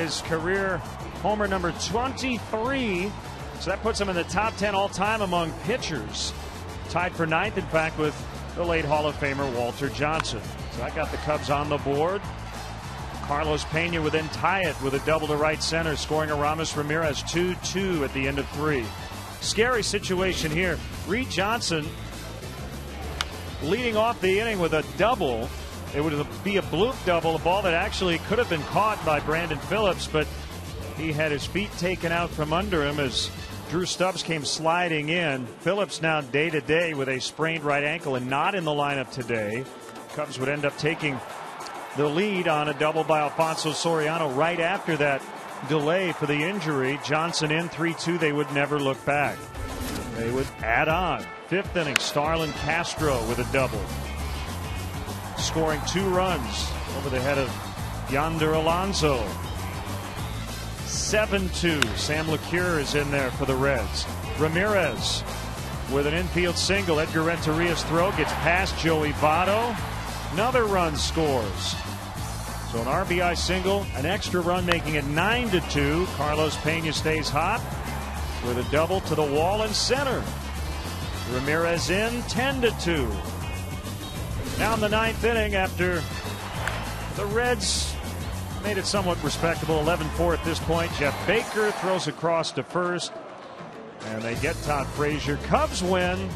his career homer number 23. So that puts him in the top 10 all-time among pitchers. Tied for 9th, in fact, with the late Hall of Famer Walter Johnson. So that got the Cubs on the board. Carlos Pena would then tie it with a double to right center, scoring a Ramos Ramirez 2-2 at the end of 3. Scary situation here. Reed Johnson leading off the inning with a double. It would be a bloop double, a ball that actually could have been caught by Brandon Phillips, but he had his feet taken out from under him as Drew Stubbs came sliding in. Phillips now day-to-day with a sprained right ankle and not in the lineup today. Cubs would end up taking the lead on a double by Alfonso Soriano right after that delay for the injury. Johnson in 3-2. They would never look back. They would add on. 5th inning, Starlin Castro with a double, scoring 2 runs over the head of Yonder Alonso. 7-2. Sam LeCure is in there for the Reds. Ramirez with an infield single. Edgar Renteria's throw gets past Joey Votto. Another run scores. So an RBI single, an extra run, making it 9-2. Carlos Pena stays hot with a double to the wall and center. Ramirez in, 10-2. Now in the 9th inning, after the Reds made it somewhat respectable, 11-4 at this point. Jeff Baker throws across to first, and they get Todd Frazier. Cubs win.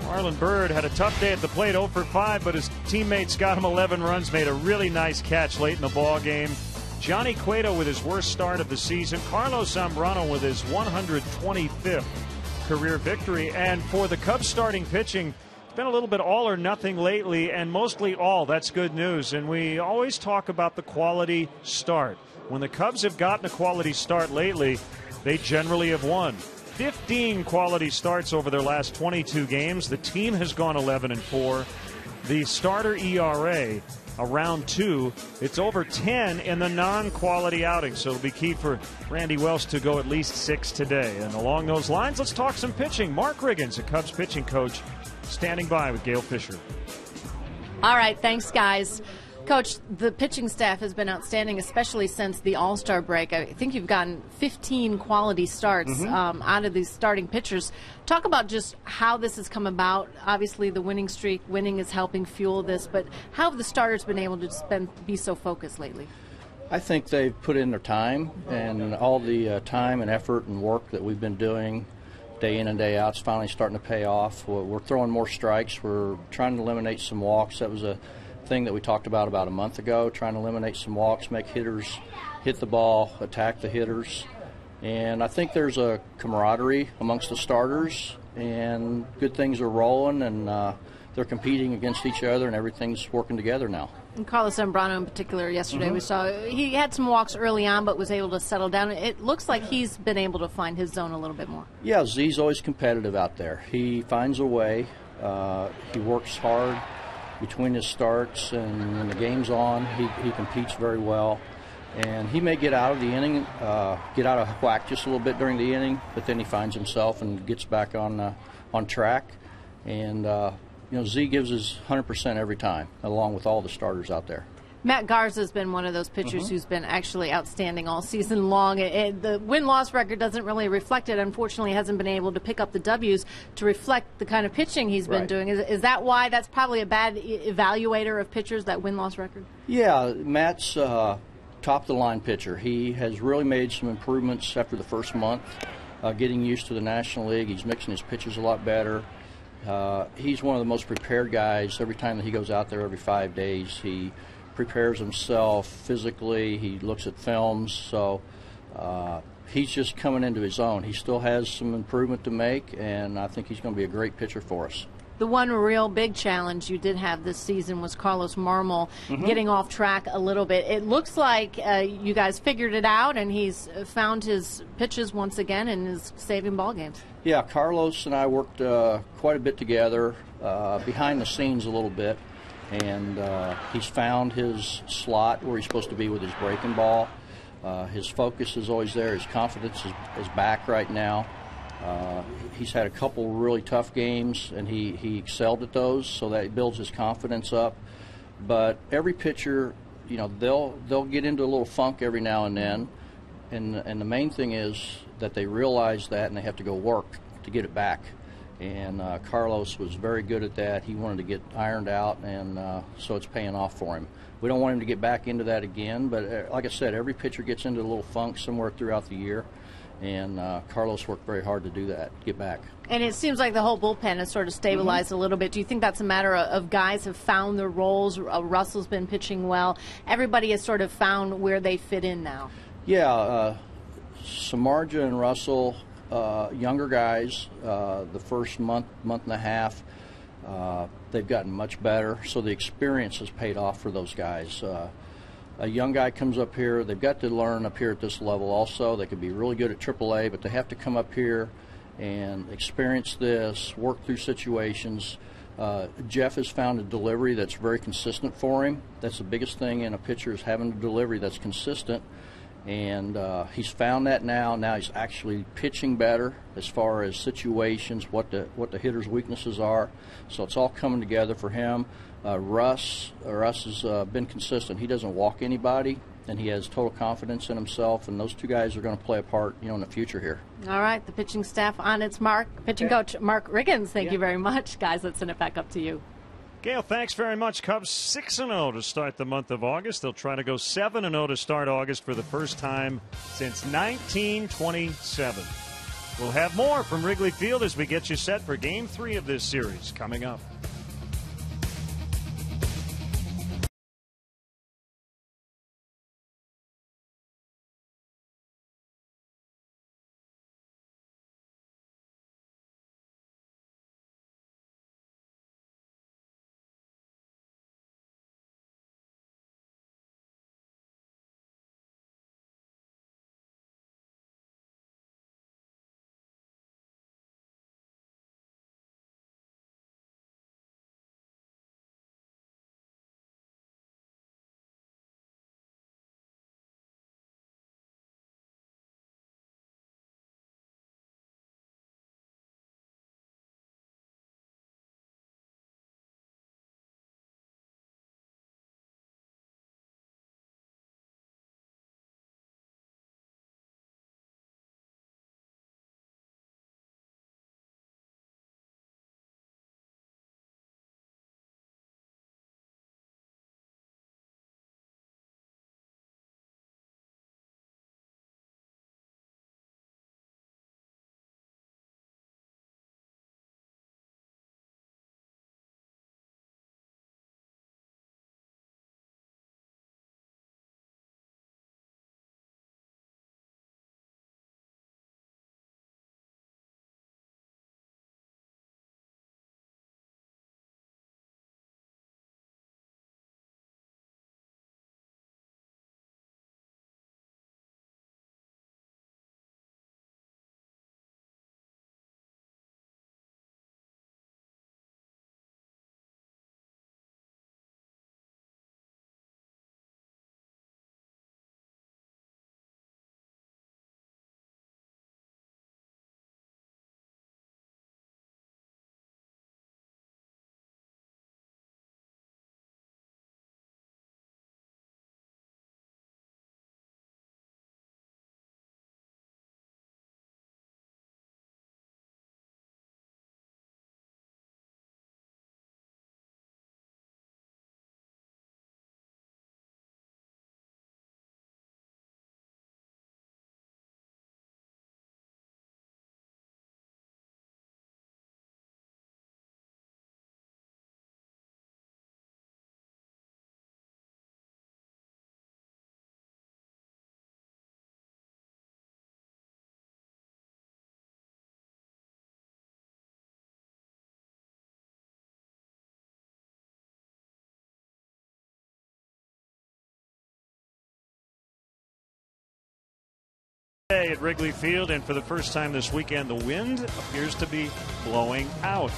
Marlon Byrd had a tough day at the plate, 0 for 5, but his teammates got him 11 runs, made a really nice catch late in the ball game. Johnny Cueto with his worst start of the season. Carlos Zambrano with his 125th career victory. And for the Cubs starting pitching, it's been a little bit all or nothing lately, and mostly all. That's good news. And we always talk about the quality start. When the Cubs have gotten a quality start lately, they generally have won. 15 quality starts over their last 22 games. The team has gone 11-4. The starter ERA around 2. It's over 10 in the non-quality outings. So it'll be key for Randy Welsh to go at least 6 today. And along those lines, let's talk some pitching. Mark Riggins, a Cubs pitching coach, standing by with Gail Fisher. All right, thanks, guys. Coach, the pitching staff has been outstanding, especially since the All-Star break. I think you've gotten 15 quality starts out of these starting pitchers. Talk about just how this has come about. Obviously, the winning streak, winning is helping fuel this, but how have the starters been able to be so focused lately? I think they've put in their time, and all the time and effort and work that we've been doing day in and day out is finally starting to pay off. We're throwing more strikes. We're trying to eliminate some walks. That was a thing that we talked about a month ago, trying to eliminate some walks, make hitters hit the ball, attack the hitters. And I think there's a camaraderie amongst the starters, and good things are rolling, and they're competing against each other, and everything's working together now. And Carlos Zambrano in particular, yesterday we saw he had some walks early on but was able to settle down. It looks like he's been able to find his zone a little bit more. Yeah, Z's always competitive out there. He finds a way. He works hard between his starts, and when the game's on, he competes very well. And he may get out of the inning, get out of whack just a little bit during the inning, but then he finds himself and gets back on track. And Z gives his 100% every time, along with all the starters out there. Matt Garza has been one of those pitchers who's been actually outstanding all season long. The win-loss record doesn't really reflect it. Unfortunately, hasn't been able to pick up the W's to reflect the kind of pitching he's been doing. Is that why that's probably a bad evaluator of pitchers, that win-loss record? Yeah, Matt's top-of-the-line pitcher. He has really made some improvements after the first month, getting used to the National League. He's mixing his pitches a lot better. He's one of the most prepared guys. Every time that he goes out there every 5 days, he prepares himself physically. He looks at films, so he's just coming into his own. He still has some improvement to make, and I think he's going to be a great pitcher for us. The one real big challenge you did have this season was Carlos Marmol getting off track a little bit. It looks like you guys figured it out, and he's found his pitches once again and is saving ball games. Yeah, Carlos and I worked quite a bit together, behind the scenes a little bit. And he's found his slot where he's supposed to be with his breaking ball. His focus is always there. His confidence is back right now. He's had a couple really tough games, and he excelled at those, so that builds his confidence up. But every pitcher you know, they'll get into a little funk every now and then, and the main thing is that they realize that and they have to go work to get it back. And Carlos was very good at that. He wanted to get ironed out, and so it's paying off for him. We don't want him to get back into that again, but like I said, every pitcher gets into a little funk somewhere throughout the year, and Carlos worked very hard to do that, get back. And it seems like the whole bullpen has sort of stabilized a little bit. Do you think that's a matter of guys have found their roles? Russell's been pitching well. Everybody has sort of found where they fit in now. Yeah, Samardzija and Russell, younger guys, the first month and a half, they've gotten much better, so the experience has paid off for those guys. A young guy comes up here, they've got to learn up here at this level also. They could be really good at AAA, but they have to come up here and experience this, work through situations. Jeff has found a delivery that's very consistent for him. That's the biggest thing in a pitcher, is having a delivery that's consistent. And he's found that now. Now he's actually pitching better as far as situations, what the hitter's weaknesses are. So it's all coming together for him. Russ has been consistent. He doesn't walk anybody, and he has total confidence in himself. And those two guys are going to play a part, in the future here. All right, the pitching staff on its mark. Pitching coach Mark Riggins, thank you very much, guys. Let's send it back up to you. Gail, thanks very much. Cubs 6-0 to start the month of August. They'll try to go 7-0 to start August for the first time since 1927. We'll have more from Wrigley Field as we get you set for Game 3 of this series coming up. At Wrigley Field, and for the first time this weekend, the wind appears to be blowing out.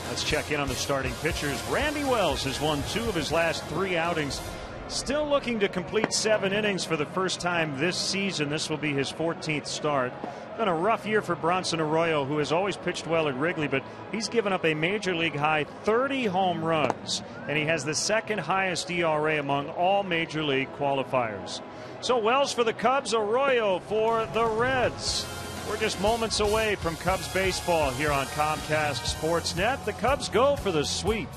Let's check in on the starting pitchers. Randy Wells has won 2 of his last 3 outings Still looking to complete 7 innings for the first time this season. This will be his 14th start. Been a rough year for Bronson Arroyo, who has always pitched well at Wrigley, but he's given up a major league high 30 home runs, and he has the second highest ERA among all major league qualifiers. So Wells for the Cubs, Arroyo for the Reds. We're just moments away from Cubs baseball here on Comcast Sportsnet. The Cubs go for the sweep.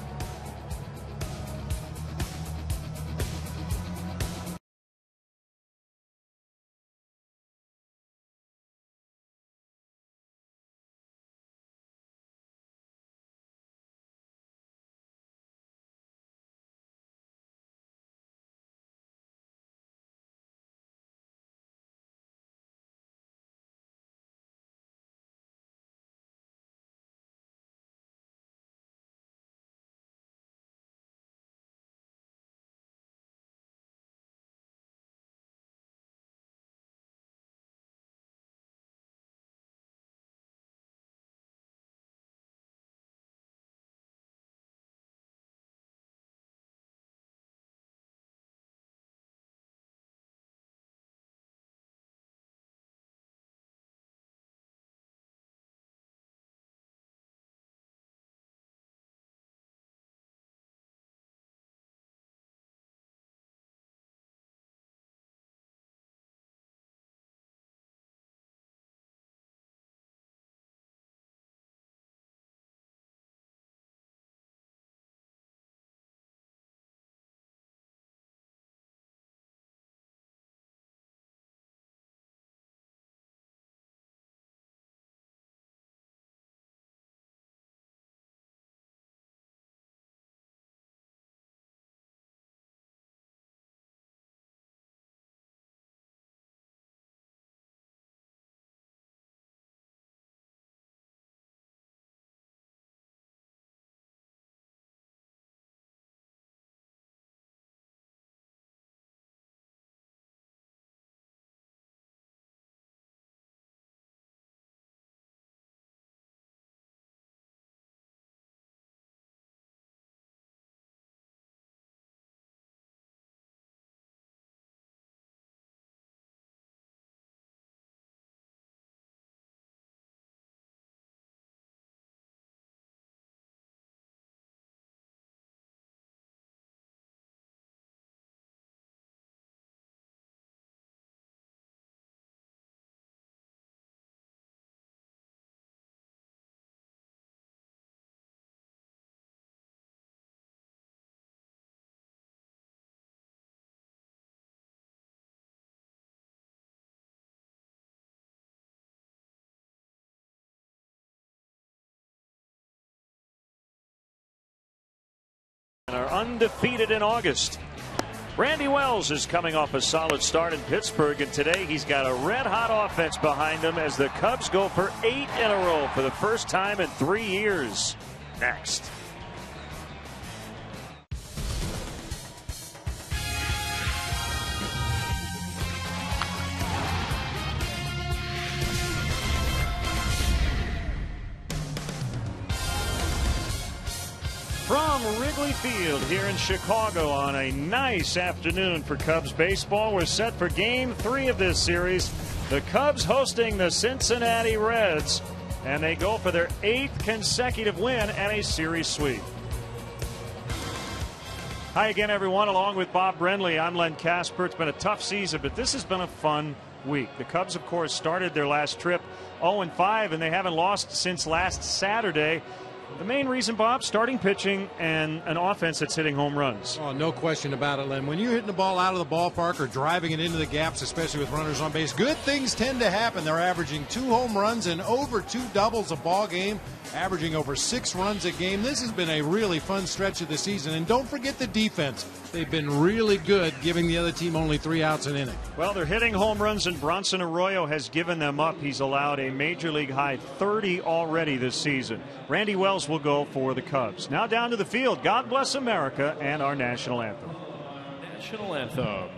And are undefeated in August. Randy Wells is coming off a solid start in Pittsburgh, and today he's got a red-hot offense behind him as the Cubs go for 8 in a row for the first time in 3 years. Next. From Wrigley Field here in Chicago on a nice afternoon for Cubs baseball. We're set for Game 3 of this series. The Cubs hosting the Cincinnati Reds, and they go for their 8th consecutive win and a series sweep. Hi again, everyone. Along with Bob Brenly, I'm Len Casper. It's been a tough season, but this has been a fun week. The Cubs, of course, started their last trip 0-5, and they haven't lost since last Saturday. The main reason, Bob, starting pitching and an offense that's hitting home runs. Oh, no question about it, Len. When you're hitting the ball out of the ballpark or driving it into the gaps, especially with runners on base, good things tend to happen. They're averaging 2 home runs and over 2 doubles a ball game, averaging over 6 runs a game. This has been a really fun stretch of the season. And don't forget the defense. They've been really good, giving the other team only 3 outs an inning. Well, they're hitting home runs, and Bronson Arroyo has given them up. He's allowed a major league high 30 already this season. Randy Wells will go for the Cubs. Now down to the field. God Bless America and our national anthem. National anthem.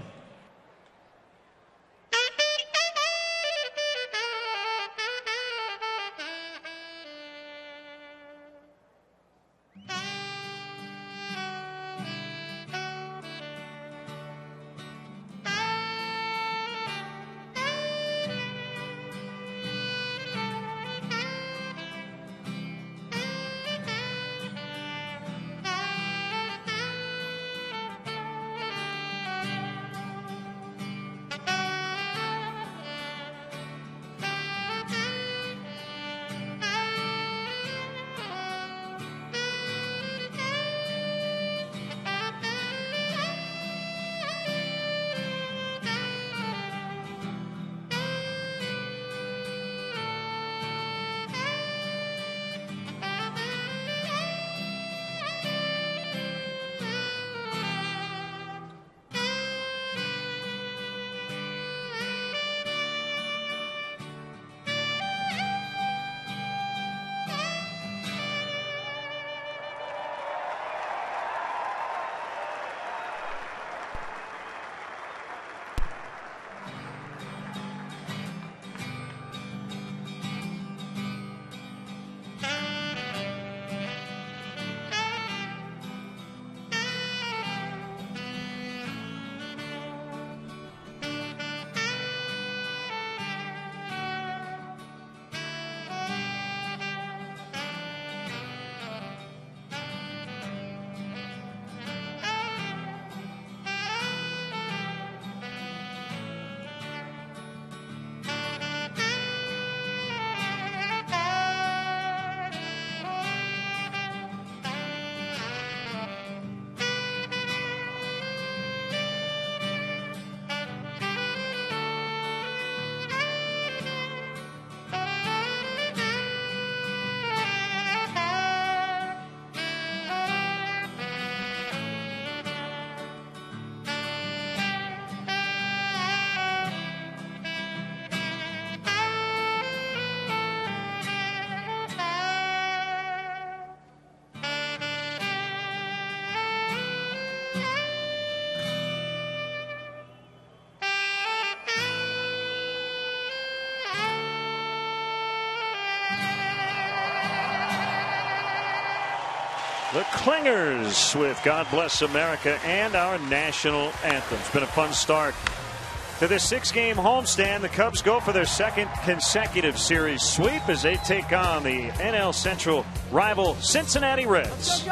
The Clingers with God Bless America and our national anthem. It's been a fun start to this 6-game homestand. The Cubs go for their second consecutive series sweep as they take on the NL Central rival Cincinnati Reds.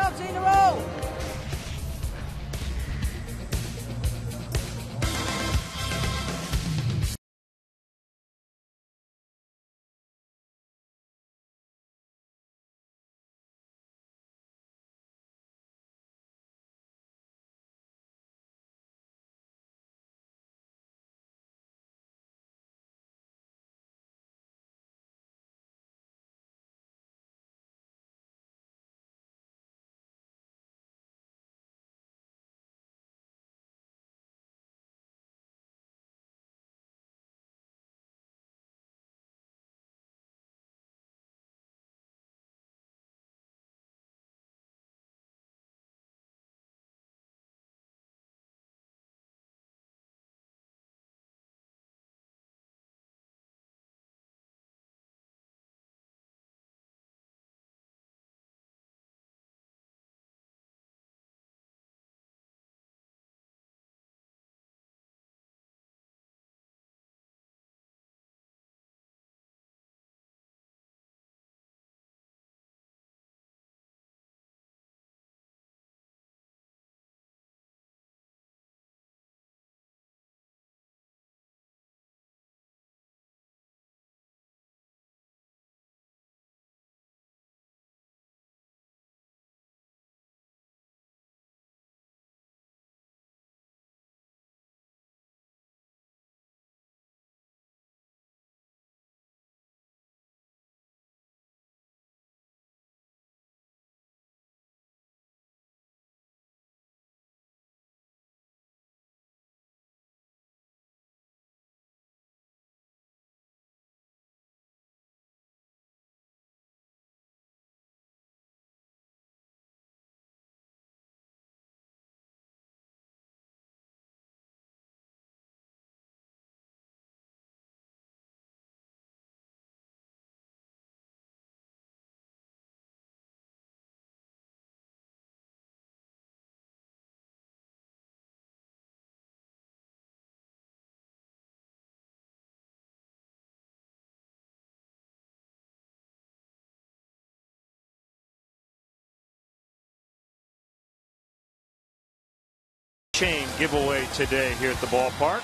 Chain giveaway today here at the ballpark.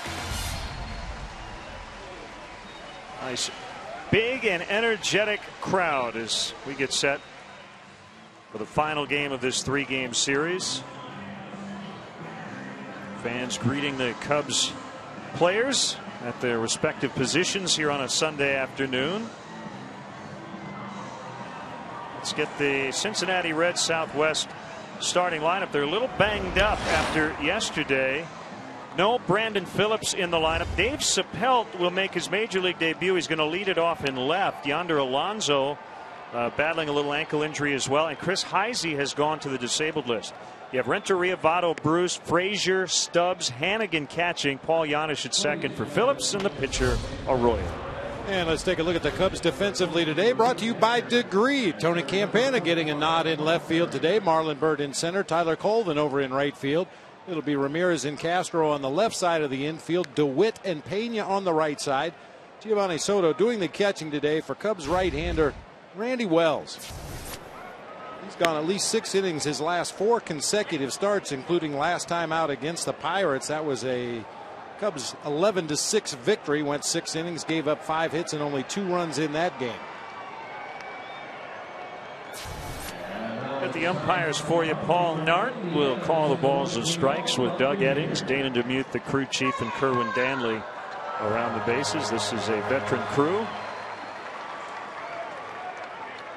Nice big and energetic crowd as we get set for the final game of this 3-game series. Fans greeting the Cubs players at their respective positions here on a Sunday afternoon. Let's get the Cincinnati Reds Southwest starting lineup. They're a little banged up after yesterday. No Brandon Phillips in the lineup. Dave Sapelt will make his major league debut. He's going to lead it off in left. Yonder Alonso battling a little ankle injury as well. And Chris Heisey has gone to the disabled list. You have Renteria, Votto, Bruce, Frazier, Stubbs, Hannigan catching, Paul Janisch at second for Phillips, and the pitcher Arroyo. And let's take a look at the Cubs defensively today, brought to you by Degree. Tony Campana getting a nod in left field today. Marlon Byrd in center. Tyler Colvin over in right field. It'll be Ramirez and Castro on the left side of the infield. DeWitt and Pena on the right side. Giovanni Soto doing the catching today for Cubs right-hander Randy Wells. He's gone at least 6 innings his last 4 consecutive starts, including last time out against the Pirates. That was a Cubs 11-6 victory. Went 6 innings, gave up 5 hits and only 2 runs in that game. At the umpires for you, Paul Nart will call the balls and strikes with Doug Eddings, Dana DeMute, the crew chief, and Kerwin Danley around the bases. This is a veteran crew.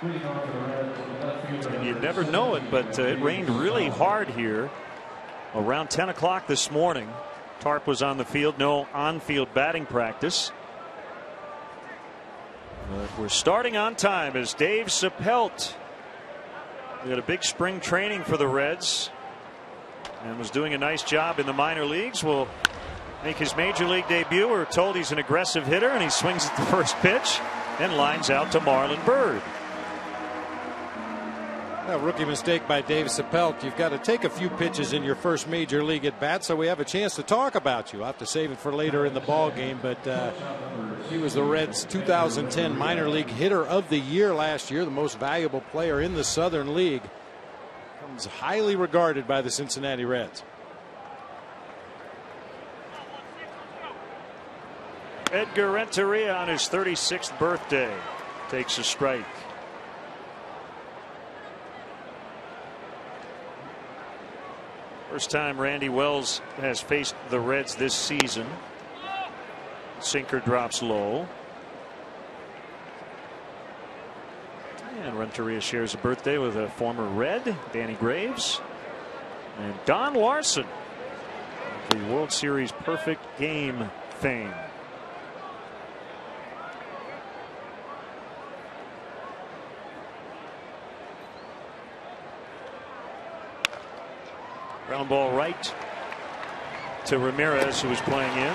And you never know it, but it rained really hard here around 10 o'clock this morning. Tarp was on the field, no on-field batting practice. But we're starting on time as Dave Sapelt, we had a big spring training for the Reds and was doing a nice job in the minor leagues, will make his major league debut. We're told he's an aggressive hitter, and he swings at the first pitch and lines out to Marlon Byrd. A rookie mistake by Dave Sapelt. You've got to take a few pitches in your first major league at bat so we have a chance to talk about you. I'll have to save it for later in the ball game, but he was the Reds' 2010 minor league hitter of the year last year, the most valuable player in the Southern League. Comes highly regarded by the Cincinnati Reds. Edgar Renteria on his 36th birthday takes a strike. First time Randy Wells has faced the Reds this season. Sinker drops low. And Renteria shares a birthday with a former Red, Danny Graves. And Don Larson, the World Series perfect game fame. Ground ball right to Ramirez, who was playing in.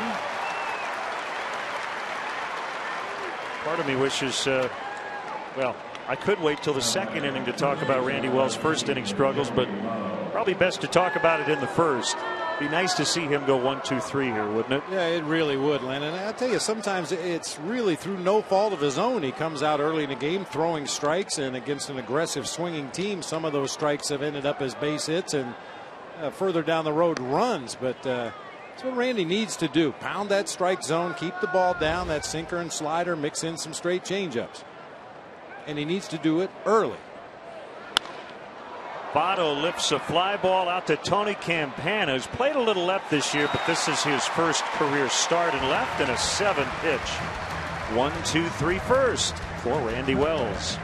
Part of me wishes, well, I could wait till the second inning to talk about Randy Wells' first inning struggles, but probably best to talk about it in the first. Be nice to see him go 1, 2, 3 here, wouldn't it? Yeah, it really would, Len. And I'll tell you, sometimes it's really through no fault of his own. He comes out early in the game throwing strikes, and against an aggressive swinging team, some of those strikes have ended up as base hits and further down the road runs. But that's what Randy needs to do. Pound that strike zone, keep the ball down, that sinker and slider, mix in some straight changeups. And he needs to do it early. Votto lifts a fly ball out to Tony Campana, who's played a little left this year, but this is his first career start in left and a 7 pitch. 1, 2, 3 first for Randy Wells.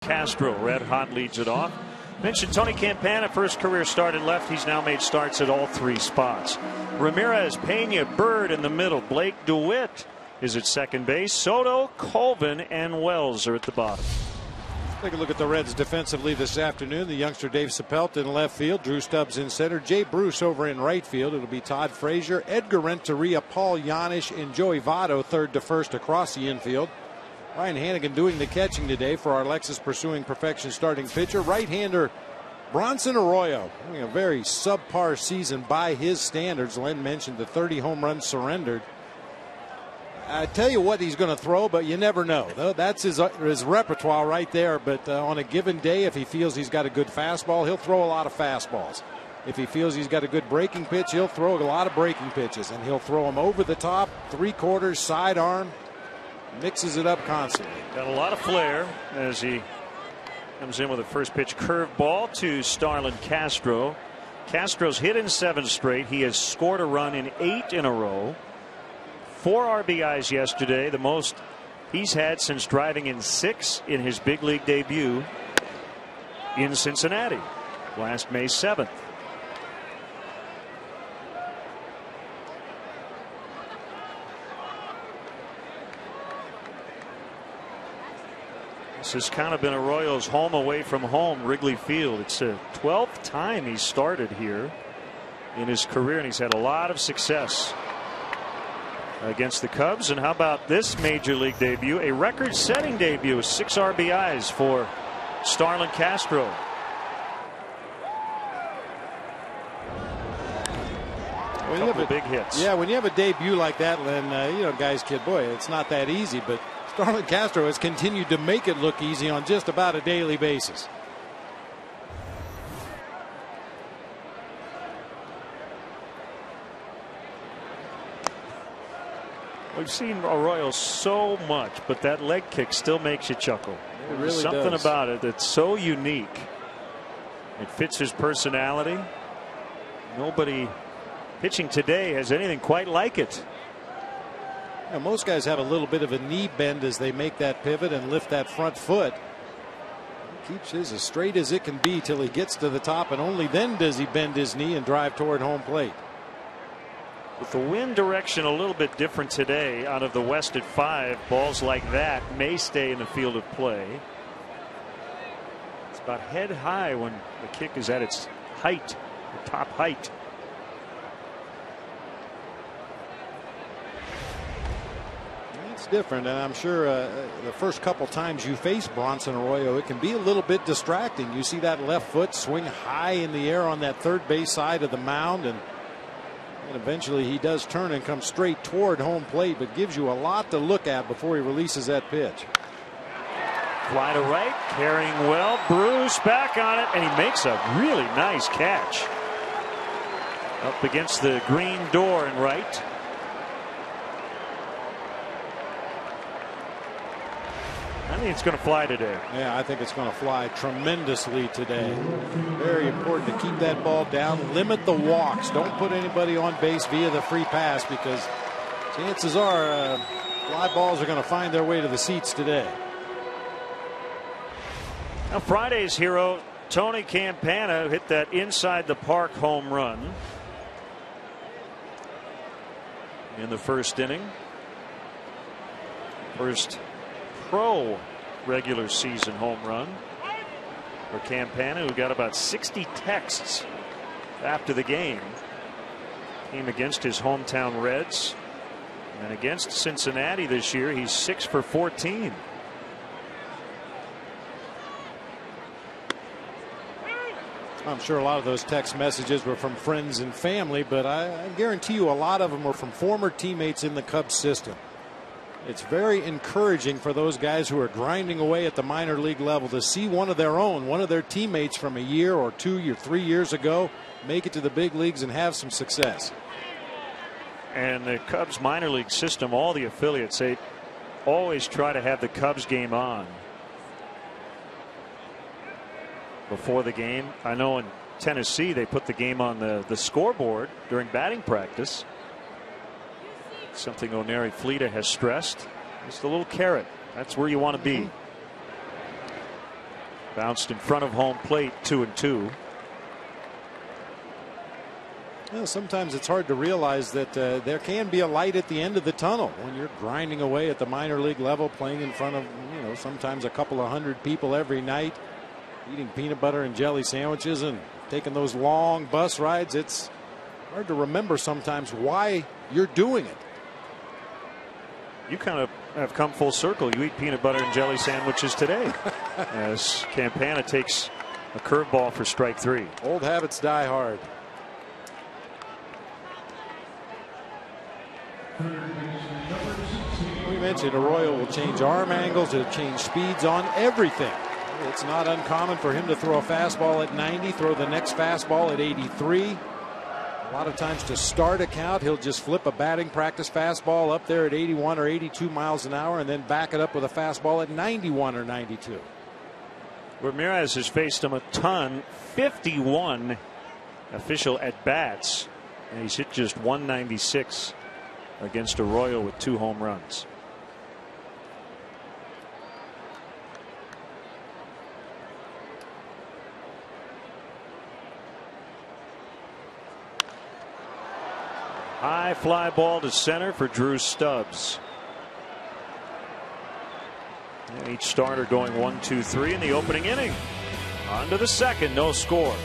Castro red hot leads it off. Mentioned Tony Campana, first career start at left. He's now made starts at all 3 spots. Ramirez, Pena, Bird in the middle. Blake DeWitt is at second base. Soto, Colvin, and Wells are at the bottom. Take a look at the Reds defensively this afternoon. The youngster Dave Sapelt in left field. Drew Stubbs in center. Jay Bruce over in right field. It'll be Todd Frazier, Edgar Renteria, Paul Janisch, and Joey Votto third to first across the infield. Ryan Hannigan doing the catching today for our Lexus Pursuing Perfection starting pitcher. Right-hander Bronson Arroyo having a very subpar season by his standards. Len mentioned the 30 home runs surrendered. I tell you what he's going to throw, but you never know. That's his repertoire right there. But on a given day, if he feels he's got a good fastball, he'll throw a lot of fastballs. If he feels he's got a good breaking pitch, he'll throw a lot of breaking pitches. And he'll throw them over the top, 3/4, sidearm. Mixes it up constantly. Got a lot of flair as he comes in with a first pitch curveball to Starlin Castro. Castro's hit in 7 straight. He has scored a run in 8 in a row. 4 RBIs yesterday, the most he's had since driving in 6 in his big league debut in Cincinnati last May 7th. This has kind of been Arroyo's home away from home, Wrigley Field. It's the 12th time he's started here in his career, and he's had a lot of success against the Cubs. And how about this major league debut? A record-setting debut, 6 RBIs for Starlin Castro. A couple big hits. Yeah, when you have a debut like that, Len, you know, guys, kid, boy, it's not that easy. But Starlin Castro has continued to make it look easy on just about a daily basis. We've seen Arroyo so much, but that leg kick still makes you chuckle. It really There's something does. about it that's so unique. It fits his personality. Nobody pitching today has anything quite like it. Now, most guys have a little bit of a knee bend as they make that pivot and lift that front foot. He keeps his as straight as it can be till he gets to the top, and only then does he bend his knee and drive toward home plate. With the wind direction a little bit different today out of the west at 5, balls like that may stay in the field of play. It's about head high when the kick is at its height, the top height. It's different, and I'm sure the first couple times you face Bronson Arroyo, it can be a little bit distracting. You see that left foot swing high in the air on that third base side of the mound, and eventually he does turn and come straight toward home plate, but gives you a lot to look at before he releases that pitch. Fly to right, carrying well. Bruce back on it, and he makes a really nice catch. Up against the green door in right. I think it's going to fly today. Yeah, I think it's going to fly tremendously today. Very important to keep that ball down. Limit the walks. Don't put anybody on base via the free pass, because chances are fly balls are going to find their way to the seats today. Now, Friday's hero, Tony Campana, hit that inside the park home run in the first inning. First pro regular season home run for Campana, who got about 60 texts after the game. Came against his hometown Reds, and against Cincinnati this year he's 6 for 14. I'm sure a lot of those text messages were from friends and family, but I guarantee you a lot of them were from former teammates in the Cubs system. It's very encouraging for those guys who are grinding away at the minor league level to see one of their own, one of their teammates from a year or 2 or 3 years ago, make it to the big leagues and have some success. And the Cubs minor league system, all the affiliates, they always try to have the Cubs game on before the game. I know in Tennessee they put the game on the scoreboard during batting practice. Something Oneri Fleta has stressed. Just a little carrot. That's where you want to be. Bounced in front of home plate, 2-2. Well, sometimes it's hard to realize that there can be a light at the end of the tunnel when you're grinding away at the minor league level, playing in front of, you know, sometimes a couple of hundred people every night, eating peanut butter and jelly sandwiches and taking those long bus rides. It's hard to remember sometimes why you're doing it. You kind of have come full circle. You eat peanut butter and jelly sandwiches today as Campana takes a curveball for strike 3. Old habits die hard. We mentioned Arroyo will change arm angles, he'll change speeds on everything. It's not uncommon for him to throw a fastball at 90, throw the next fastball at 83. A lot of times to start a count, he'll just flip a batting practice fastball up there at 81 or 82 miles an hour and then back it up with a fastball at 91 or 92. Ramirez has faced him a ton, 51 official at bats, and he's hit just 196 against Arroyo with 2 home runs. High fly ball to center for Drew Stubbs. And each starter going 1, 2, 3 in the opening inning. On to the second, no score.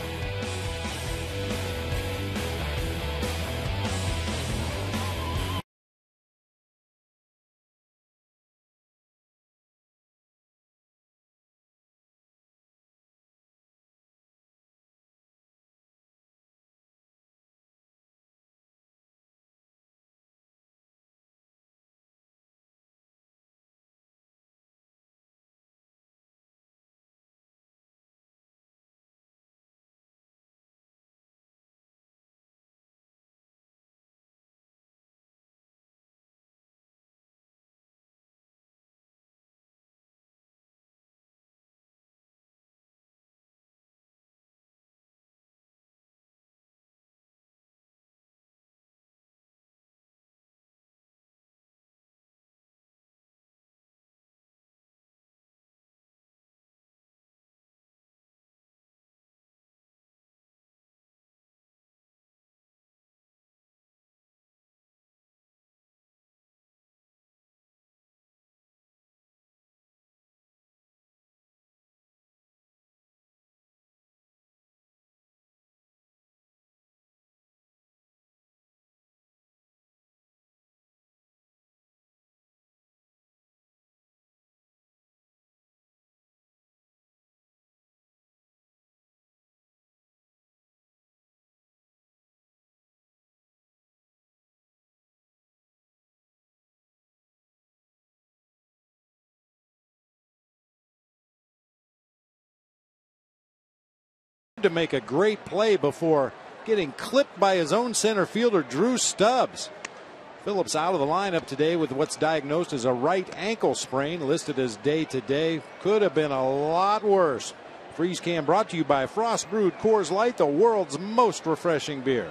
To make a great play before getting clipped by his own center fielder, Drew Stubbs. Phillips out of the lineup today with what's diagnosed as a right ankle sprain, listed as day-to-day. Could have been a lot worse. Freeze Cam brought to you by Frost Brewed Coors Light, the world's most refreshing beer.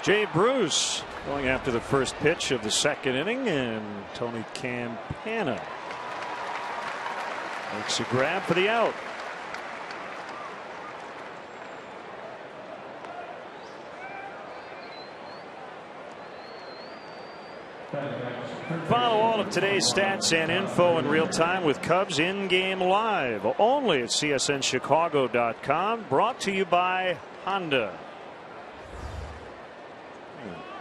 Jay Bruce going after the first pitch of the second inning, and Tony Campana makes a grab for the out. Follow all of today's stats and info in real time with Cubs in-game live only at CSNChicago.com. Brought to you by Honda.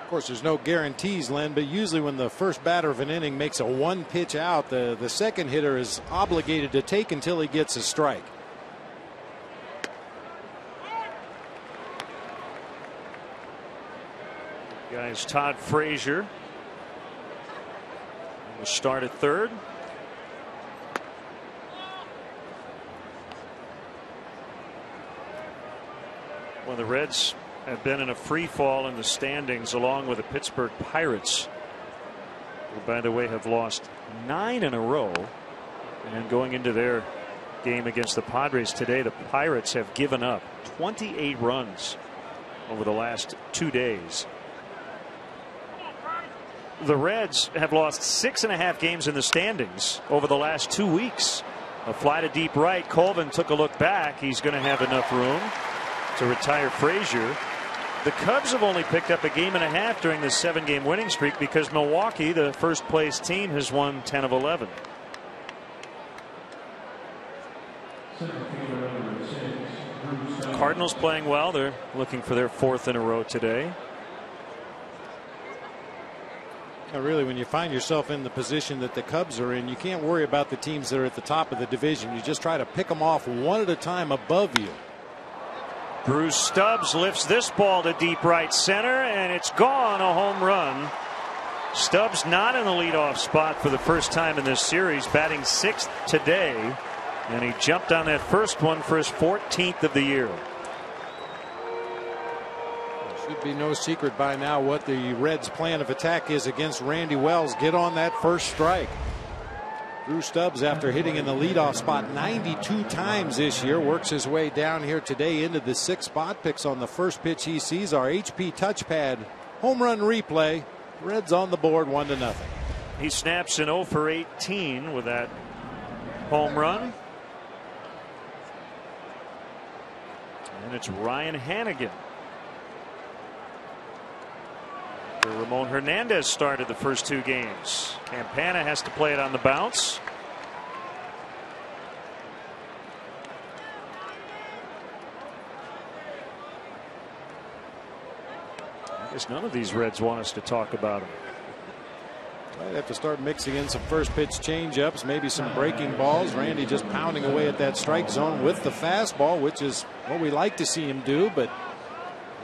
Of course, there's no guarantees, Len, but usually when the first batter of an inning makes a one pitch out, the second hitter is obligated to take until he gets a strike. Guys, Todd Frazier will start at third. Well, the Reds have been in a free fall in the standings along with the Pittsburgh Pirates, who, by the way, have lost 9 in a row. And going into their game against the Padres today, the Pirates have given up 28 runs over the last 2 days. The Reds have lost 6.5 games in the standings over the last 2 weeks. A fly to deep right. Colvin took a look back. He's going to have enough room to retire Frazier. The Cubs have only picked up a game and a half during this 7-game winning streak because Milwaukee, the first place team, has won 10 of 11. Cardinals playing well. They're looking for their 4th in a row today. Really, when you find yourself in the position that the Cubs are in, you can't worry about the teams that are at the top of the division. You just try to pick them off one at a time above you. Bruce Stubbs lifts this ball to deep right center, and it's gone, a home run. Stubbs not in the leadoff spot for the first time in this series, batting 6th today, and he jumped on that first one for his 14th of the year. Should be no secret by now what the Reds' plan of attack is against Randy Wells. Get on that first strike. Drew Stubbs, after hitting in the leadoff spot 92 times this year, works his way down here today into the 6th spot. Picks on the first pitch he sees. Our HP touchpad home run replay. Reds on the board 1-0. He snaps an 0 for 18 with that home run. And it's Ryan Hannigan to Ramon Hernandez started the first 2 games. Campana has to play it on the bounce. I guess none of these Reds want us to talk about them. I'd have to start mixing in some first pitch changeups, maybe some breaking balls. Randy just pounding away at that strike zone with the fastball, which is what we like to see him do. But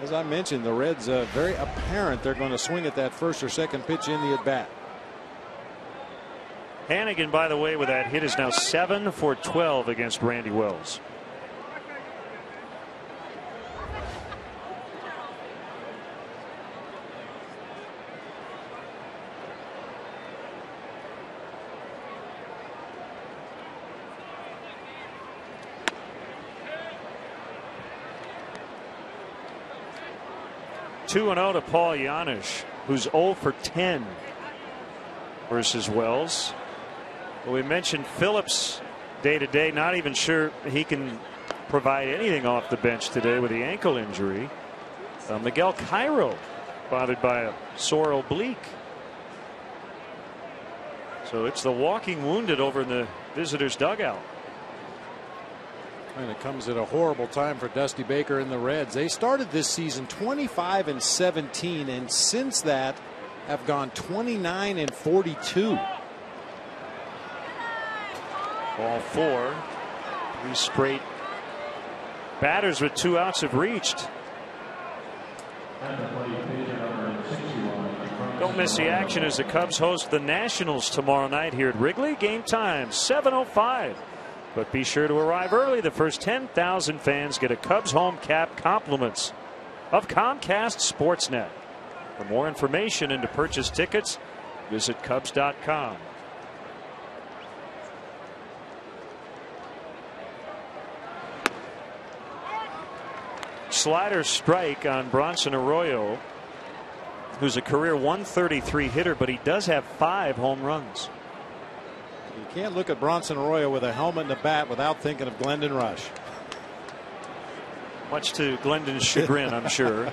as I mentioned, the Reds very apparent they're going to swing at that first or second pitch in the at bat. Hannigan, by the way, with that hit is now 7 for 12 against Randy Wells. Two and 0 to Paul Janisch, who's 0 for 10 versus Wells. Well, we mentioned Phillips day to day, not even sure he can provide anything off the bench today with the ankle injury. Miguel Cairo bothered by a sore oblique. So it's the walking wounded over in the visitors' dugout. And it comes at a horrible time for Dusty Baker and the Reds. They started this season 25-17, and since that have gone 29-42. Ball 4. 3 straight batters with 2 outs have reached. Don't miss the action as the Cubs host the Nationals tomorrow night here at Wrigley. Game time 7:05. But be sure to arrive early. The first 10,000 fans get a Cubs home cap compliments of Comcast Sportsnet. For more information and to purchase tickets, visit Cubs.com. Slider strike on Bronson Arroyo, who's a career 133 hitter, but he does have 5 home runs. You can't look at Bronson Arroyo with a helmet and a bat without thinking of Glendon Rush. Much to Glendon's chagrin, I'm sure.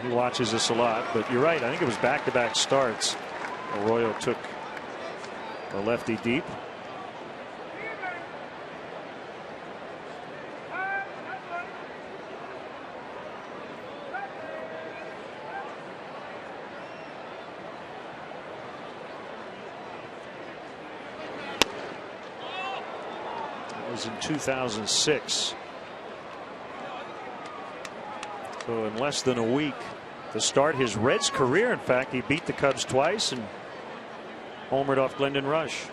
He watches this a lot, but you're right. I think it was back-to-back starts. Arroyo took a lefty deep. In 2006. So in less than a week to start his Reds career, in fact, he beat the Cubs twice and homered off Glendon Rush.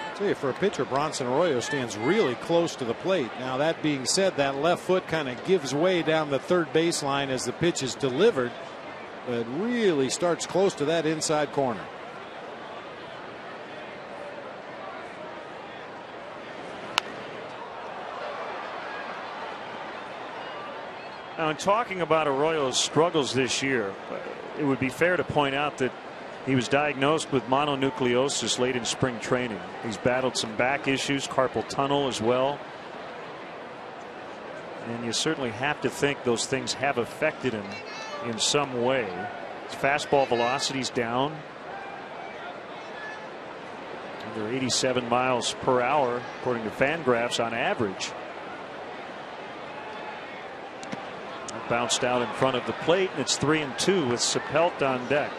I'll tell you, for a pitcher, Bronson Arroyo stands really close to the plate. Now, that being said, that left foot kind of gives way down the third baseline as the pitch is delivered. But really starts close to that inside corner. Now, in talking about Arroyo's struggles this year, it would be fair to point out that he was diagnosed with mononucleosis late in spring training. He's battled some back issues, carpal tunnel as well. And you certainly have to think those things have affected him in some way. His fastball velocity's down. Under 87 miles per hour, according to Fangraphs, on average. Bounced out in front of the plate, and it's 3-2 with Sapelt on deck.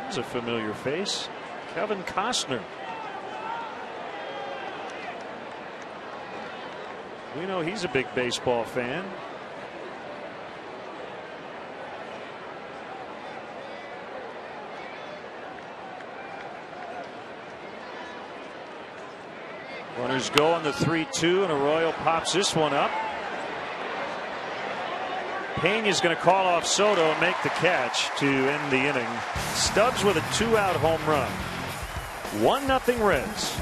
There's a familiar face. Kevin Costner. We know he's a big baseball fan. Runners go on the 3-2, and Arroyo pops this one up. Peña's going to call off Soto and make the catch to end the inning. Stubbs with a 2-out home run. 1-0 Reds.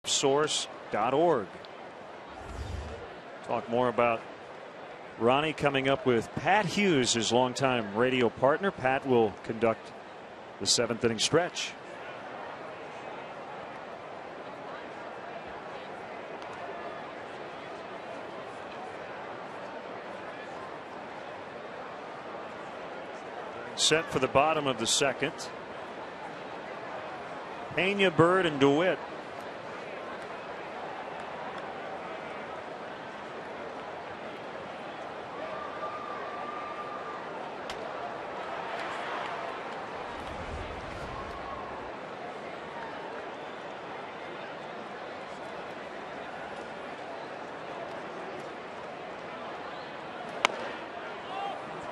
source.org. Talk more about Ronnie coming up with Pat Hughes, his longtime radio partner. Pat will conduct the 7th inning stretch. Set for the bottom of the 2nd. Pena, Bird, and DeWitt.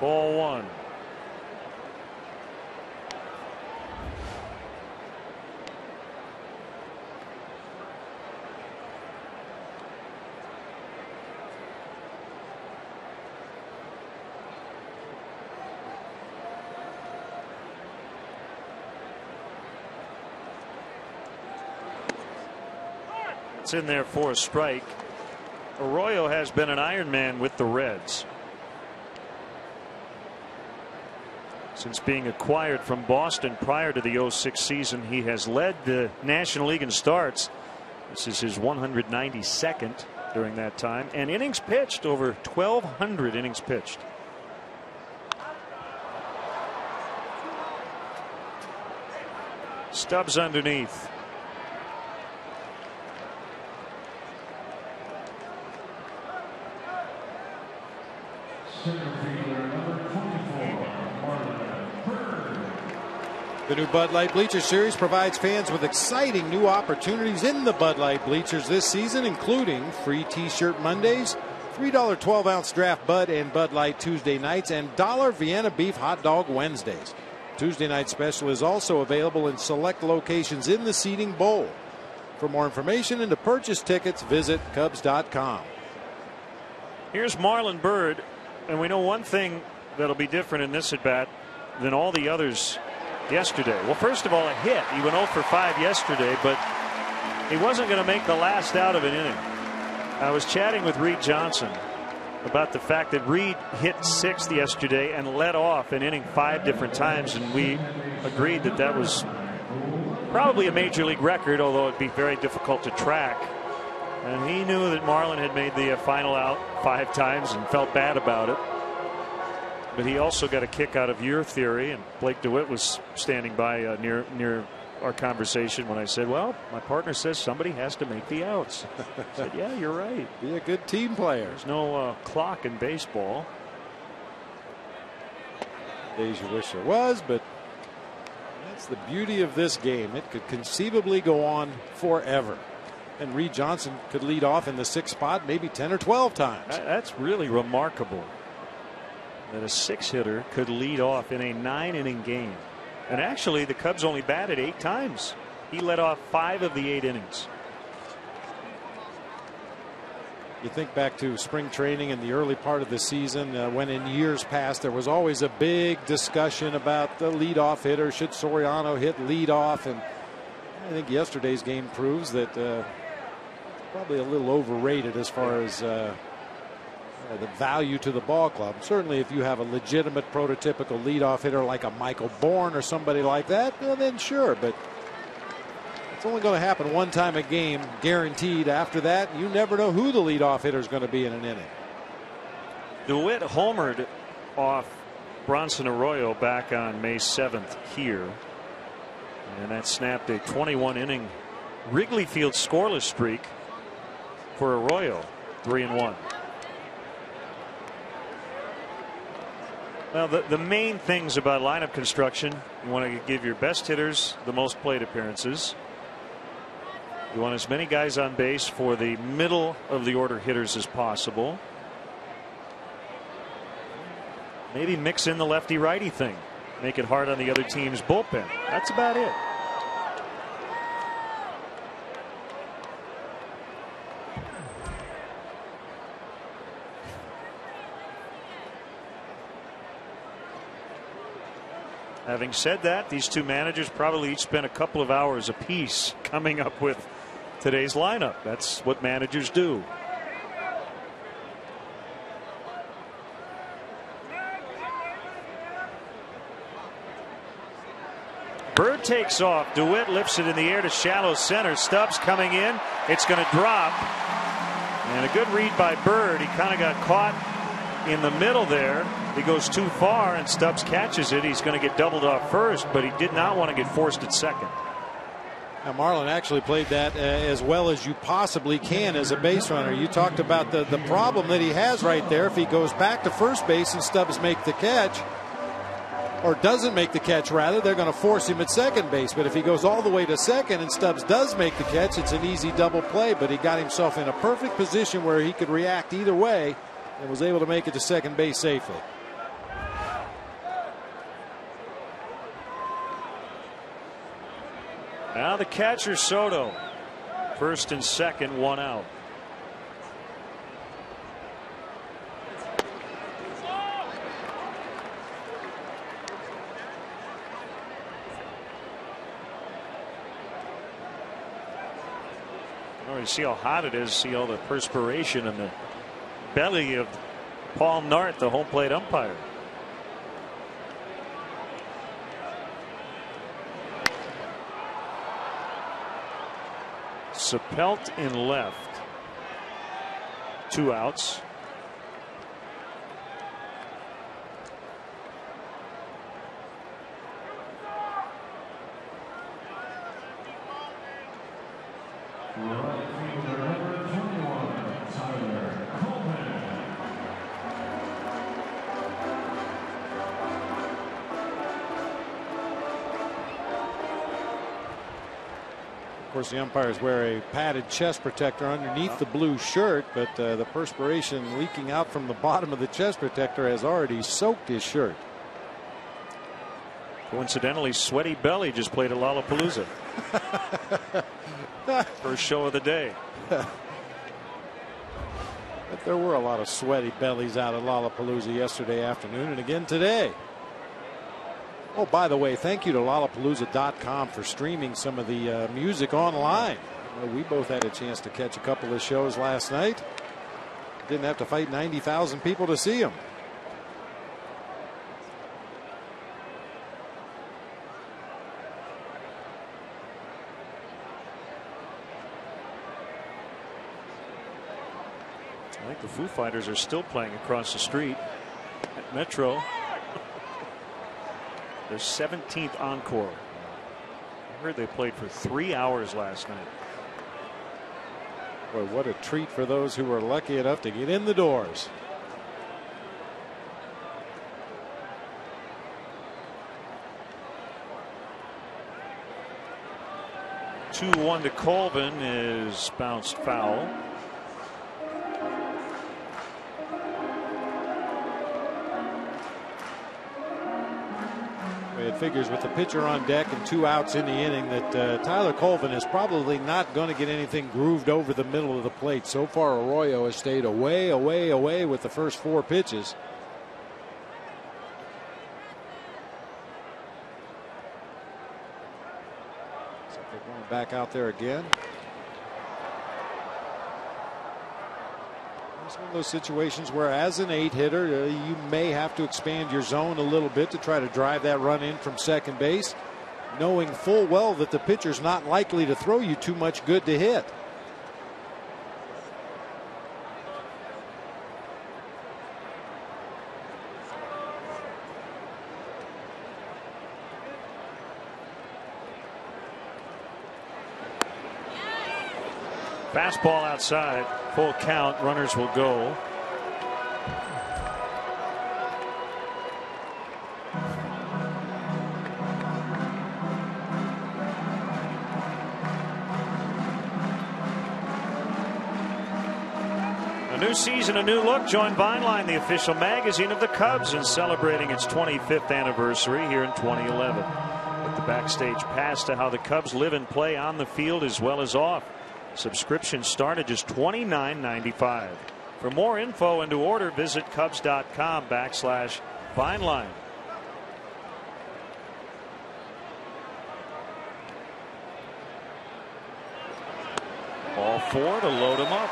Ball 1. It's in there for a strike. Arroyo has been an Iron Man with the Reds. Since being acquired from Boston prior to the 06 season, he has led the National League in starts. This is his 192nd during that time, and innings pitched, over 1,200 innings pitched. Stubbs underneath. The new Bud Light Bleachers Series provides fans with exciting new opportunities in the Bud Light Bleachers this season, including free T-shirt Mondays, $3 12-ounce draft Bud and Bud Light Tuesday nights, and $1 Vienna beef hot dog Wednesdays. Tuesday night special is also available in select locations in the Seating Bowl. For more information and to purchase tickets, visit Cubs.com. Here's Marlon Byrd, and we know one thing that'll be different in this at bat than all the others yesterday. Well, first of all, a hit. He went 0 for 5 yesterday, but he wasn't going to make the last out of an inning. I was chatting with Reed Johnson about the fact that Reed hit 6th yesterday and led off an inning 5 different times, and we agreed that that was probably a major league record, although it'd be very difficult to track. And he knew that Marlon had made the final out 5 times and felt bad about it. But he also got a kick out of your theory, and Blake DeWitt was standing by near our conversation when I said, well, my partner says somebody has to make the outs. I said, yeah, you're right. Be a good team player. There's no clock in baseball. Days you wish there was, but that's the beauty of this game. It could conceivably go on forever. And Reed Johnson could lead off in the 6th spot maybe 10 or 12 times. That's really remarkable that a 6-hitter could lead off in a 9-inning game. And actually, the Cubs only batted 8 times. He led off 5 of the 8 innings. You think back to spring training in the early part of the season when in years past there was always a big discussion about the leadoff hitter. Should Soriano hit leadoff? And I think yesterday's game proves that probably a little overrated as far as the value to the ball club. Certainly if you have a legitimate prototypical leadoff hitter like a Michael Bourne or somebody like that, well, then sure, but it's only going to happen one time a game, guaranteed. After that, you never know who the leadoff hitter is going to be in an inning. DeWitt homered off Bronson Arroyo back on May 7th here, and that snapped a 21-inning Wrigley Field scoreless streak for Arroyo. 3-1. Well, the main things about lineup construction, you want to give your best hitters the most plate appearances. You want as many guys on base for the middle of the order hitters as possible. Maybe mix in the lefty righty thing. Make it hard on the other team's bullpen. That's about it. Having said that, these two managers probably each spent a couple of hours apiece coming up with today's lineup. That's what managers do. Bird takes off. DeWitt lifts it in the air to shallow center. Stubbs coming in. It's going to drop. And a good read by Bird. He kind of got caught in the middle there. He goes too far, and Stubbs catches it. He's going to get doubled off first, but he did not want to get forced at second. Now, Marlin actually played that as well as you possibly can as a base runner. You talked about the problem that he has right there. If he goes back to first base and Stubbs make the catch, or doesn't make the catch rather, they're going to force him at second base. But if he goes all the way to second and Stubbs does make the catch, it's an easy double play. But he got himself in a perfect position where he could react either way and was able to make it to second base safely. Now the catcher, Soto. First and second, one out. Oh, you see how hot it is. See all the perspiration in the belly of Paul Nart, the home plate umpire. Sapelt in left. 2 outs. Of course, the umpires wear a padded chest protector underneath the blue shirt, but the perspiration leaking out from the bottom of the chest protector has already soaked his shirt. Coincidentally, Sweaty Belly just played at Lollapalooza. First show of the day. But there were a lot of sweaty bellies out at Lollapalooza yesterday afternoon and again today. Oh, by the way, thank you to Lollapalooza.com for streaming some of the music online. We both had a chance to catch a couple of shows last night. Didn't have to fight 90,000 people to see them. I think the Foo Fighters are still playing across the street at Metro. Their 17th encore. I heard they played for 3 hours last night. Boy, what a treat for those who were lucky enough to get in the doors. Two 1 to Colvin is bounced foul. It figures with the pitcher on deck and 2 outs in the inning that Tyler Colvin is probably not going to get anything grooved over the middle of the plate. So far, Arroyo has stayed away, away, away with the first 4 pitches. So they're going back out there again. It's one of those situations where, as an 8-hitter, you may have to expand your zone a little bit to try to drive that run in from second base, knowing full well that the pitcher's not likely to throw you too much good to hit. Fastball outside. Full count. Runners will go. A new season, a new look. Join Vineline, the official magazine of the Cubs, in celebrating its 25th anniversary here in 2011. With the backstage pass to how the Cubs live and play on the field as well as off. Subscriptions start at just $29.95. For more info and to order, visit Cubs.com/Vineline. Ball 4 to load him up.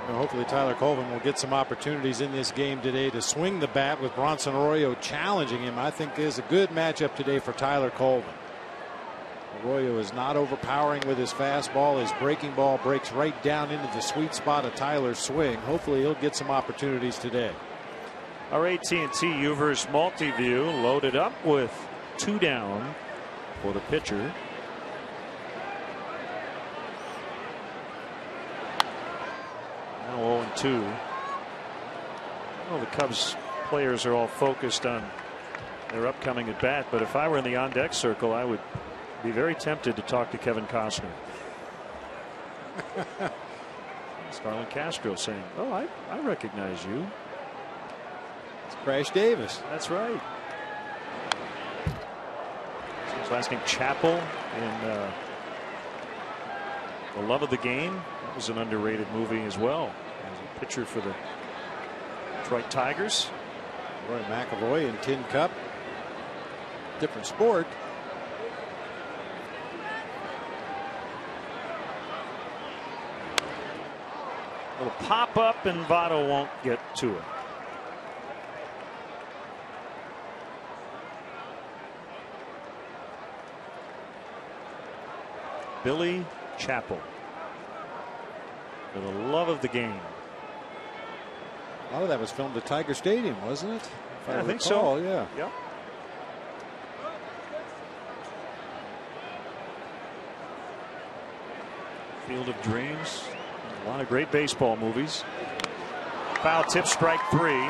Hopefully Tyler Colvin will get some opportunities in this game today to swing the bat with Bronson Arroyo challenging him. I think is a good matchup today for Tyler Colvin. Arroyo is not overpowering with his fastball. His breaking ball breaks right down into the sweet spot of Tyler's swing. Hopefully he'll get some opportunities today. Our AT&T Uvers multi-view loaded up with 2 down for the pitcher. Now 0-2. Well, the Cubs players are all focused on their upcoming at bat, but if I were in the on deck circle, I would be very tempted to talk to Kevin Costner. Starlin Castro saying, "Oh, I recognize you." It's Crash Davis. That's right. His last name Chappell in The Love of the Game. That was an underrated movie as well. As a pitcher for the Detroit Tigers. Roy McAvoy in Tin Cup. Different sport. Little pop up and Votto won't get to it. Billy Chappell, for the love of the game. A lot of that was filmed at Tiger Stadium, wasn't it? If I think so. Yeah. Yep. Field of Dreams. A lot of great baseball movies. Foul tip, strike 3.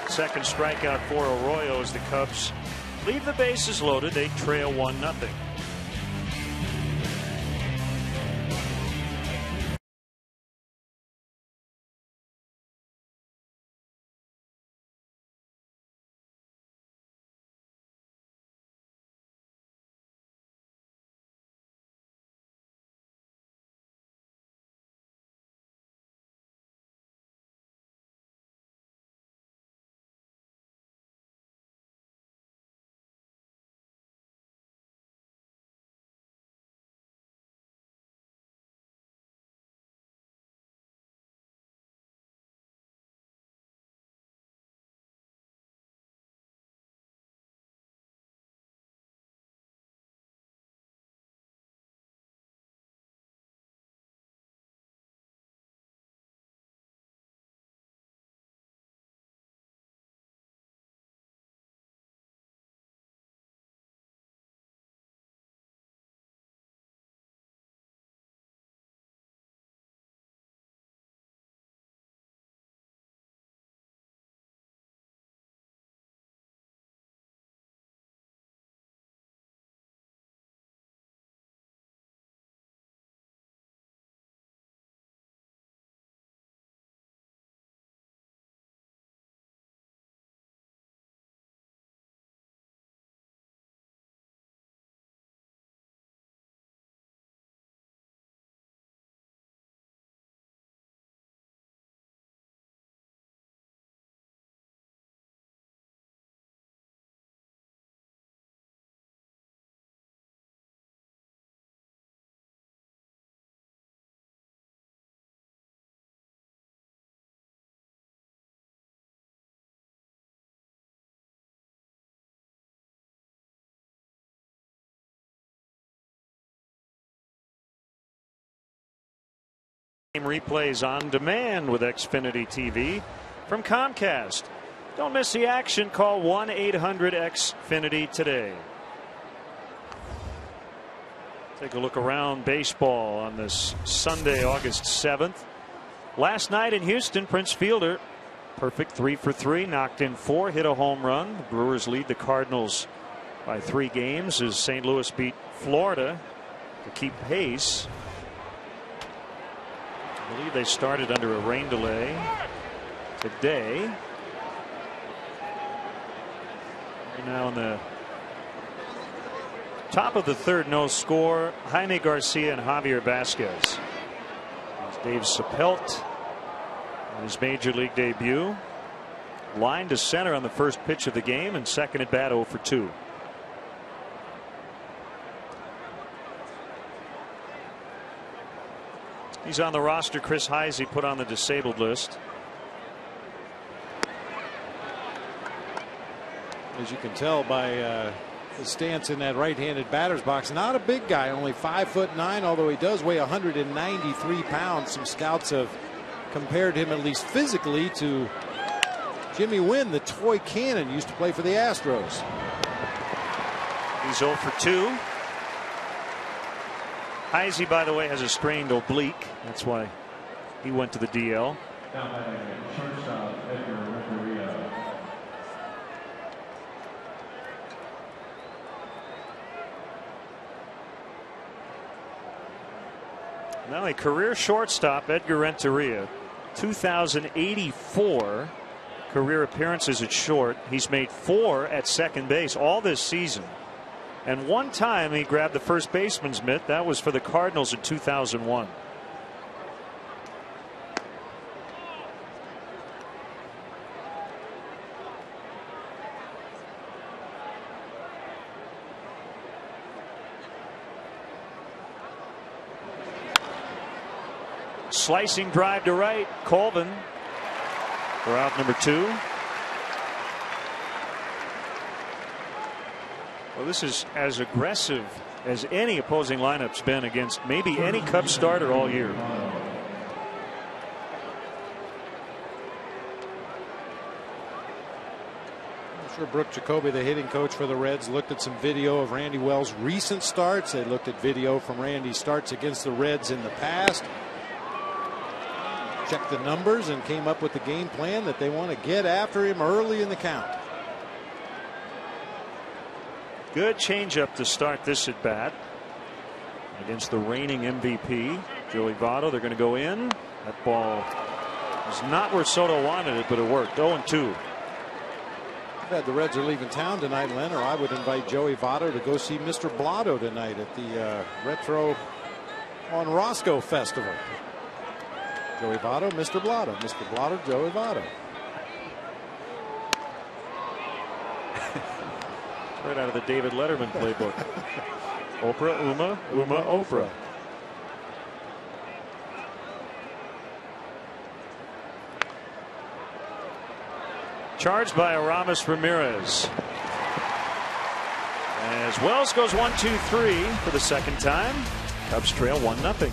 Second strikeout for Arroyo as the Cubs leave the bases loaded. They trail 1-0. Replays on demand with Xfinity TV from Comcast. Don't miss the action. Call 1-800-XFINITY today. Take a look around baseball on this Sunday, August 7th. Last night in Houston, Prince Fielder, perfect 3 for 3, knocked in 4, hit a home run. The Brewers lead the Cardinals by 3 games as St. Louis beat Florida to keep pace. I believe they started under a rain delay today. We're now in the Top of the third, no score. Jaime Garcia and Javier Vasquez. Dave Sapelt on his major league debut. Line to center on the first pitch of the game, and second at bat 0 for 2. He's on the roster. Chris Heisey put on the disabled list. As you can tell by his stance in that right-handed batter's box, not a big guy, only 5'9", although he does weigh 193 pounds. Some scouts have compared him, at least physically, to Jimmy Wynn, the toy cannon, used to play for the Astros. He's 0 for 2. Heisey, by the way, has a strained oblique. That's why he went to the DL. Now a career shortstop, Edgar Renteria, 2,084 career appearances at short. He's made 4 at second base all this season. And one time he grabbed the first baseman's mitt. That was for the Cardinals in 2001. Slicing drive to right. Colvin for out number 2. Well, this is as aggressive as any opposing lineup's been against maybe any Cubs starter all year. I'm sure Brooke Jacoby, the hitting coach for the Reds, looked at some video of Randy Wells' recent starts. They looked at video from Randy's starts against the Reds in the past. Checked the numbers and came up with the game plan that they want to get after him early in the count. Good changeup to start this at bat against the reigning MVP Joey Votto. They're going to go in. That ball is not where Soto wanted it, but it worked. 0-2. The Reds are leaving town tonight, Len, or I would invite Joey Votto to go see Mr. Blotto tonight at the Retro on Roscoe Festival. Joey Votto, Mr. Blotto. Mr. Blotto, Joey Votto. Right out of the David Letterman playbook. Oprah, Uma, Oprah. Charged by Aramis Ramirez. As Wells goes 1-2-3 for the second time. Cubs trail 1-0.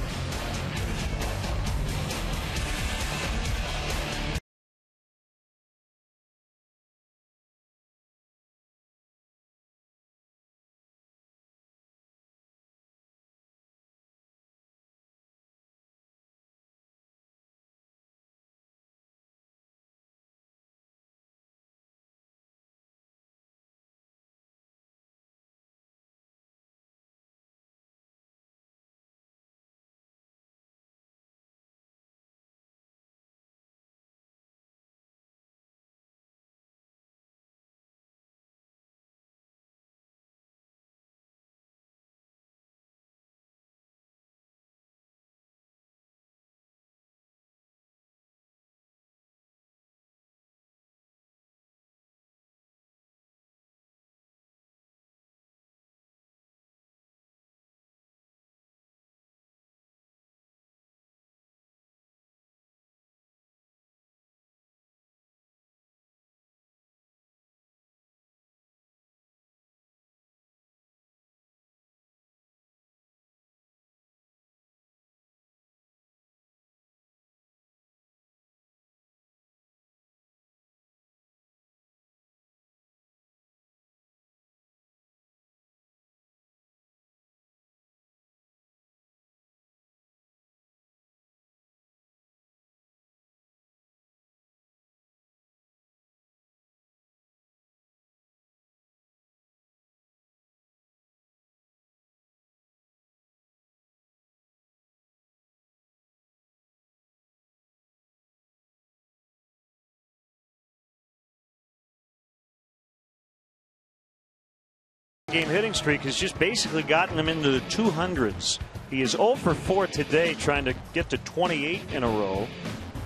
Game hitting streak has just basically gotten him into the 200s. He is 0 for 4 today, trying to get to 28 in a row.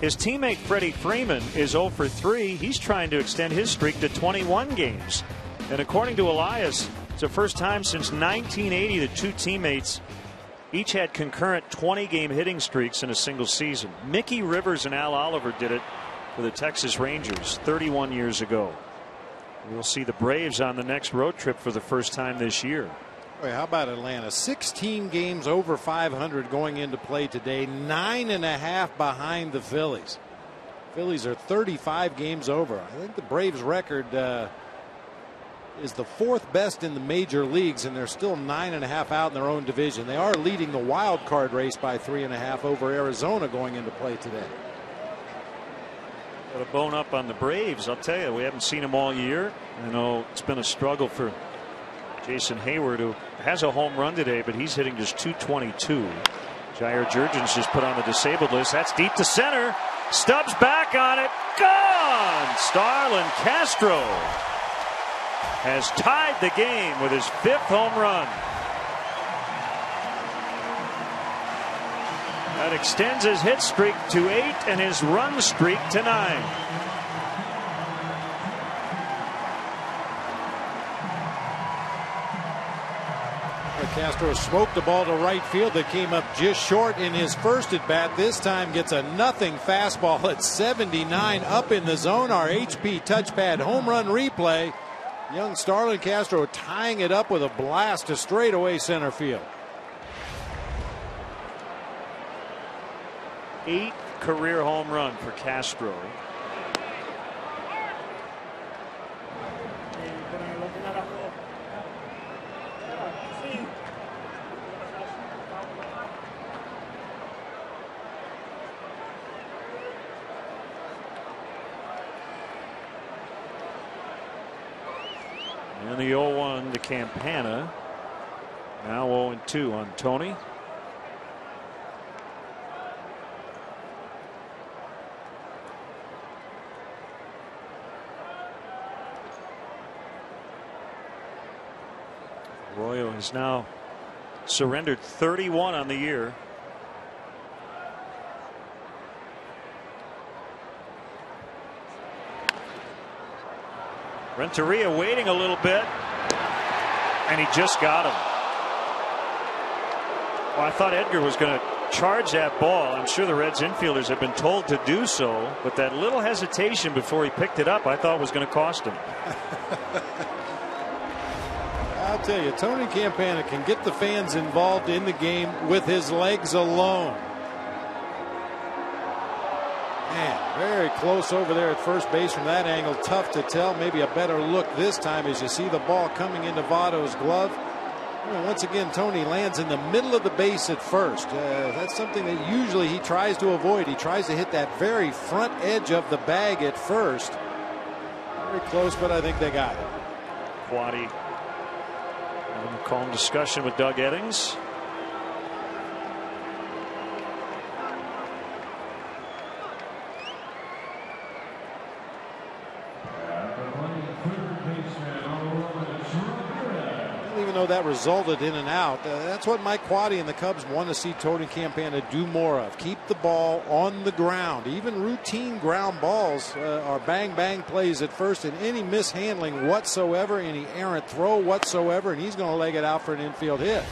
His teammate Freddie Freeman is 0 for 3. He's trying to extend his streak to 21 games. And according to Elias, it's the first time since 1980 that two teammates each had concurrent 20-game hitting streaks in a single season. Mickey Rivers and Al Oliver did it for the Texas Rangers 31 years ago. We'll see the Braves on the next road trip for the first time this year. Boy, how about Atlanta? 16 games over 500 going into play today. 9.5 behind the Phillies. Phillies are 35 games over. I think the Braves record is the 4th best in the major leagues, and they're still 9.5 out in their own division. They are leading the wild card race by 3.5 over Arizona going into play today. Got a bone up on the Braves. I'll tell you, we haven't seen them all year. I know it's been a struggle for Jason Hayward, who has a home run today, but he's hitting just .222. Jair Jurgens just put on the disabled list. That's deep to center. Stubbs back on it. Gone! Starlin Castro has tied the game with his 5th home run. That extends his hit streak to 8 and his run streak to 9. Castro smoked the ball to right field that came up just short in his first at bat. This time gets a nothing fastball at 79 up in the zone. Our HP touchpad home run replay. Young Starlin Castro tying it up with a blast to straightaway center field. 8th career home run for Castro. And the 0-1 to Campana. Now 0-2 on Tony. Arroyo has now surrendered 31 on the year. Renteria waiting a little bit, and he just got him. Well, I thought Edgar was going to charge that ball. I'm sure the Reds infielders have been told to do so, but that little hesitation before he picked it up I thought was going to cost him. I'll tell you, Tony Campana can get the fans involved in the game with his legs alone. Man, very close over there at first base from that angle. Tough to tell. Maybe a better look this time as you see the ball coming into Votto's glove. Once again, Tony lands in the middle of the base at first. That's something that usually he tries to avoid. He tries to hit that very front edge of the bag at first. Very close, but I think they got it. Quaddy having a calm discussion with Doug Eddings. Even though that resulted in an out, that's what Mike Quaddy and the Cubs want to see Tony Campana do more of. Keep the ball on the ground. Even routine ground balls are bang bang plays at first, and any mishandling whatsoever, any errant throw whatsoever, and he's going to leg it out for an infield hit.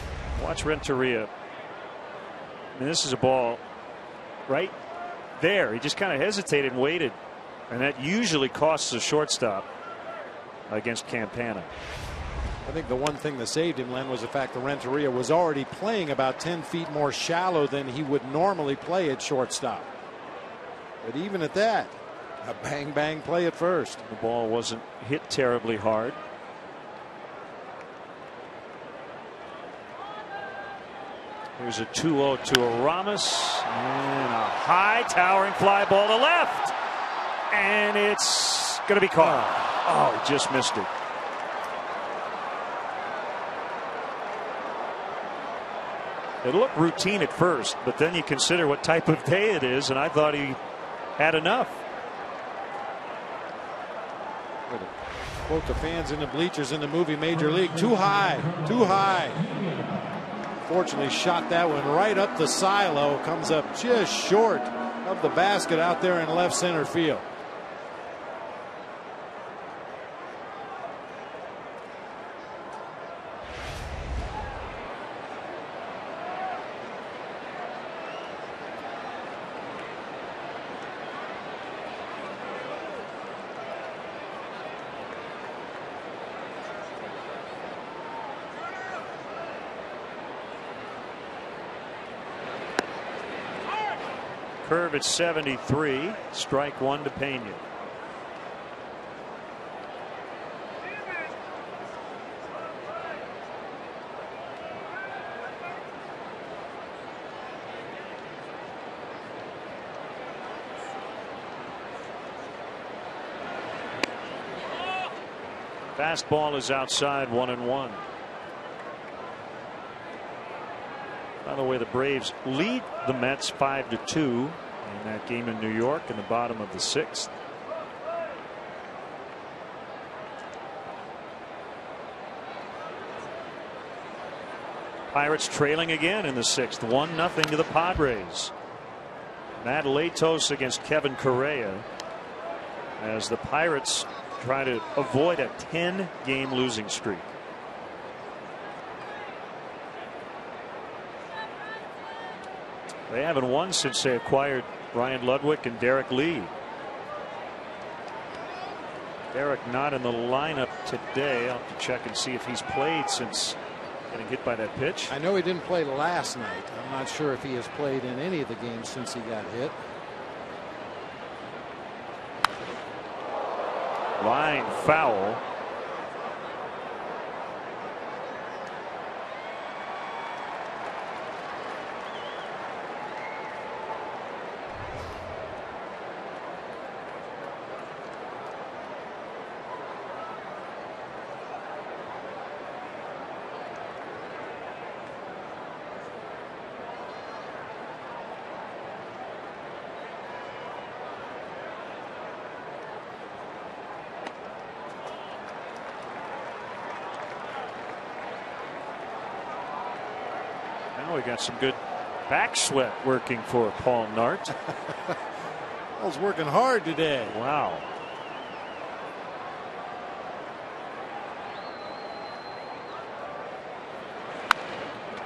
Watch Renteria. I mean, this is a ball right there. He just kind of hesitated and waited, and that usually costs a shortstop against Campana. I think the one thing that saved him, Len, was the fact that Renteria was already playing about 10 feet more shallow than he would normally play at shortstop. But even at that, a bang bang play at first. The ball wasn't hit terribly hard. Here's a 2-0 to Aramis, and a high towering fly ball to left, and it's going to be caught. Oh, he just missed it. It looked routine at first, but then you consider what type of day it is, and I thought he had enough. quote the fans in the bleachers in the movie Major League, too high, too high. Fortunately shot that one right up the silo, comes up just short of the basket out there in left center field. Curve at 73. Strike one to Pena. Fastball is outside, 1-1. By the way, the Braves lead the Mets 5-2 in that game in New York in the bottom of the 6th. Pirates trailing again in the 6th, 1-0 to the Padres. Matt Latos against Kevin Correa as the Pirates try to avoid a 10-game losing streak. They haven't won since they acquired Ryan Ludwig and Derek Lee. Derek not in the lineup today. I'll have to check and see if he's played since getting hit by that pitch. I know he didn't play last night. I'm not sure if he has played in any of the games since he got hit. Line foul. We got some good back sweat working for Paul Nart. Paul's working hard today. Wow.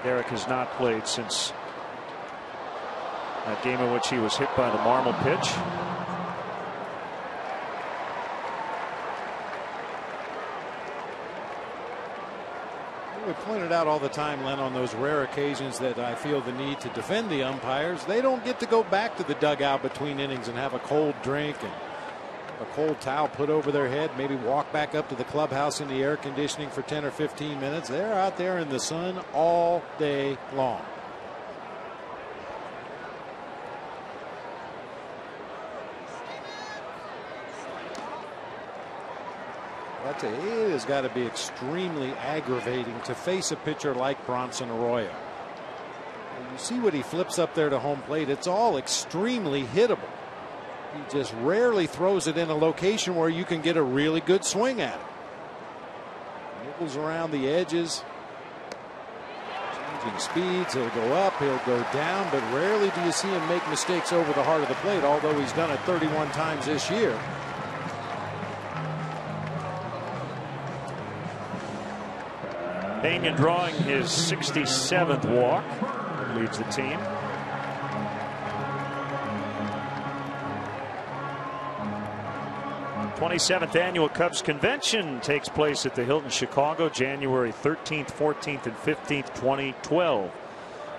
Derek has not played since that game in which he was hit by the Marmol pitch. We pointed out all the time, Len, on those rare occasions that I feel the need to defend the umpires. They don't get to go back to the dugout between innings and have a cold drink and a cold towel put over their head, maybe walk back up to the clubhouse in the air conditioning for 10 or 15 minutes. They're out there in the sun all day long. I tell you, it has got to be extremely aggravating to face a pitcher like Bronson Arroyo. You see what he flips up there to home plate. It's all extremely hittable. He just rarely throws it in a location where you can get a really good swing at it. Nibbles around the edges. Changing speeds. He'll go up, he'll go down, but rarely do you see him make mistakes over the heart of the plate, although he's done it 31 times this year. Pena drawing his 67th walk, leads the team. The 27th annual Cubs convention takes place at the Hilton Chicago January 13th, 14th, and 15th, 2012.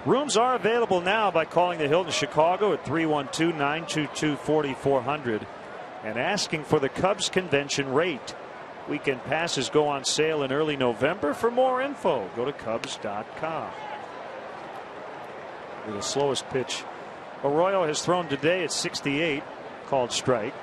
Rooms are available now by calling the Hilton Chicago at 312-922-4400 and asking for the Cubs convention rate. Weekend passes go on sale in early November. For more info, go to Cubs.com. The slowest pitch Arroyo has thrown today at 68, called strike.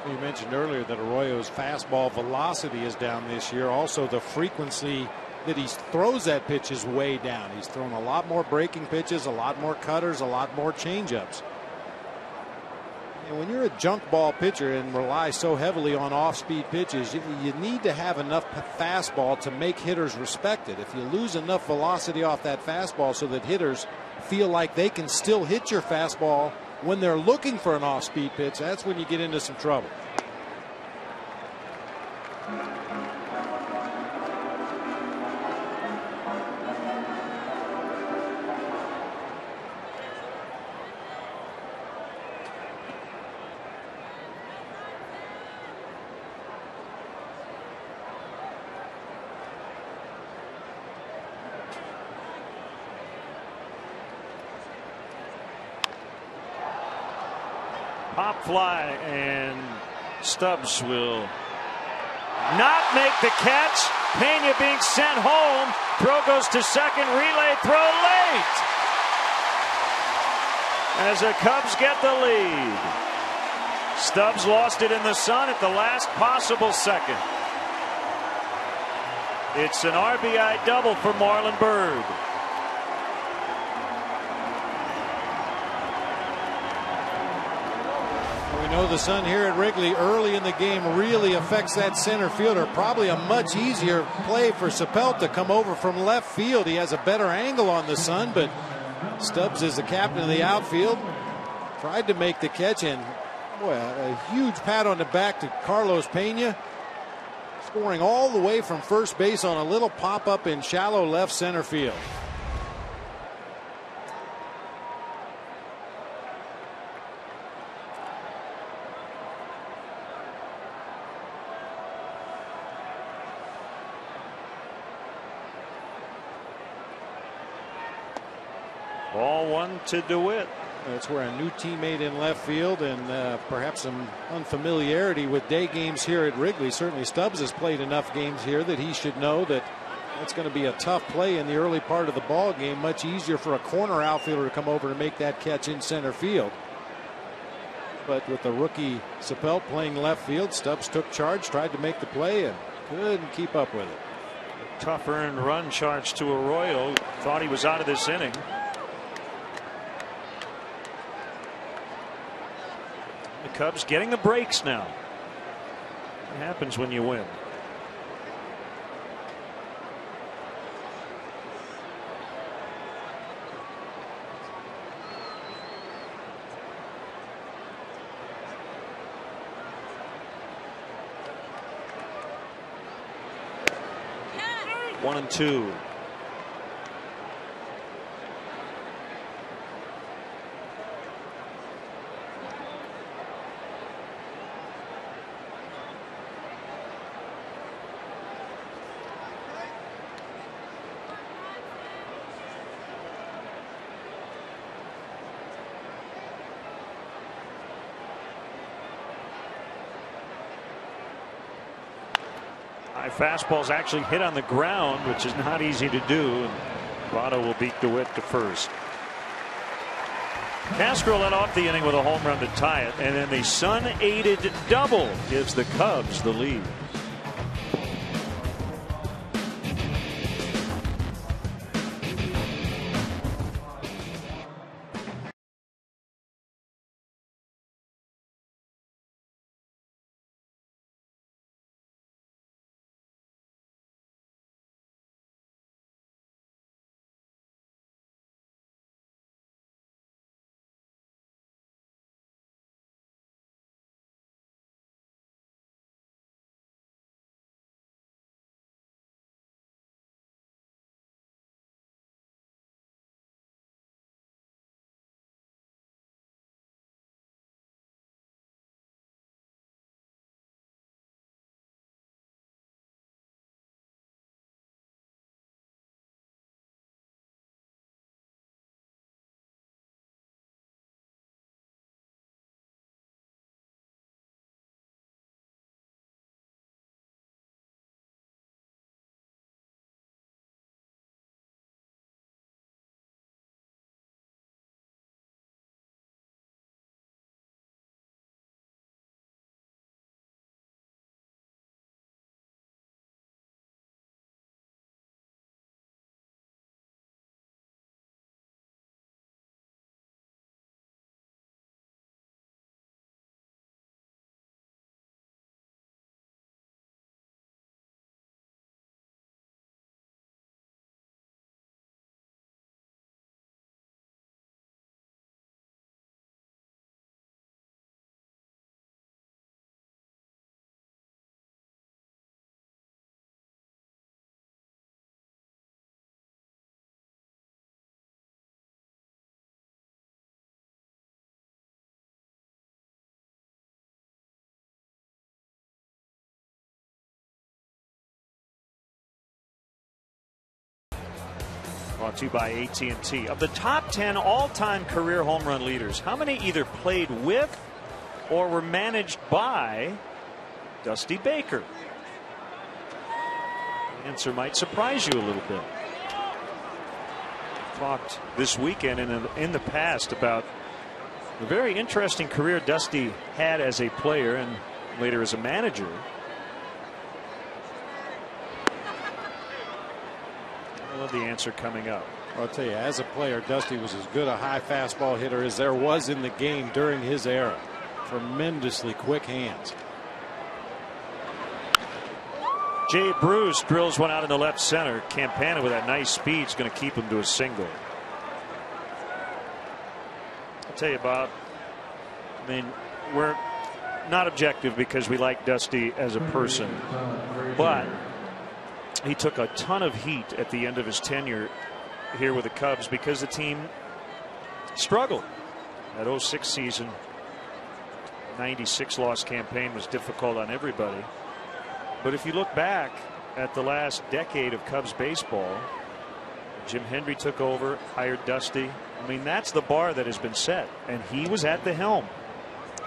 You mentioned earlier that Arroyo's fastball velocity is down this year. Also, the frequency that he throws that pitch is way down. He's thrown a lot more breaking pitches, a lot more cutters, a lot more changeups. And when you're a junk ball pitcher and rely so heavily on off-speed pitches, you need to have enough fastball to make hitters respect it. If you lose enough velocity off that fastball so that hitters feel like they can still hit your fastball when they're looking for an off-speed pitch, that's when you get into some trouble. Pop fly, and Stubbs will not make the catch. Pena being sent home. Throw goes to second. Relay throw late as the Cubs get the lead. Stubbs lost it in the sun at the last possible second. It's an RBI double for Marlon Byrd. We know the sun here at Wrigley early in the game really affects that center fielder. Probably a much easier play for Sapelt to come over from left field. He has a better angle on the sun, but Stubbs is the captain of the outfield. Tried to make the catch, and boy, a huge pat on the back to Carlos Pena. Scoring all the way from first base on a little pop-up in shallow left center field. Ball one to DeWitt. That's where a new teammate in left field and perhaps some unfamiliarity with day games here at Wrigley. Certainly Stubbs has played enough games here that he should know that that's going to be a tough play in the early part of the ball game. Much easier for a corner outfielder to come over and make that catch in center field. But with the rookie Sapelt playing left field, Stubbs took charge, tried to make the play, and couldn't keep up with it. Tough earned run charge to Arroyo. Thought he was out of this inning. The Cubs getting the breaks now. What happens when you win? Yeah. 1-2. High fastball's actually hit on the ground, which is not easy to do. Votto will beat DeWitt to first. Castro led off the inning with a home run to tie it, and then the Sun-aided double gives the Cubs the lead. Brought to you by AT&T. Of the top 10 all-time career home run leaders, how many either played with or were managed by Dusty Baker? The answer might surprise you a little bit. We've talked this weekend and in the past about a very interesting career Dusty had as a player and later as a manager. I love the answer coming up. I'll tell you, as a player, Dusty was as good a high fastball hitter as there was in the game during his era. Tremendously quick hands. Jay Bruce drills one out in the left center. Campana with that nice speed is going to keep him to a single. I'll tell you, Bob, I mean, we're not objective because we like Dusty as a person, but he took a ton of heat at the end of his tenure here with the Cubs because the team struggled. That 06 season, 96 loss campaign was difficult on everybody. But if you look back at the last decade of Cubs baseball, Jim Hendry took over, hired Dusty. I mean, that's the bar that has been set, and he was at the helm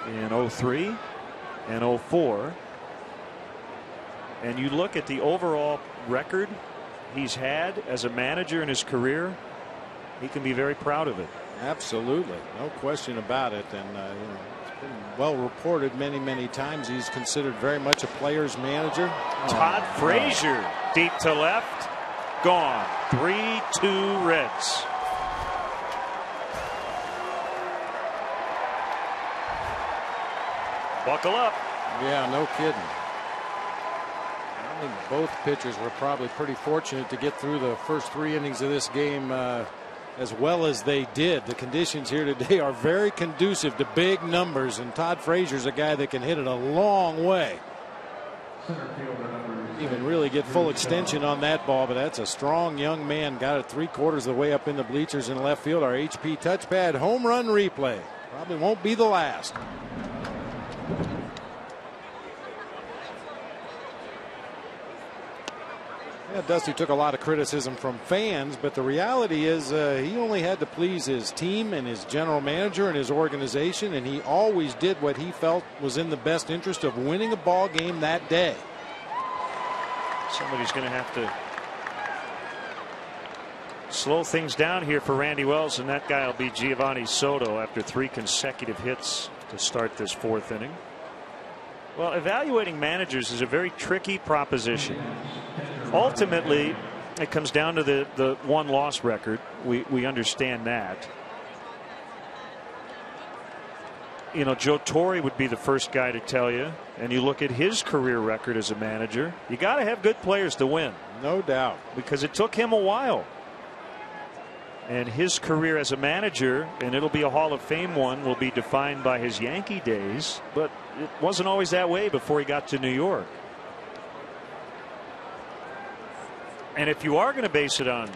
in 03 and 04. And you look at the overall record he's had as a manager in his career, he can be very proud of it. Absolutely, no question about it. And it's been well reported many times he's considered very much a player's manager. Todd Frazier deep to left, gone. 3-2 Reds. Buckle up. Yeah, no kidding. I think both pitchers were probably pretty fortunate to get through the first 3 innings of this game as well as they did. The conditions here today are very conducive to big numbers, and Todd Frazier's a guy that can hit it a long way. Even really get full extension on that ball, but that's a strong young man. Got it 3/4 of the way up in the bleachers in left field. Our HP touchpad home run replay. Probably won't be the last. Yeah, Dusty took a lot of criticism from fans, but the reality is he only had to please his team and his general manager and his organization, and he always did what he felt was in the best interest of winning a ball game that day. Somebody's going to have to slow things down here for Randy Wells, and that guy will be Giovanni Soto after 3 consecutive hits to start this 4th inning. Well, evaluating managers is a very tricky proposition. Ultimately, it comes down to the 1-loss record. We understand that. You know, Joe Torre would be the first guy to tell you, and you look at his career record as a manager, you got to have good players to win. No doubt. Because it took him a while. And his career as a manager, and it'll be a Hall of Fame one, will be defined by his Yankee days, but it wasn't always that way before he got to New York. And if you are going to base it on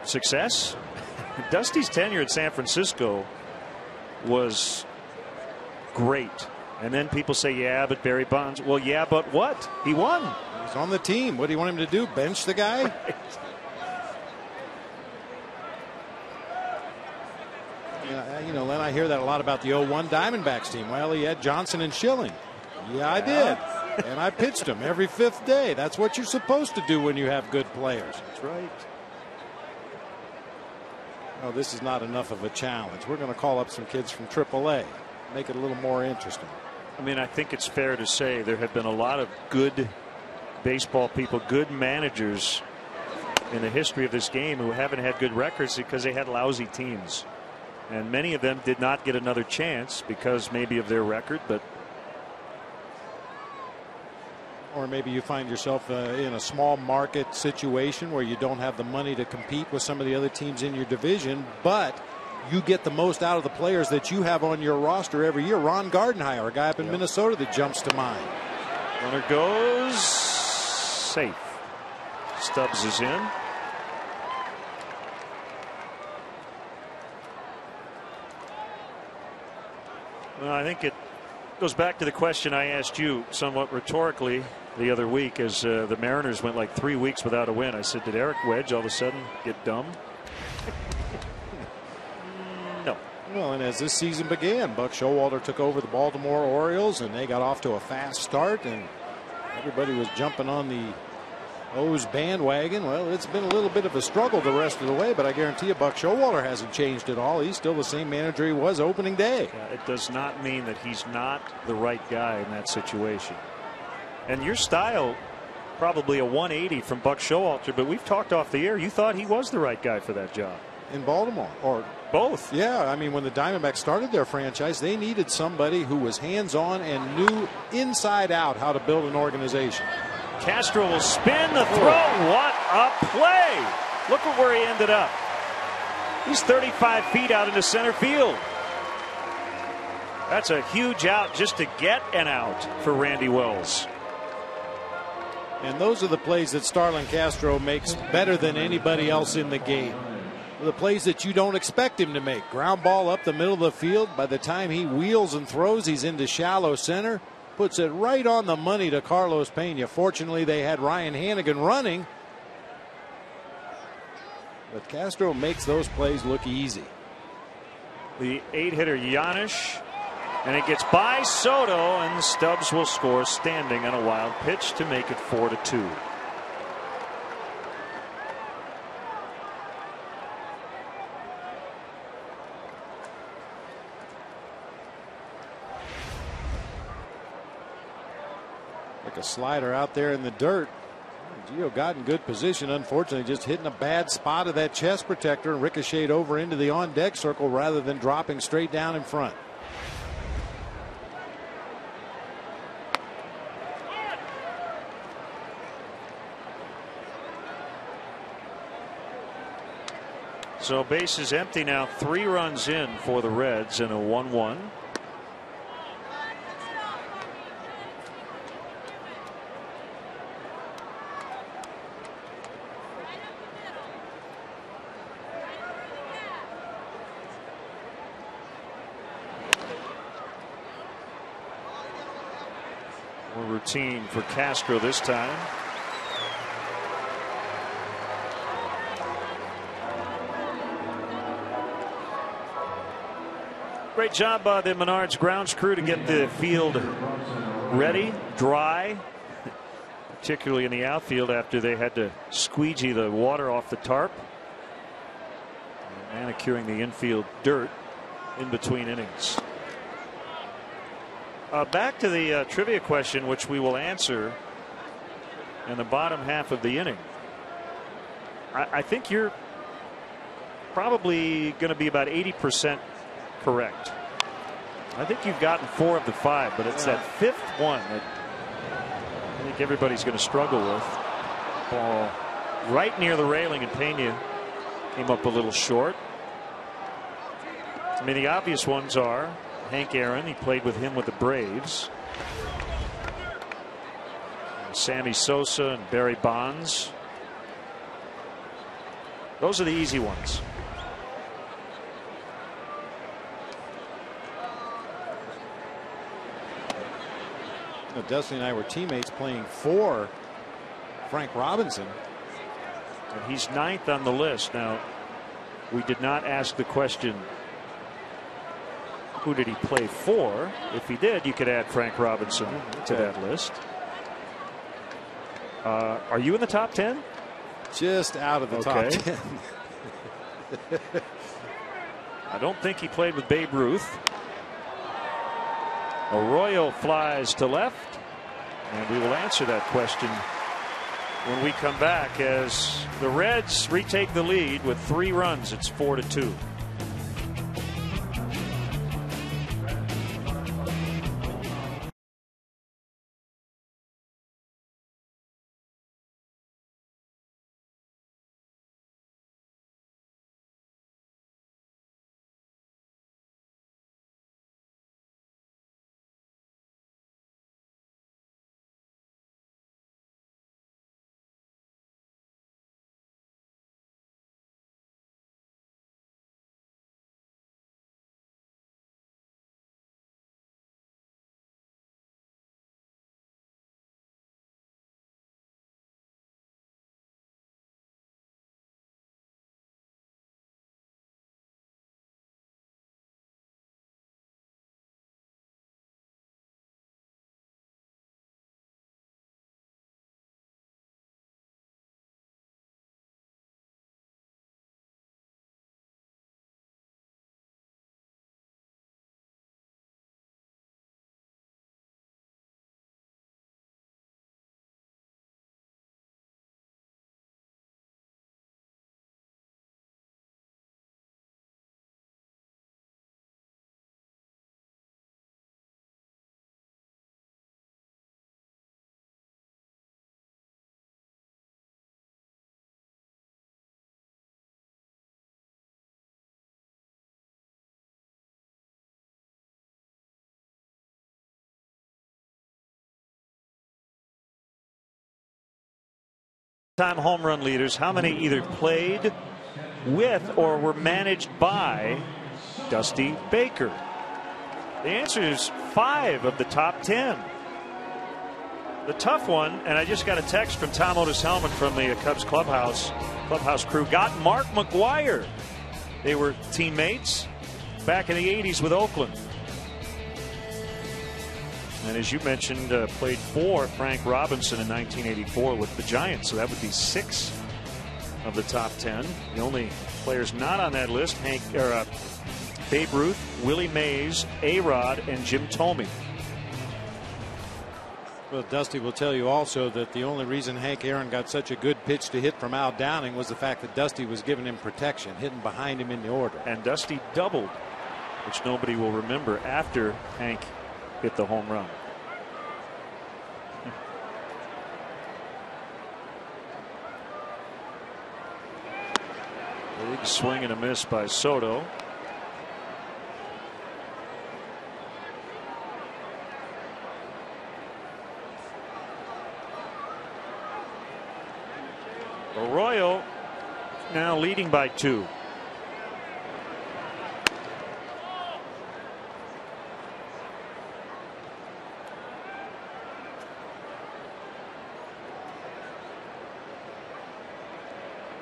success, Dusty's tenure at San Francisco was great. And then people say, yeah, but Barry Bonds. Well, yeah, but what? He won. He's on the team. What do you want him to do? Bench the guy? Right. You know, Len, I hear that a lot about the 01 Diamondbacks team. Well, he had Johnson and Schilling. Yeah, I did. And I pitched him every 5th day. That's what you're supposed to do when you have good players. That's right. Oh, this is not enough of a challenge. We're going to call up some kids from AAA. Make it a little more interesting. I mean, I think it's fair to say there have been a lot of good baseball people, good managers in the history of this game who haven't had good records because they had lousy teams. And many of them did not get another chance because maybe of their record, but or maybe you find yourself in a small market situation where you don't have the money to compete with some of the other teams in your division, but you get the most out of the players that you have on your roster every year. Ron Gardenhire, a guy up in Minnesota that jumps to mind. Runner goes safe. Stubbs is in. Well, I think it goes back to the question I asked you somewhat rhetorically the other week as the Mariners went like 3 weeks without a win. I said, did Eric Wedge all of a sudden get dumb? No. Well, and as this season began, Buck Showalter took over the Baltimore Orioles, and they got off to a fast start, and everybody was jumping on the O's bandwagon. Well, it's been a little bit of a struggle the rest of the way, but I guarantee you Buck Showalter hasn't changed at all. He's still the same manager he was opening day. It does not mean that he's not the right guy in that situation. And your style, probably a 180 from Buck Showalter, but we've talked off the air. You thought he was the right guy for that job. In Baltimore, or both. Yeah, I mean, when the Diamondbacks started their franchise, they needed somebody who was hands-on and knew inside out how to build an organization. Castro will spin the throw. What a play! Look at where he ended up. He's 35 feet out into center field. That's a huge out just to get an out for Randy Wells. And those are the plays that Starlin Castro makes better than anybody else in the game. The plays that you don't expect him to make. Ground ball up the middle of the field. By the time he wheels and throws, he's into shallow center. Puts it right on the money to Carlos Pena. Fortunately, they had Ryan Hannigan running. But Castro makes those plays look easy. The 8-hitter Giannis. And it gets by Soto, and Stubbs will score standing on a wild pitch to make it 4-2. Like a slider out there in the dirt. Gio got in good position. Unfortunately, just hitting a bad spot of that chest protector and ricocheted over into the on deck circle rather than dropping straight down in front. So base is empty now. 3 runs in for the Reds in a 1-1. More routine for Castro this time. Great job by the Menards grounds crew to get the field ready, dry, particularly in the outfield after they had to squeegee the water off the tarp. And manicuring the infield dirt in between innings. Back to the trivia question, which we will answer in the bottom half of the inning. I think you're probably going to be about 80% correct. I think you've gotten 4 of the 5, but it's that 5th one that I think everybody's going to struggle with. Ball right near the railing, and Pena came up a little short. I mean, the obvious ones are Hank Aaron. He played with him with the Braves. Sammy Sosa and Barry Bonds. Those are the easy ones. Dusty and I were teammates playing for Frank Robinson. And he's 9th on the list. Now, we did not ask the question, who did he play for? If he did, you could add Frank Robinson to that list. Are you in the top 10? Just out of the top 10. I don't think he played with Babe Ruth. Arroyo flies to left, and we will answer that question when we come back as the Reds retake the lead with 3 runs. It's 4-2. Time home run leaders, how many either played with or were managed by Dusty Baker? The answer is 5 of the top 10. The tough one, and I just got a text from Tom Otis Hellman from the Cubs clubhouse crew, got Mark McGwire. They were teammates back in the 80s with Oakland. And as you mentioned, played for Frank Robinson in 1984 with the Giants. So that would be 6 of the top 10. The only players not on that list, Babe Ruth, Willie Mays, A-Rod, and Jim Thome. Well, Dusty will tell you also that the only reason Hank Aaron got such a good pitch to hit from Al Downing was the fact that Dusty was giving him protection, hitting behind him in the order. And Dusty doubled, which nobody will remember after Hank hit the home run. Big swing and a miss by Soto. Arroyo now leading by 2.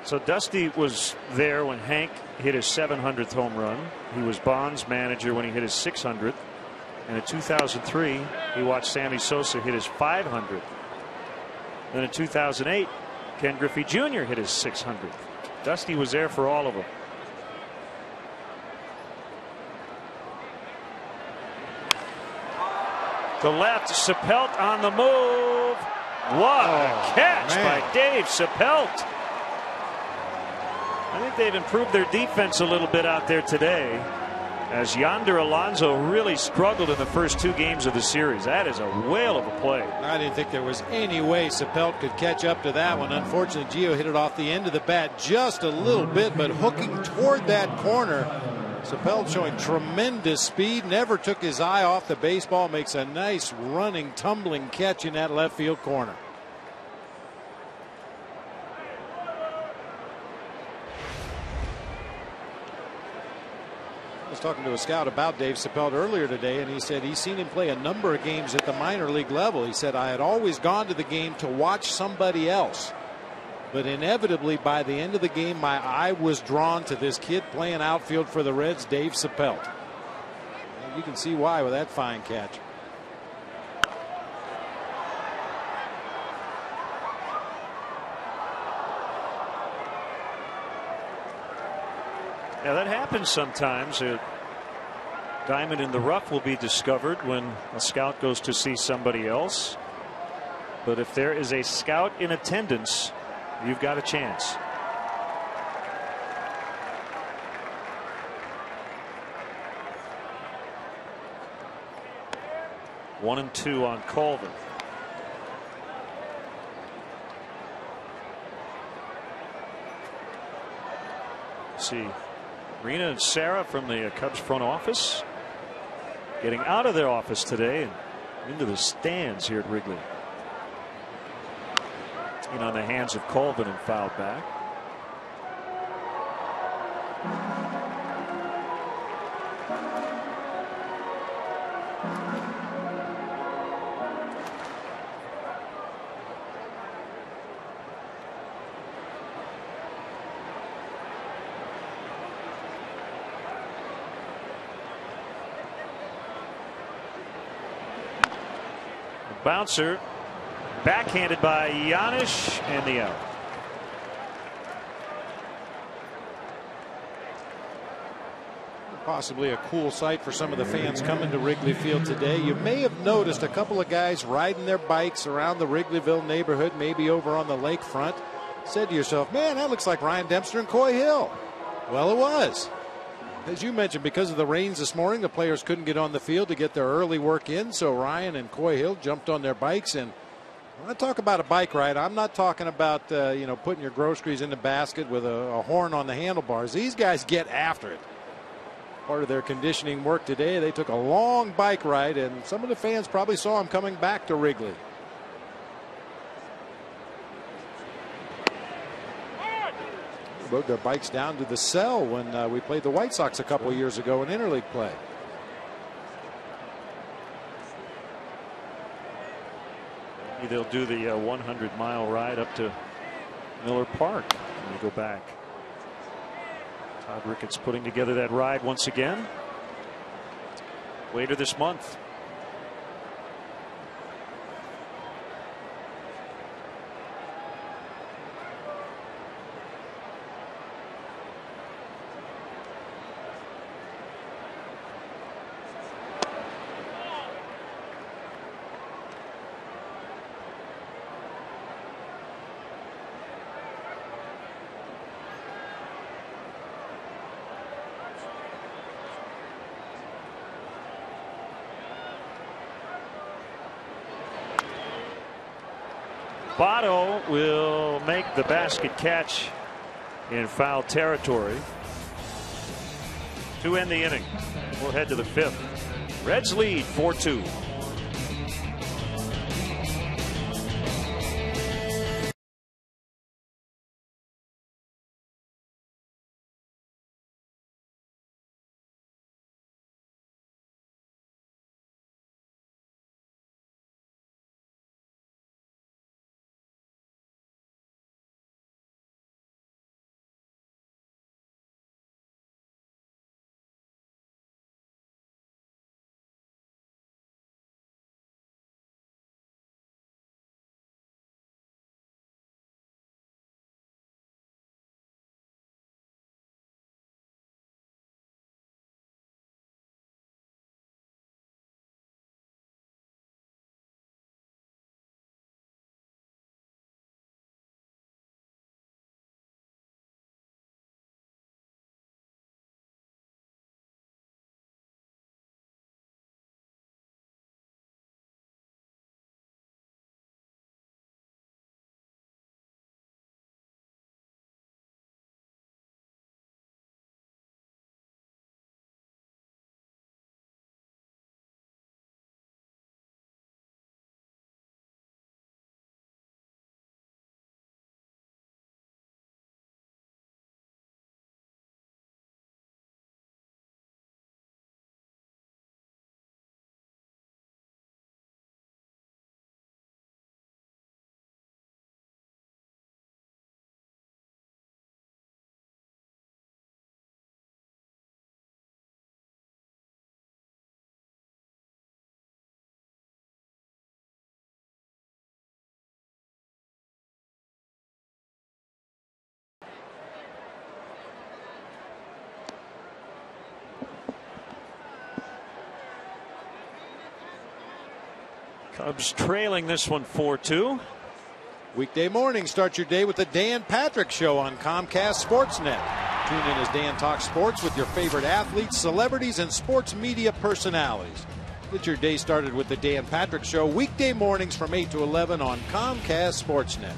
So Dusty was there when Hank hit his 700th home run. He was Bond's manager when he hit his 600th. And in 2003, he watched Sammy Sosa hit his 500th. Then in 2008, Ken Griffey Jr. hit his 600th. Dusty was there for all of them. To left, Sapelt on the move. What a catch by Dave Sapelt. I think they've improved their defense a little bit out there today, as Yonder Alonso really struggled in the first 2 games of the series. That is a whale of a play. I didn't think there was any way Sapelt could catch up to that one. Unfortunately, Gio hit it off the end of the bat just a little bit, but hooking toward that corner. Sapelt showing tremendous speed, never took his eye off the baseball, makes a nice running, tumbling catch in that left field corner. I was talking to a scout about Dave Sapelt earlier today, and he said he's seen him play a number of games at the minor league level. He said, I had always gone to the game to watch somebody else, but inevitably by the end of the game my eye was drawn to this kid playing outfield for the Reds, Dave Sapelt. And you can see why with that fine catch. Yeah, that happens sometimes. A diamond in the rough will be discovered when a scout goes to see somebody else. But if there is a scout in attendance, you've got a chance. One and 2 on Colvin. Let's see. Rena and Sarah from the Cubs front office getting out of their office today and into the stands here at Wrigley. In on the hands of Colvin and fouled back. Bouncer backhanded by Giannis, and the out. Possibly a cool sight for some of the fans coming to Wrigley Field today. You may have noticed a couple of guys riding their bikes around the Wrigleyville neighborhood, maybe over on the lakefront. Said to yourself, man, that looks like Ryan Dempster and Coy Hill. Well, it was. As you mentioned, because of the rains this morning, the players couldn't get on the field to get their early work in, so Ryan and Coy Hill jumped on their bikes. And when I talk about a bike ride, I'm not talking about putting your groceries in the basket with a horn on the handlebars. These guys get after it. Part of their conditioning work today, they took a long bike ride, and some of the fans probably saw them coming back to Wrigley. rode their bikes down to the cell when we played the White Sox a couple of years ago in interleague play. Maybe they'll do the 100-mile ride up to Miller Park when we go back. Todd Ricketts putting together that ride once again later this month. Votto will make the basket catch in foul territory to end the inning. We'll head to the 5th. Reds lead 4-2. Cubs trailing this one 4-2. Weekday morning, start your day with the Dan Patrick Show on Comcast Sportsnet. Tune in as Dan talks sports with your favorite athletes, celebrities, and sports media personalities. Get your day started with the Dan Patrick Show weekday mornings from 8 to 11 on Comcast Sportsnet.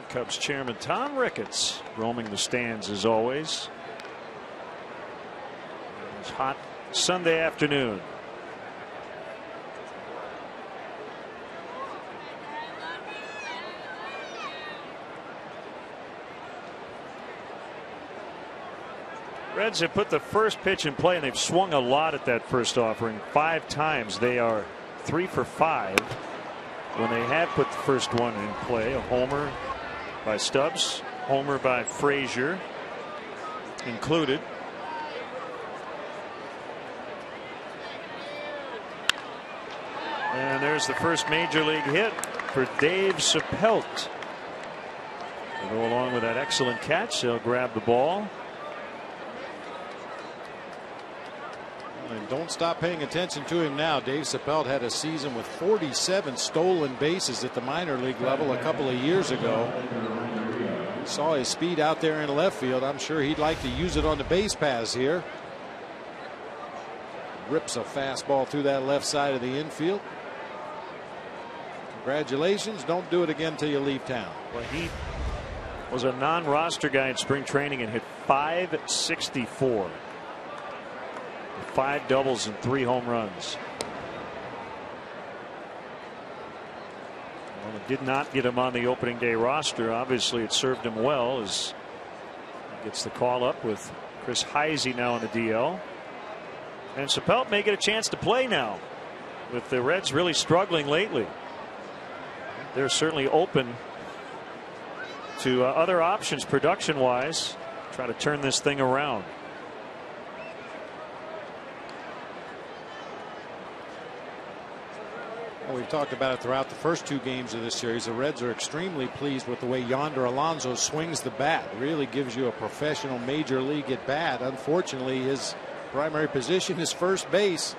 Cubs chairman Tom Ricketts roaming the stands as always. It's hot Sunday afternoon. Reds have put the first pitch in play, and they've swung a lot at that first offering. 5 times. They are 3 for 5 when they have put the first one in play. A homer by Stubbs, homer by Frazier included. And there's the first major league hit for Dave Suppelt. To go along with that excellent catch, they'll grab the ball. And don't stop paying attention to him now. Dave Suppelt had a season with 47 stolen bases at the minor league level a couple of years ago. Saw his speed out there in left field. I'm sure he'd like to use it on the base paths here. Rips a fastball through that left side of the infield. Congratulations. Don't do it again till you leave town. Well, he was a non-roster guy in spring training and hit .564. 5 doubles and 3 home runs. Well, it did not get him on the opening day roster. Obviously, it served him well as he gets the call up with Chris Heisey now in the DL. And Sapelt may get a chance to play now with the Reds really struggling lately. They're certainly open to other options production wise. Try to turn this thing around. Well, we've talked about it throughout the first 2 games of this series. The Reds are extremely pleased with the way Yonder Alonso swings the bat. Really gives you a professional major league at bat. Unfortunately, his primary position is first base.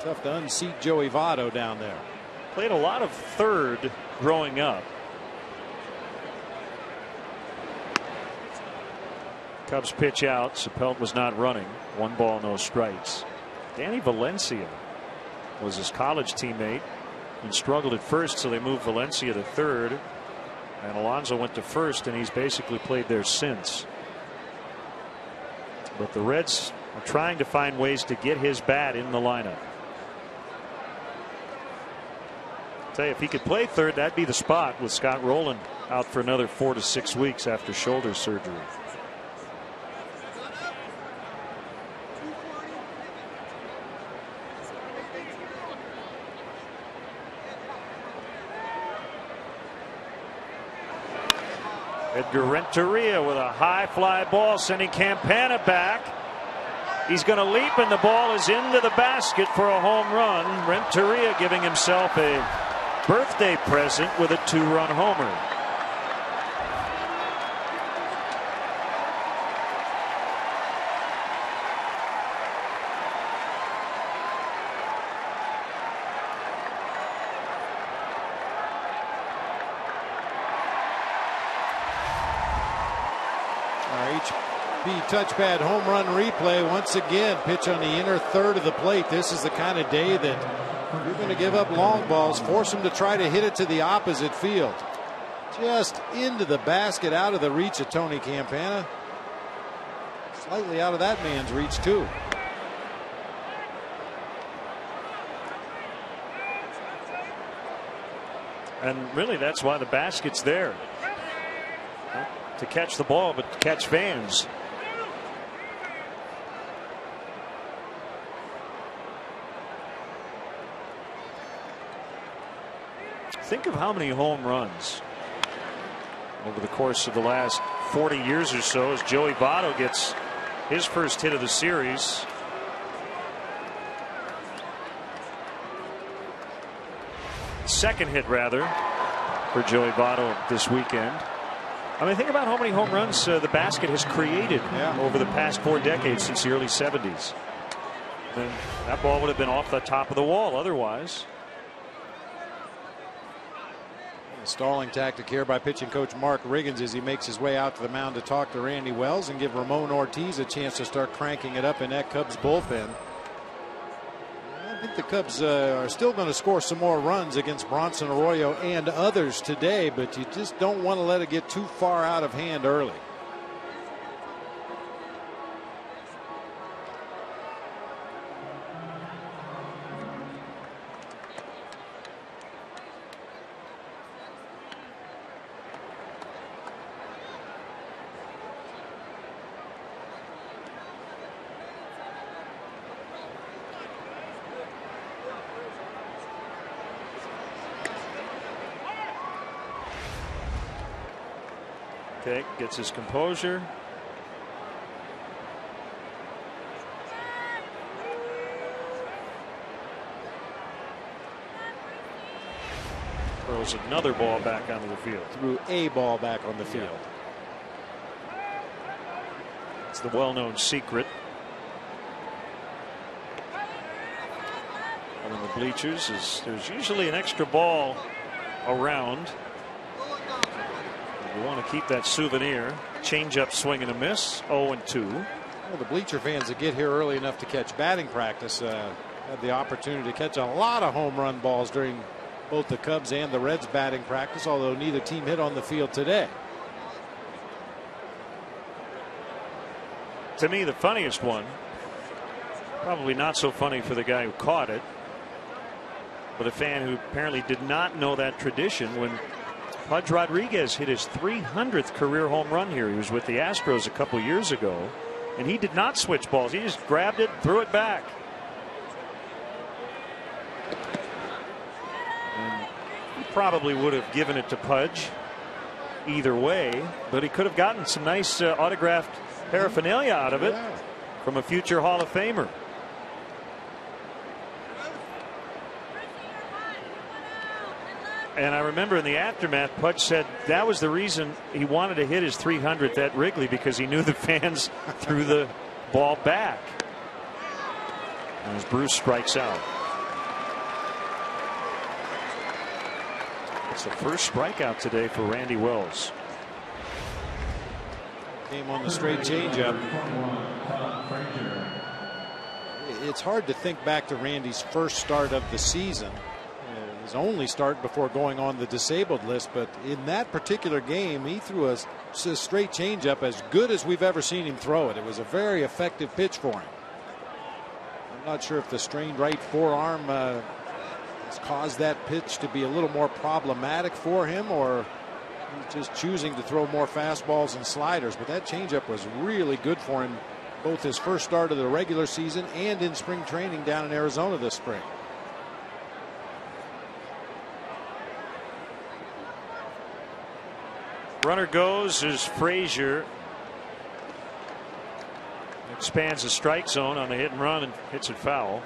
Tough to unseat Joey Votto down there. Played a lot of third growing up. Cubs pitch out. Sapelt was not running. 1 ball, no strikes. Danny Valencia was his college teammate and struggled at first, so they moved Valencia to third, and Alonso went to first, and he's basically played there since. But the Reds are trying to find ways to get his bat in the lineup. Tell you, if he could play third, that'd be the spot with Scott Rowland out for another 4 to 6 weeks after shoulder surgery. Edgar Renteria with a high fly ball sending Campana back. He's going to leap, and the ball is into the basket for a home run. Renteria giving himself a birthday present with a 2-run homer. Touchpad home run replay once again. Pitch on the inner third of the plate. This is the kind of day that you're going to give up long balls, force them to try to hit it to the opposite field. Just into the basket, out of the reach of Tony Campana. Slightly out of that man's reach too. And really, that's why the basket's there. Not to catch the ball, but to catch fans. Think of how many home runs over the course of the last 40 years or so as Joey Votto gets his first hit of the series. Second hit, rather, for Joey Votto this weekend. I mean, think about how many home runs the basket has created over the past 4 decades since the early 70s. And that ball would have been off the top of the wall otherwise. Stalling tactic here by pitching coach Mark Riggins as he makes his way out to the mound to talk to Randy Wells and give Ramon Ortiz a chance to start cranking it up in that Cubs bullpen. I think the Cubs are still going to score some more runs against Bronson Arroyo and others today, but you just don't want to let it get too far out of hand early. Okay, gets his composure. Throws another ball back onto the field. Threw a ball back on the field. It's the well-known secret. And in the bleachers is there's usually an extra ball around. We want to keep that souvenir. Change up, swing and a miss. 0-2. Well, the bleacher fans that get here early enough to catch batting practice had the opportunity to catch a lot of home run balls during both the Cubs and the Reds batting practice, although neither team hit on the field today. To me, the funniest one, probably not so funny for the guy who caught it, With a fan who apparently did not know that tradition, when Pudge Rodriguez hit his 300th career home run here. He was with the Astros a couple years ago, and he did not switch balls. He just grabbed it, threw it back. And he probably would have given it to Pudge either way, but he could have gotten some nice autographed paraphernalia out of it from a future Hall of Famer. And I remember in the aftermath, Pudge said that was the reason he wanted to hit his 300th at Wrigley, because he knew the fans threw the ball back. And as Bruce strikes out. It's the first strikeout today for Randy Wells. Came on the straight changeup. It's hard to think back to Randy's first start of the season. His only start before going on the disabled list, but in that particular game he threw a straight changeup as good as we've ever seen him throw it. It was a very effective pitch for him. I'm not sure if the strained right forearm has caused that pitch to be a little more problematic for him, or he's just choosing to throw more fastballs and sliders, but that changeup was really good for him, both his first start of the regular season and in spring training down in Arizona this spring. Runner goes as Frazier expands the strike zone on the hit and run and hits it foul.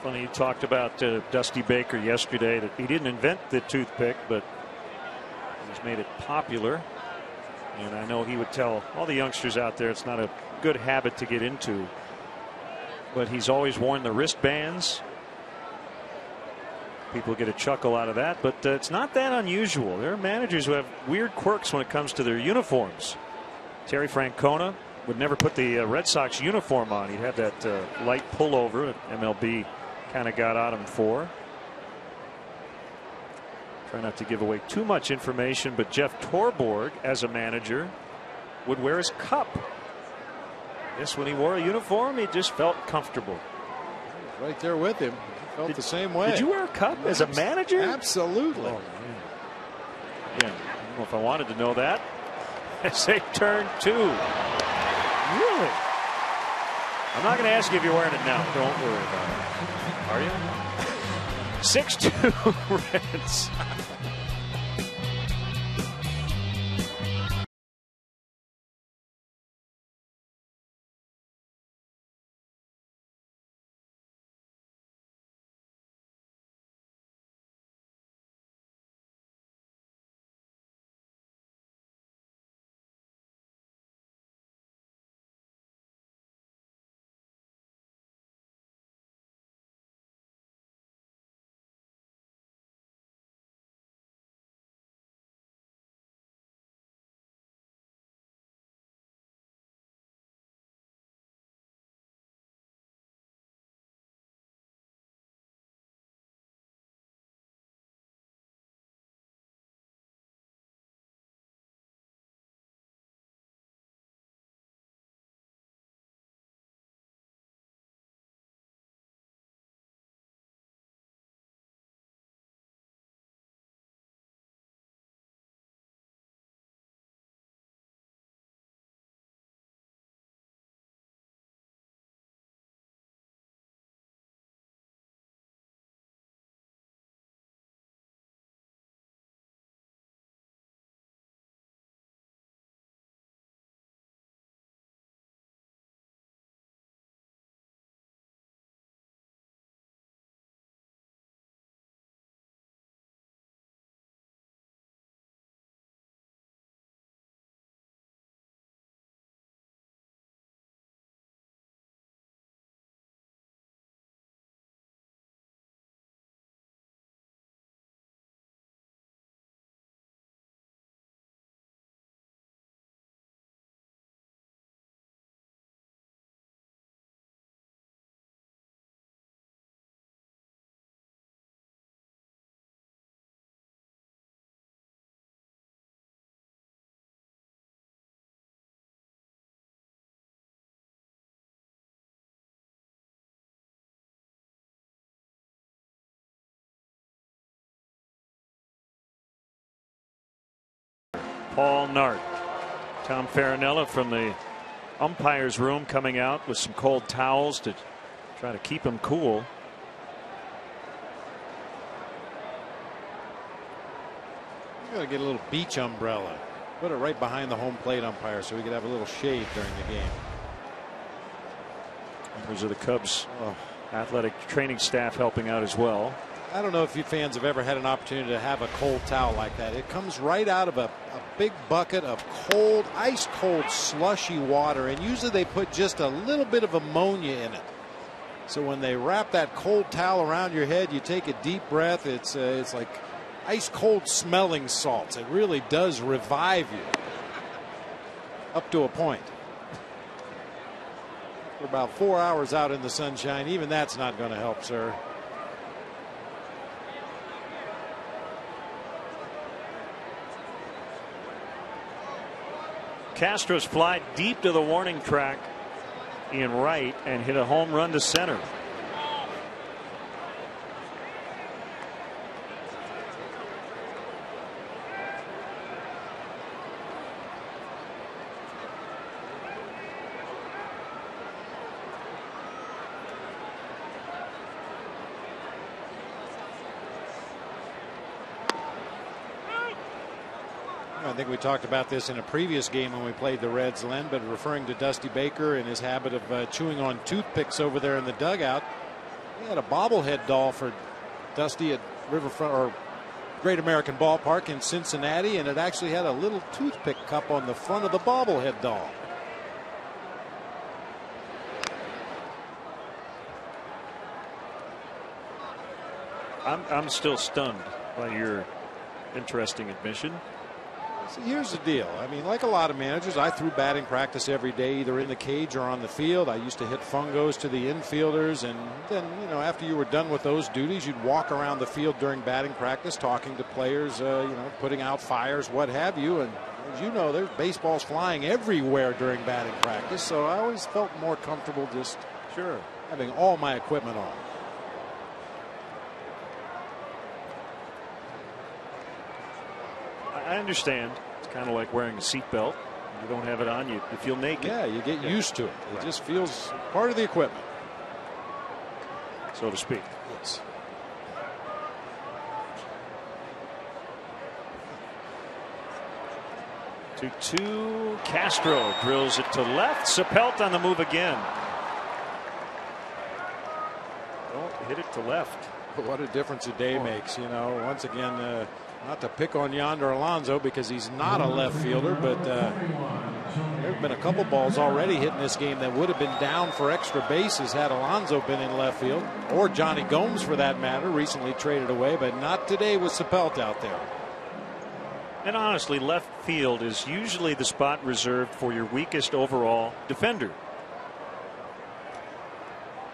Funny, you talked about Dusty Baker yesterday, that he didn't invent the toothpick, but he's made it popular. And I know he would tell all the youngsters out there it's not a good habit to get into, but he's always worn the wristbands. People get a chuckle out of that, but it's not that unusual. There are managers who have weird quirks when it comes to their uniforms. Terry Francona would never put the Red Sox uniform on. He'd have that light pullover that MLB kind of got on him for. Try not to give away too much information, but Jeff Torborg, as a manager, would wear his cup. Yes, when he wore a uniform, he just felt comfortable. Right there with him. He felt the same way. Did you wear a cup as a manager? Absolutely. Oh, yeah, I don't know if I wanted to know that. As they turn two. Really? I'm not going to ask you if you're wearing it now. Don't worry about it. Are you? 6-2 Reds. Paul Nart. Tom Farinella from the umpire's room coming out with some cold towels to try to keep him cool. You got to get a little beach umbrella. Put it right behind the home plate umpire so we could have a little shade during the game. Members of the Cubs athletic training staff helping out as well. I don't know if you fans have ever had an opportunity to have a cold towel like that. It comes right out of a big bucket of cold, ice cold, slushy water, and usually they put just a little bit of ammonia in it. So when they wrap that cold towel around your head, you take a deep breath. It's like ice cold smelling salts. It really does revive you up to a point. For about 4 hours out in the sunshine, even that's not going to help, sir. Castro's fly deep to the warning track in right and hit a home run to center. I think we talked about this in a previous game when we played the Reds, Len, but referring to Dusty Baker and his habit of chewing on toothpicks over there in the dugout. He had a bobblehead doll for Dusty at Riverfront or Great American Ballpark in Cincinnati, and it actually had a little toothpick cup on the front of the bobblehead doll. I'm still stunned by your interesting admission. So here's the deal. I mean, like a lot of managers, I threw batting practice every day, either in the cage or on the field. I used to hit fungos to the infielders, and then, you know, after you were done with those duties, you'd walk around the field during batting practice, talking to players, putting out fires, what have you. And as you know, there's baseballs flying everywhere during batting practice, so I always felt more comfortable just having all my equipment on. I understand. It's kind of like wearing a seatbelt. You don't have it on, you feel naked. Yeah, you get used to it. It just feels part of the equipment, so to speak. Yes. Two. Castro drills it to left. Sapelt on the move again. Don't hit it to left. What a difference a day makes. You know, once again, not to pick on Yonder Alonso because he's not a left fielder, but there have been a couple balls already hit in this game that would have been down for extra bases had Alonso been in left field, or Johnny Gomes for that matter, recently traded away, but not today with Sapelt out there. And honestly, left field is usually the spot reserved for your weakest overall defender.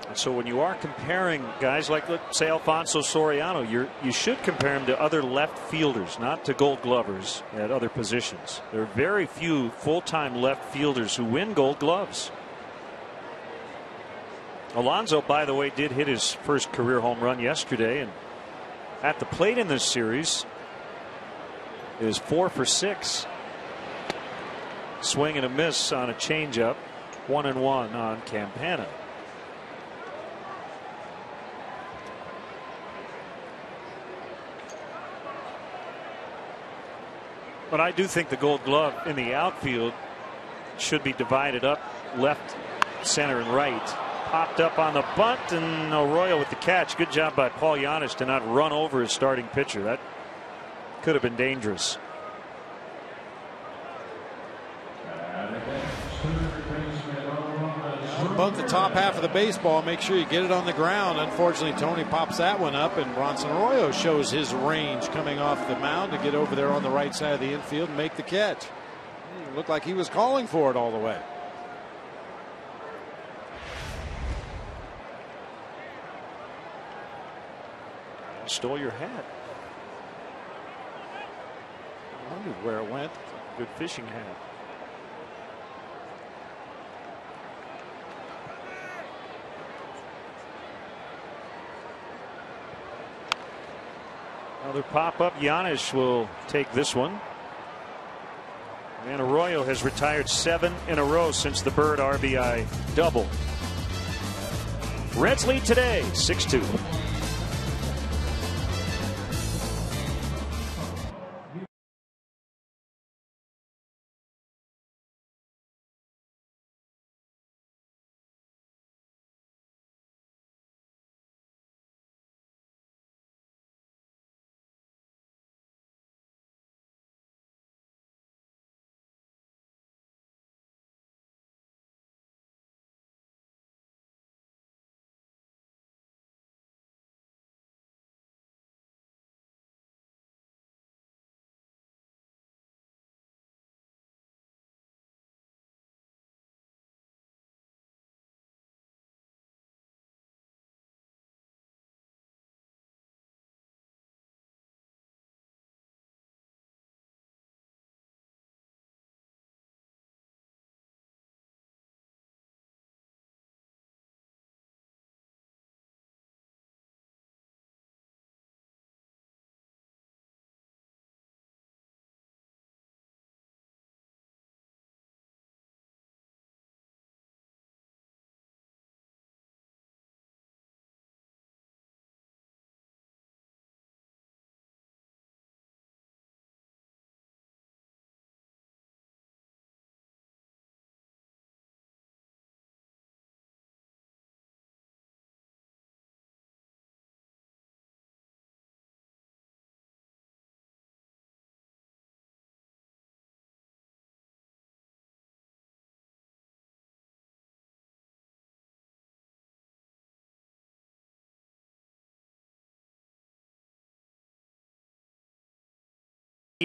And so when you are comparing guys like, let's say, Alfonso Soriano, you should compare him to other left fielders, not to Gold Glovers at other positions. There are very few full-time left fielders who win Gold Gloves. Alonso, by the way, did hit his first career home run yesterday, and at the plate in this series is 4 for 6. Swing and a miss on a changeup, 1-1 on Campana. But I do think the Gold Glove in the outfield should be divided up left, center, and right. Popped up on the bunt, and Arroyo with the catch. Good job by Paul Giannis to not run over his starting pitcher. That could have been dangerous. Bunt the top half of the baseball, make sure you get it on the ground. Unfortunately, Tony pops that one up, and Bronson Arroyo shows his range coming off the mound to get over there on the right side of the infield and make the catch. It looked like he was calling for it all the way. Stole your hat. I wondered where it went. Good fishing hat. Another pop up. Giannis will take this one. And Arroyo has retired 7 in a row since the Bird RBI double. Reds lead today 6-2.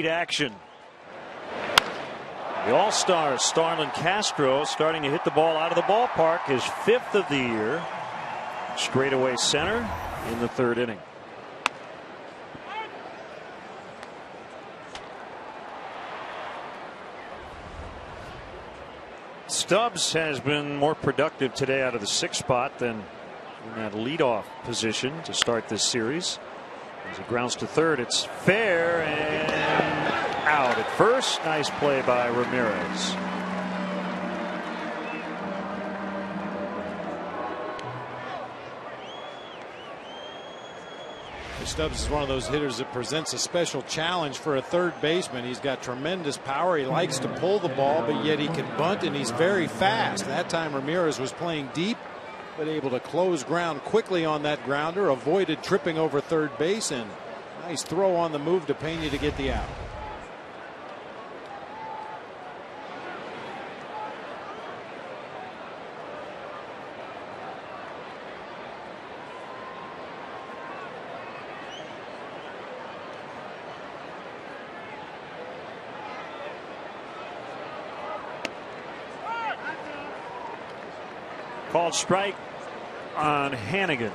Action. The All-Star Starlin Castro starting to hit the ball out of the ballpark, his 5th of the year. Straightaway center in the 3rd inning. Stubbs has been more productive today out of the 6th spot than in that leadoff position to start this series. As he grounds to 3rd, it's fair and out at first. Nice play by Ramirez. Stubbs is one of those hitters that presents a special challenge for a third baseman. He's got tremendous power. He likes to pull the ball, but yet he can bunt, and he's very fast. That time Ramirez was playing deep, but able to close ground quickly on that grounder, avoided tripping over third base, and nice throw on the move to Pena to get the out. Called strike on Hannigan.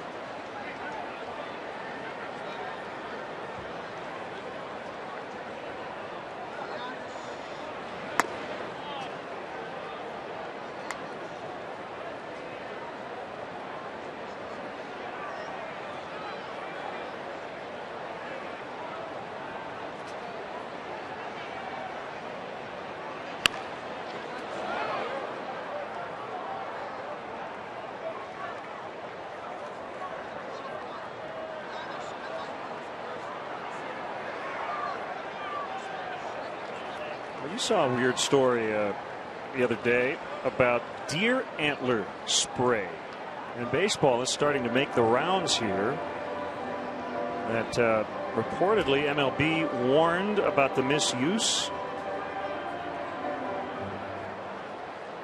You saw a weird story the other day about deer antler spray. And baseball is starting to make the rounds here. That reportedly MLB warned about the misuse.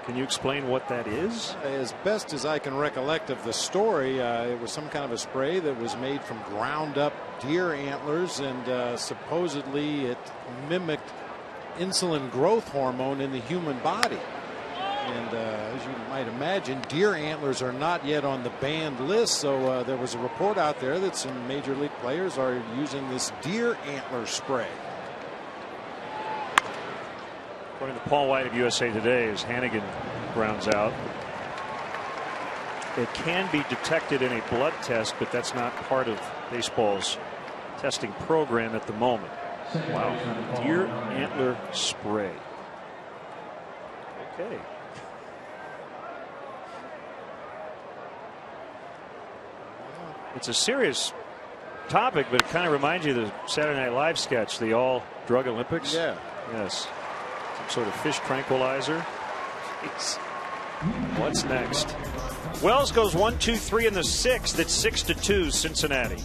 Can you explain what that is? As best as I can recollect of the story, it was some kind of a spray that was made from ground up deer antlers, and supposedly it mimicked insulin growth hormone in the human body. And as you might imagine, deer antlers are not yet on the banned list, so there was a report out there that some major league players are using this deer antler spray. According to Paul White of USA Today, as Hannigan grounds out, it can be detected in a blood test, but that's not part of baseball's testing program at the moment. Wow. Deer antler spray. Okay. It's a serious topic, but it kind of reminds you of the Saturday Night Live sketch, the all drug Olympics. Yeah. Yes. Some sort of fish tranquilizer. Jeez. What's next? Wells goes 1, 2, 3 in the 6th. It's 6-2 Cincinnati.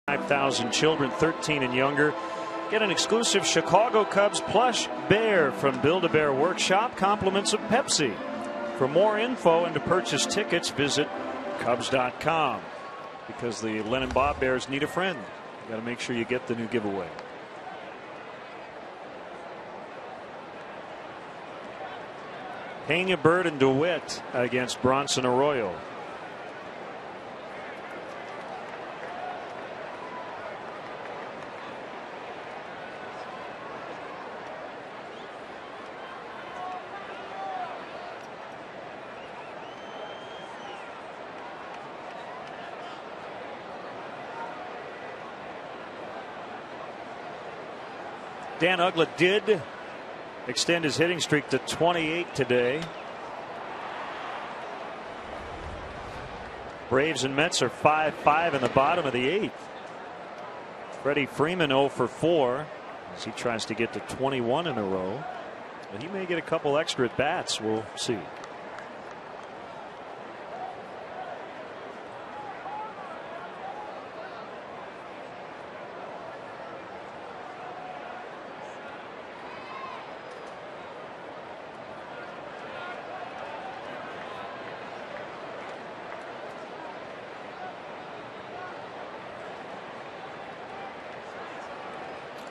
$5,000 children 13 and younger get an exclusive Chicago Cubs plush bear from Build-A-Bear Workshop, compliments of Pepsi. For more info and to purchase tickets, visit Cubs.com, because the Len and Bob Bears need a friend. You got to make sure you get the new giveaway. Pena, Bird, and DeWitt against Bronson Arroyo. Dan Uggla did extend his hitting streak to 28 today. Braves and Mets are 5-5 in the bottom of the 8th. Freddie Freeman 0 for 4 as he tries to get to 21 in a row. But he may get a couple extra at bats. We'll see.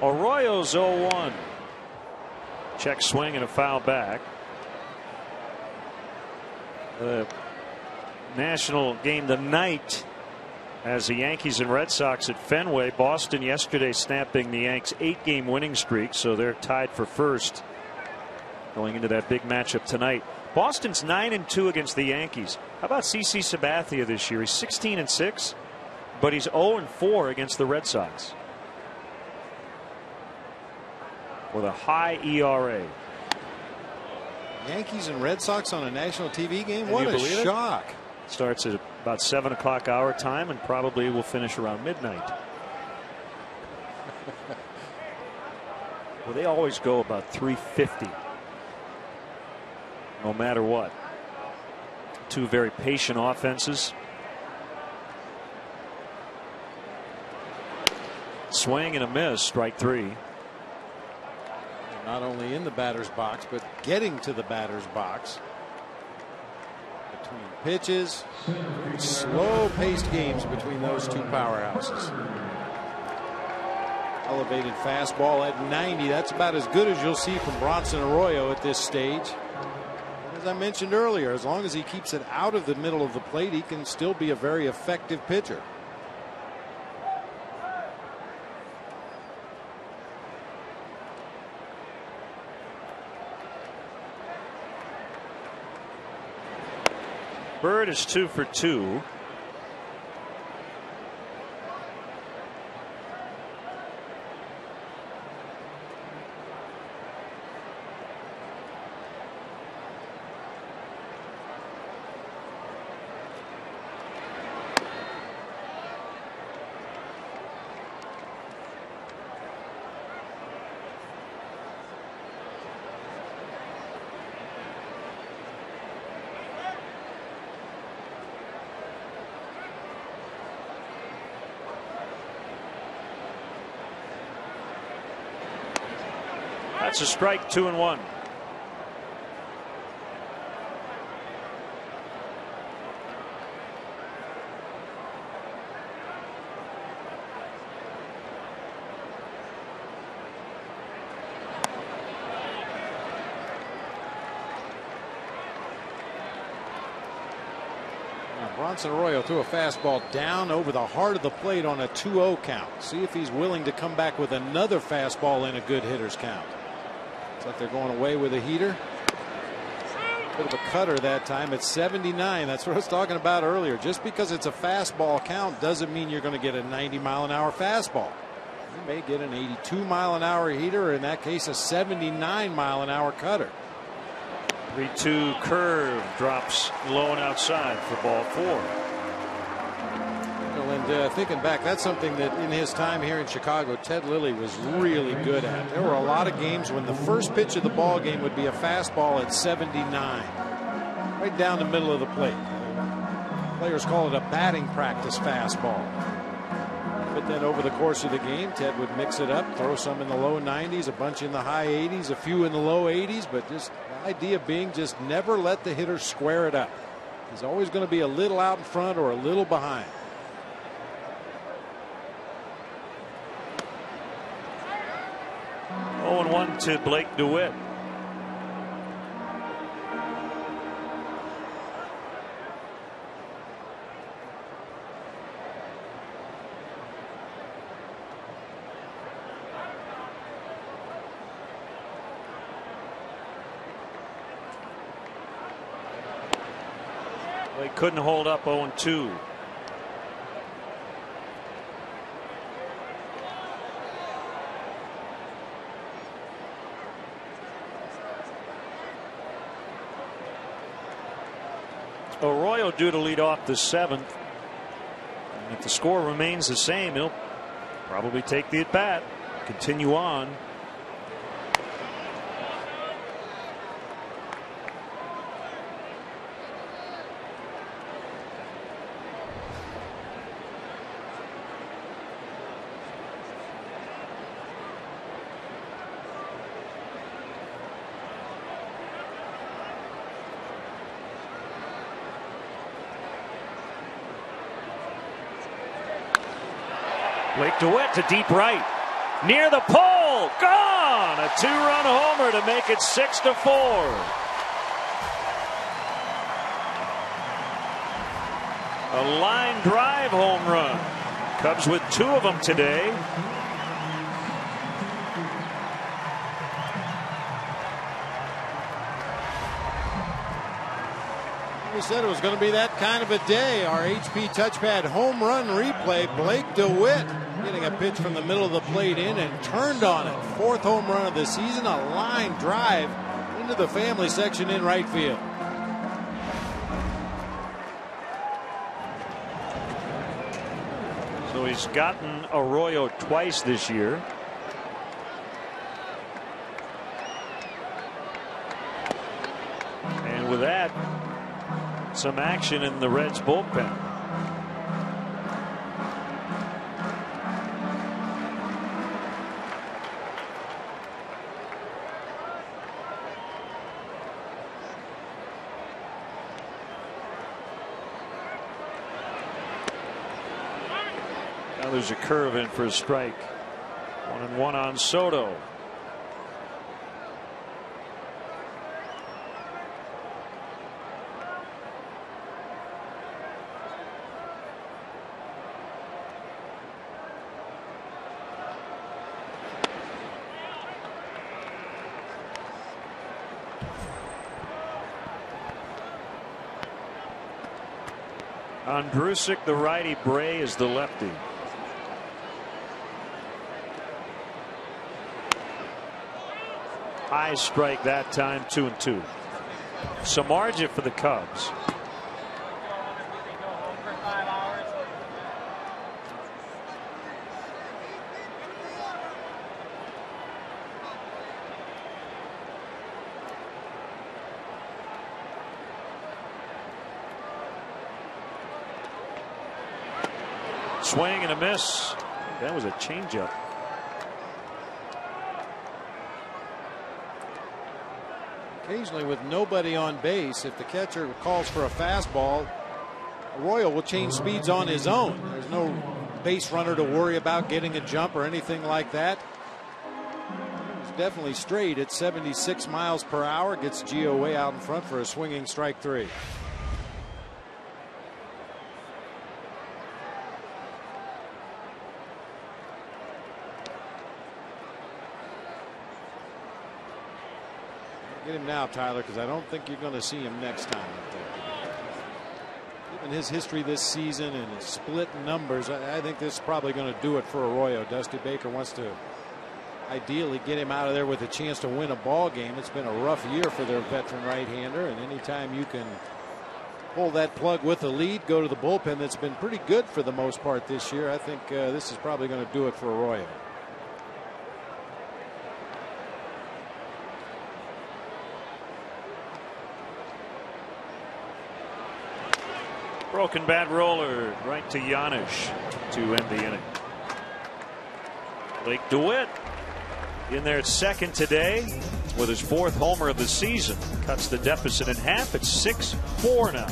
Arroyo's 0-1. Check swing and a foul back. The national game tonight as the Yankees and Red Sox at Fenway. Boston yesterday snapping the Yanks' 8-game winning streak, so they're tied for first going into that big matchup tonight. Boston's 9-2 against the Yankees. How about CC Sabathia this year? He's 16-6, but he's 0-4 against the Red Sox, with a high ERA. Yankees and Red Sox on a national TV game? Can what you a believe shock. It? Starts at about 7 o'clock our time and probably will finish around midnight. Well, they always go about 3:50 no matter what. Two very patient offenses. Swing and a miss, strike 3. Not only in the batter's box, but getting to the batter's box. between pitches. Slow-paced games between those two powerhouses. Elevated fastball at 90. That's about as good as you'll see from Bronson Arroyo at this stage. As I mentioned earlier, as long as he keeps it out of the middle of the plate, he can still be a very effective pitcher. Bird is 2 for 2. That's a strike, 2-1. Bronson Arroyo threw a fastball down over the heart of the plate on a 2-0 count. See if he's willing to come back with another fastball in a good hitter's count. It's like they're going away with a heater. Bit of a cutter that time at 79. That's what I was talking about earlier. Just because it's a fastball count doesn't mean you're going to get a 90-mile-an-hour fastball. You may get an 82-mile-an-hour heater, or in that case a 79-mile-an-hour cutter. 3-2 curve drops low and outside for ball 4. And thinking back, that's something that in his time here in Chicago, Ted Lilly was really good at. There were a lot of games when the first pitch of the ball game would be a fastball at 79, right down the middle of the plate. Players call it a batting practice fastball. But then over the course of the game, Ted would mix it up, throw some in the low 90s, a bunch in the high 80s, a few in the low 80s, but just the idea being just never let the hitter square it up. He's always going to be a little out in front or a little behind. 0-1 to Blake DeWitt. They couldn't hold up. 0-2. Arroyo due to lead off the 7th. And if the score remains the same, he'll probably take the at bat, continue on. Blake DeWitt to deep right, near the pole, gone! A 2-run homer to make it 6-4. A line drive home run. Cubs with 2 of them today. We said it was going to be that kind of a day. Our HP touchpad home run replay. Blake DeWitt getting a pitch from the middle of the plate in and turned on it. 4th home run of the season. A line drive into the family section in right field. So he's gotten Arroyo twice this year. And with that, some action in the Reds bullpen. Now there's a curve in for a strike. 1-1 on Soto. Andrusic the righty, Bray is the lefty. High strike that time, 2-2. Samardzija for the Cubs. Swing and a miss. That was a changeup. Occasionally, with nobody on base, if the catcher calls for a fastball, Arroyo will change speeds on his own. There's no base runner to worry about getting a jump or anything like that. He's definitely straight at 76 miles per hour. Gets Gio way out in front for a swinging strike 3. Get him now, Tyler, because I don't think you're going to see him next time up there. Given his history this season and his split numbers, I think this is probably going to do it for Arroyo. Dusty Baker wants to ideally get him out of there with a chance to win a ball game. It's been a rough year for their veteran right-hander, and anytime you can pull that plug with a lead, go to the bullpen that's been pretty good for the most part this year, I think this is probably going to do it for Arroyo. Broken bat roller right to Janisch to end the inning. Blake DeWitt in there at second today with his 4th homer of the season. Cuts the deficit in half. It's 6-4 now.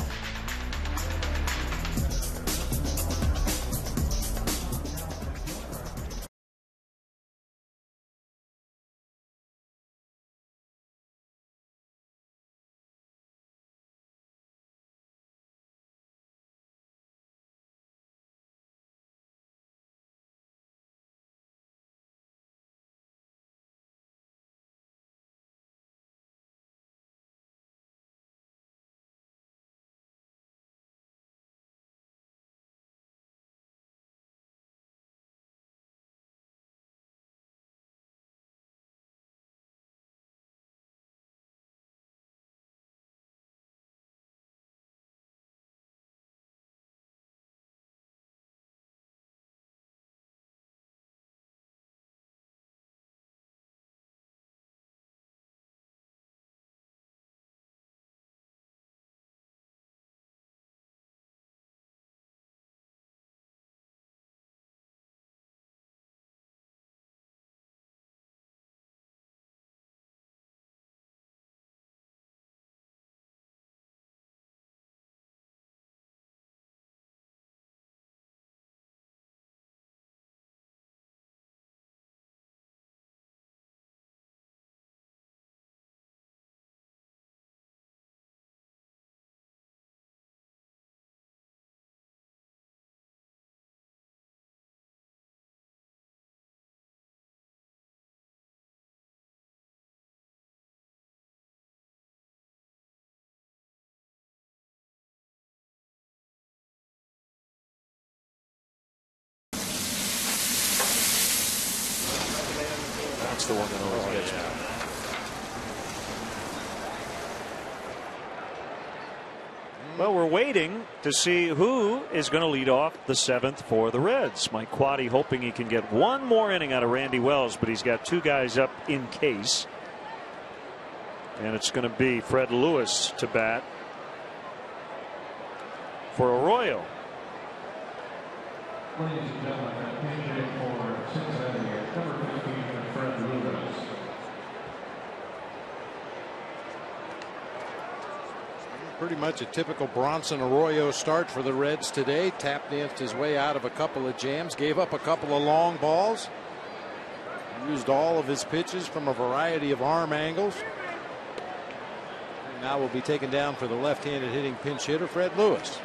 That's the one that always gets me. Well, we're waiting to see who is going to lead off the 7th for the Reds. Mike Quade hoping he can get one more inning out of Randy Wells, but he's got 2 guys up in case. And it's going to be Fred Lewis to bat for Arroyo. Ladies and gentlemen, pitching for Cincinnati, number 15, Fred Lewis. Pretty much a typical Bronson Arroyo start for the Reds today. Tap danced his way out of a couple of jams, gave up a couple of long balls, used all of his pitches from a variety of arm angles. And now will be taken down for the left-handed hitting pinch hitter Fred Lewis.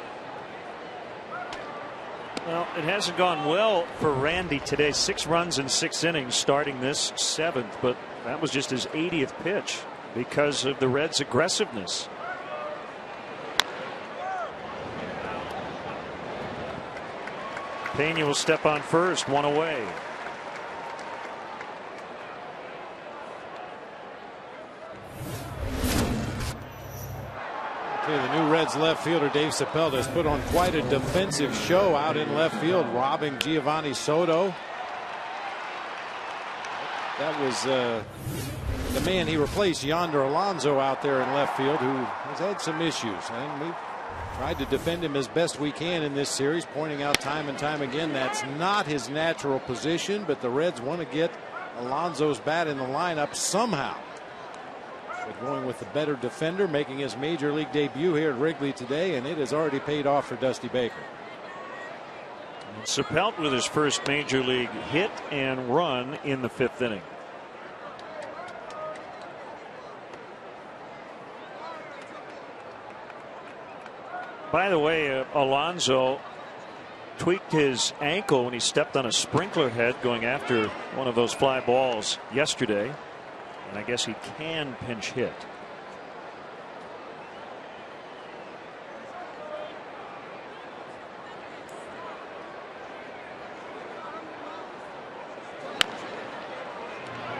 Well, it hasn't gone well for Randy today. 6 runs in 6 innings starting this 7th, but that was just his 80th pitch because of the Reds' aggressiveness. Pena will step on first, 1 away. Okay, the new Reds left fielder Dave Sepulveda has put on quite a defensive show out in left field, robbing Giovanni Soto. That was the man he replaced, Yonder Alonso, out there in left field, who has had some issues. And we've tried to defend him as best we can in this series, pointing out time and time again that's not his natural position, but the Reds want to get Alonso's bat in the lineup somehow. But going with the better defender, making his major league debut here at Wrigley today, and it has already paid off for Dusty Baker. Sepulveda with his first major league hit and run in the 5th inning. By the way, Alonso tweaked his ankle when he stepped on a sprinkler head going after one of those fly balls yesterday. And I guess he can pinch hit.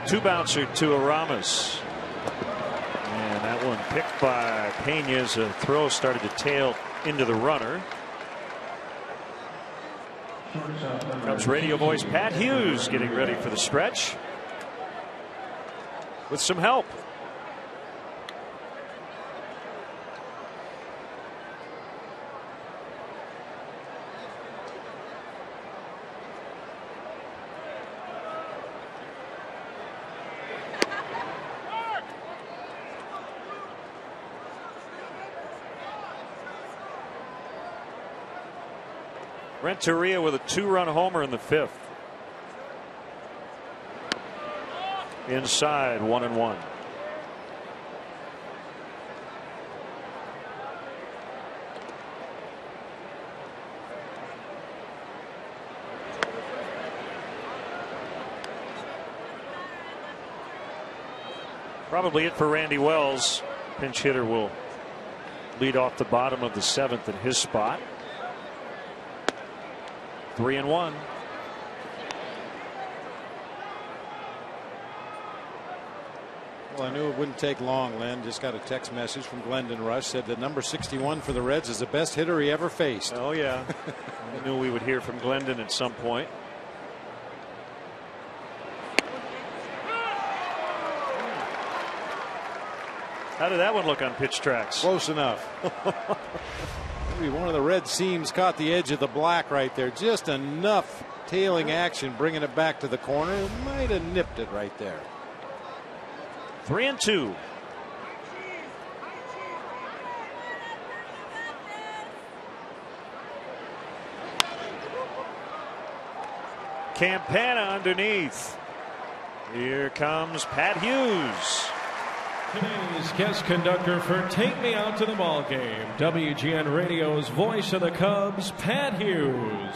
Two bouncer to Aramis. And that one picked by Pena as a throw started to tail into the runner. Cubs radio voice Pat Hughes getting ready for the stretch with some help. Renteria with a 2-run homer in the 5th. Inside, 1-1. Probably it for Randy Wells. Pinch hitter will lead off the bottom of the 7th in his spot. 3-1. Well, I knew it wouldn't take long, Len. Just got a text message from Glendon Rush, said that number 61 for the Reds is the best hitter he ever faced. Oh yeah. I knew we would hear from Glendon at some point. How did that one look on Pitch Tracks? Close enough. Maybe one of the red seams caught the edge of the black right there. Just enough tailing action bringing it back to the corner. It might have nipped it right there. 3-2. Campana underneath. Here comes Pat Hughes. Today's guest conductor for Take Me Out to the Ball Game, WGN Radio's voice of the Cubs, Pat Hughes.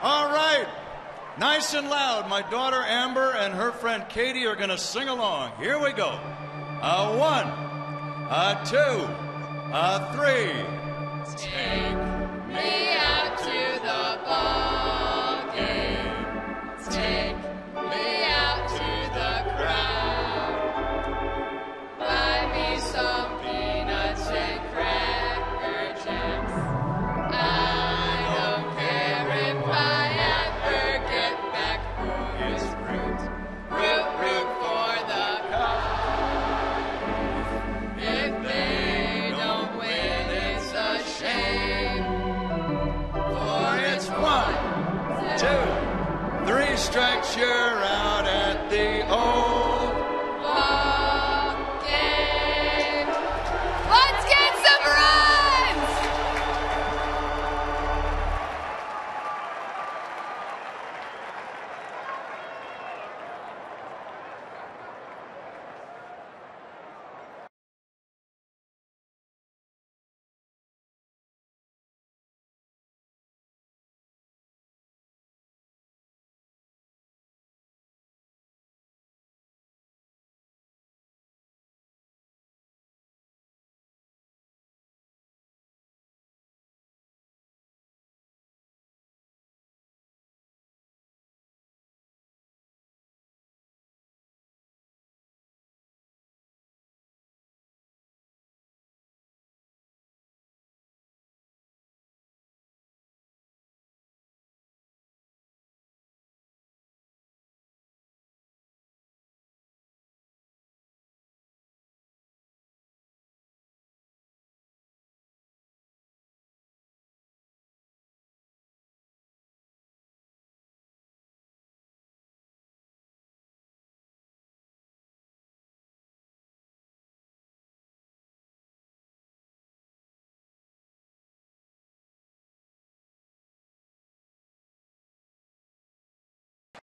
All right, nice and loud. My daughter Amber and her friend Katie are going to sing along. Here we go. 1, 2, 3. Take me out to the ball game. Take me out to the crowd. Buy me some peanuts and cracker jacks. I don't care if I ever get back. Who is root? Root for the Cubs. If they don't win, it's a shame.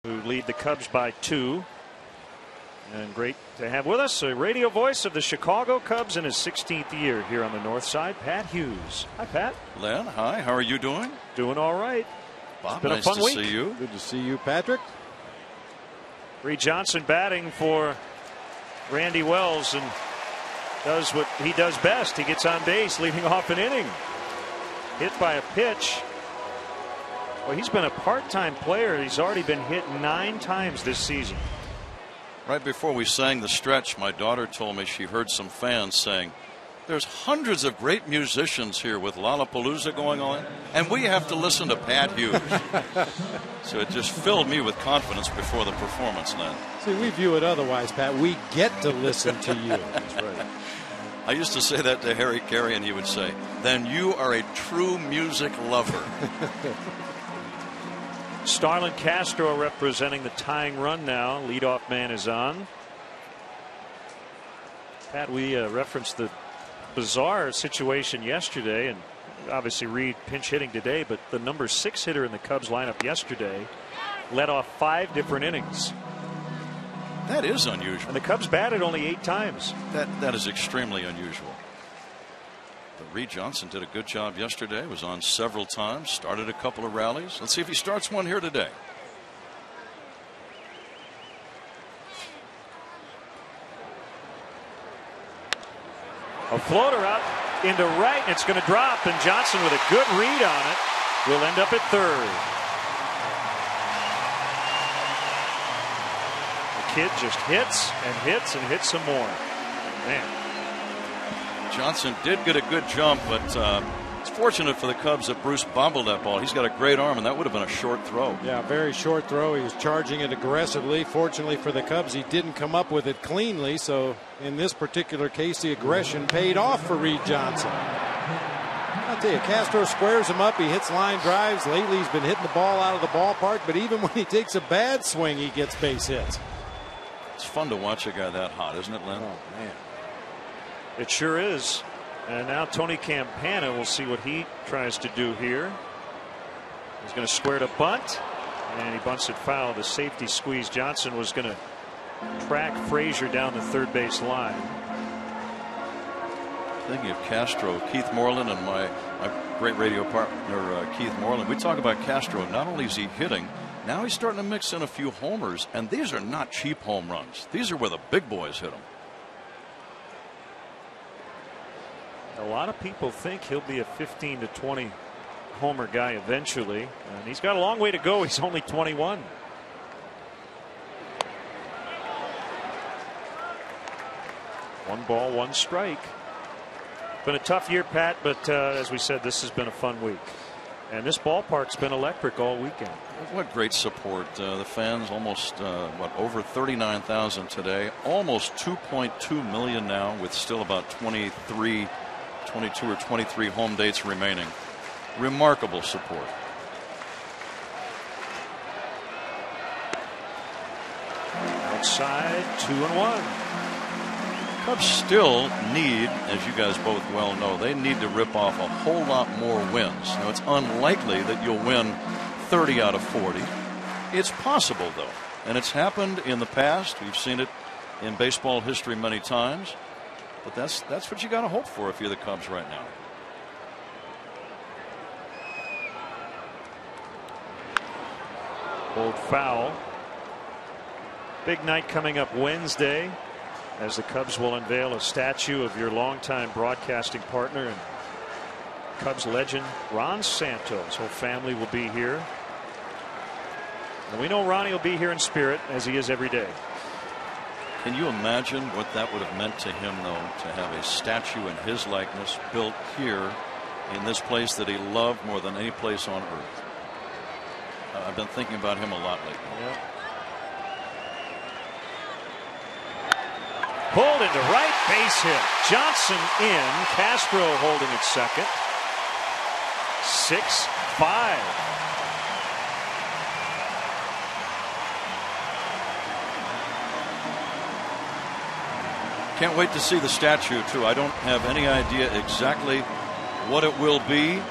who lead the Cubs by 2. And great to have with us a radio voice of the Chicago Cubs in his 16th year here on the North Side, Pat Hughes. Hi, Pat. Len, hi. How are you doing? Doing all right. Bob, it's been nice a fun to week. see you. Good to see you, Patrick. Reed Johnson batting for Randy Wells and does what he does best. He gets on base, leading off an inning. Hit by a pitch. Well, he's been a part-time player. He's already been hit 9 times this season. Right before we sang the stretch, my daughter told me she heard some fans saying, there's hundreds of great musicians here with Lollapalooza going on, and we have to listen to Pat Hughes. So it just filled me with confidence before the performance, Len. See, we view it otherwise, Pat. We get to listen to you. That's right. I used to say that to Harry Carey, and he would say, then you are a true music lover. Starlin Castro representing the tying run now. Leadoff man is on. Pat, we referenced the bizarre situation yesterday, and obviously Reed pinch hitting today, but the number 6 hitter in the Cubs lineup yesterday led off 5 different innings. That is unusual. And the Cubs batted only 8 times. That is extremely unusual. But Reed Johnson did a good job yesterday, was on several times, started a couple of rallies. Let's see if he starts one here today. A floater out into right, and it's going to drop, and Johnson with a good read on it will end up at third. The kid just hits and hits and hits some more. Man. Johnson did get a good jump, but it's fortunate for the Cubs that Bruce bobbled that ball. He's got a great arm, and that would have been a short throw. Yeah, very short throw. He was charging it aggressively. Fortunately for the Cubs, he didn't come up with it cleanly. So in this particular case, the aggression paid off for Reed Johnson. I'll tell you, Castro squares him up. He hits line drives. Lately, he's been hitting the ball out of the ballpark. But even when he takes a bad swing, he gets base hits. It's fun to watch a guy that hot, isn't it, Len? Oh, man. It sure is. And now Tony Campana, we'll see what he tries to do here. He's going to square to bunt, and he bunts it foul. The safety squeeze. Johnson was going to track Frazier down the third base line. Thinking of Castro, Keith Moreland, and my great radio partner Keith Moreland, we talk about Castro. Not only is he hitting, now he's starting to mix in a few homers, and these are not cheap home runs. These are where the big boys hit them. A lot of people think he'll be a 15 to 20 homer guy eventually, and he's got a long way to go. He's only 21. One ball, one strike. Been a tough year, Pat, but as we said, this has been a fun week. And this ballpark's been electric all weekend. What great support. The fans almost, over 39,000 today. Almost 2.2 million now, with still about 22 or 23 home dates remaining. Remarkable support. Outside, 2-1. Cubs still need, as you guys both well know, they need to rip off a whole lot more wins. Now, it's unlikely that you'll win 30 out of 40. It's possible, though, and it's happened in the past. We've seen it in baseball history many times. But that's what you got to hope for if you're the Cubs right now. Old foul. Big night coming up Wednesday, as the Cubs will unveil a statue of your longtime broadcasting partner and Cubs legend Ron Santo. His whole family will be here. And we know Ronnie will be here in spirit, as he is every day. Can you imagine what that would have meant to him, though, to have a statue in his likeness built here in this place that he loved more than any place on earth? I've been thinking about him a lot lately. Yep. Pulled into right, base hit. Johnson in, Castro holding at second. 6-5. Can't wait to see the statue, too. I don't have any idea exactly what it will be.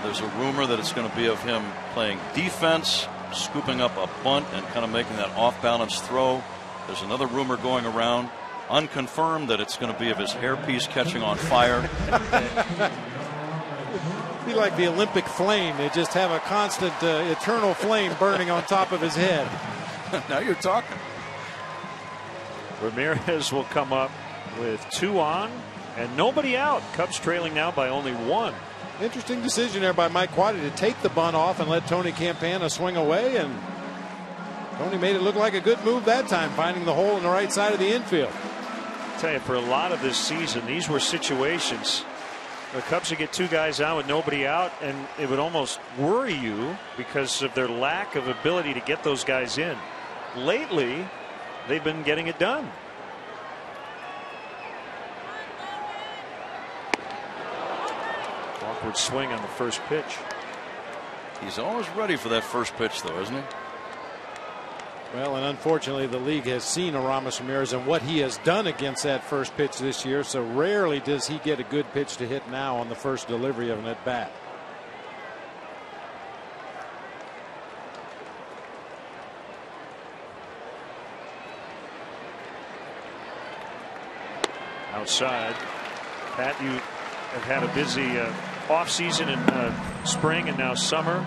There's a rumor that it's going to be of him playing defense scooping up a bunt and kind of making that off-balance throw. There's another rumor going around, unconfirmed, that it's going to be of his hairpiece catching on fire. Be like the Olympic flame. They just have a constant eternal flame burning on top of his head. Now you're talking. Ramirez will come up with 2 on and nobody out. Cubs trailing now by only 1. Interesting decision there by Mike Quade to take the bunt off and let Tony Campana swing away, and Tony made it look like a good move that time, finding the hole in the right side of the infield. I tell you, for a lot of this season, these were situations the Cubs would get 2 guys out with nobody out, and it would almost worry you because of their lack of ability to get those guys in. Lately, they've been getting it done. Awkward swing on the first pitch. He's always ready for that first pitch, though, isn't he? Well, and unfortunately, the league has seen Aramis Ramirez and what he has done against that first pitch this year, so rarely does he get a good pitch to hit now on the first delivery of an at bat. Outside. Pat, you have had a busy offseason in spring and now summer,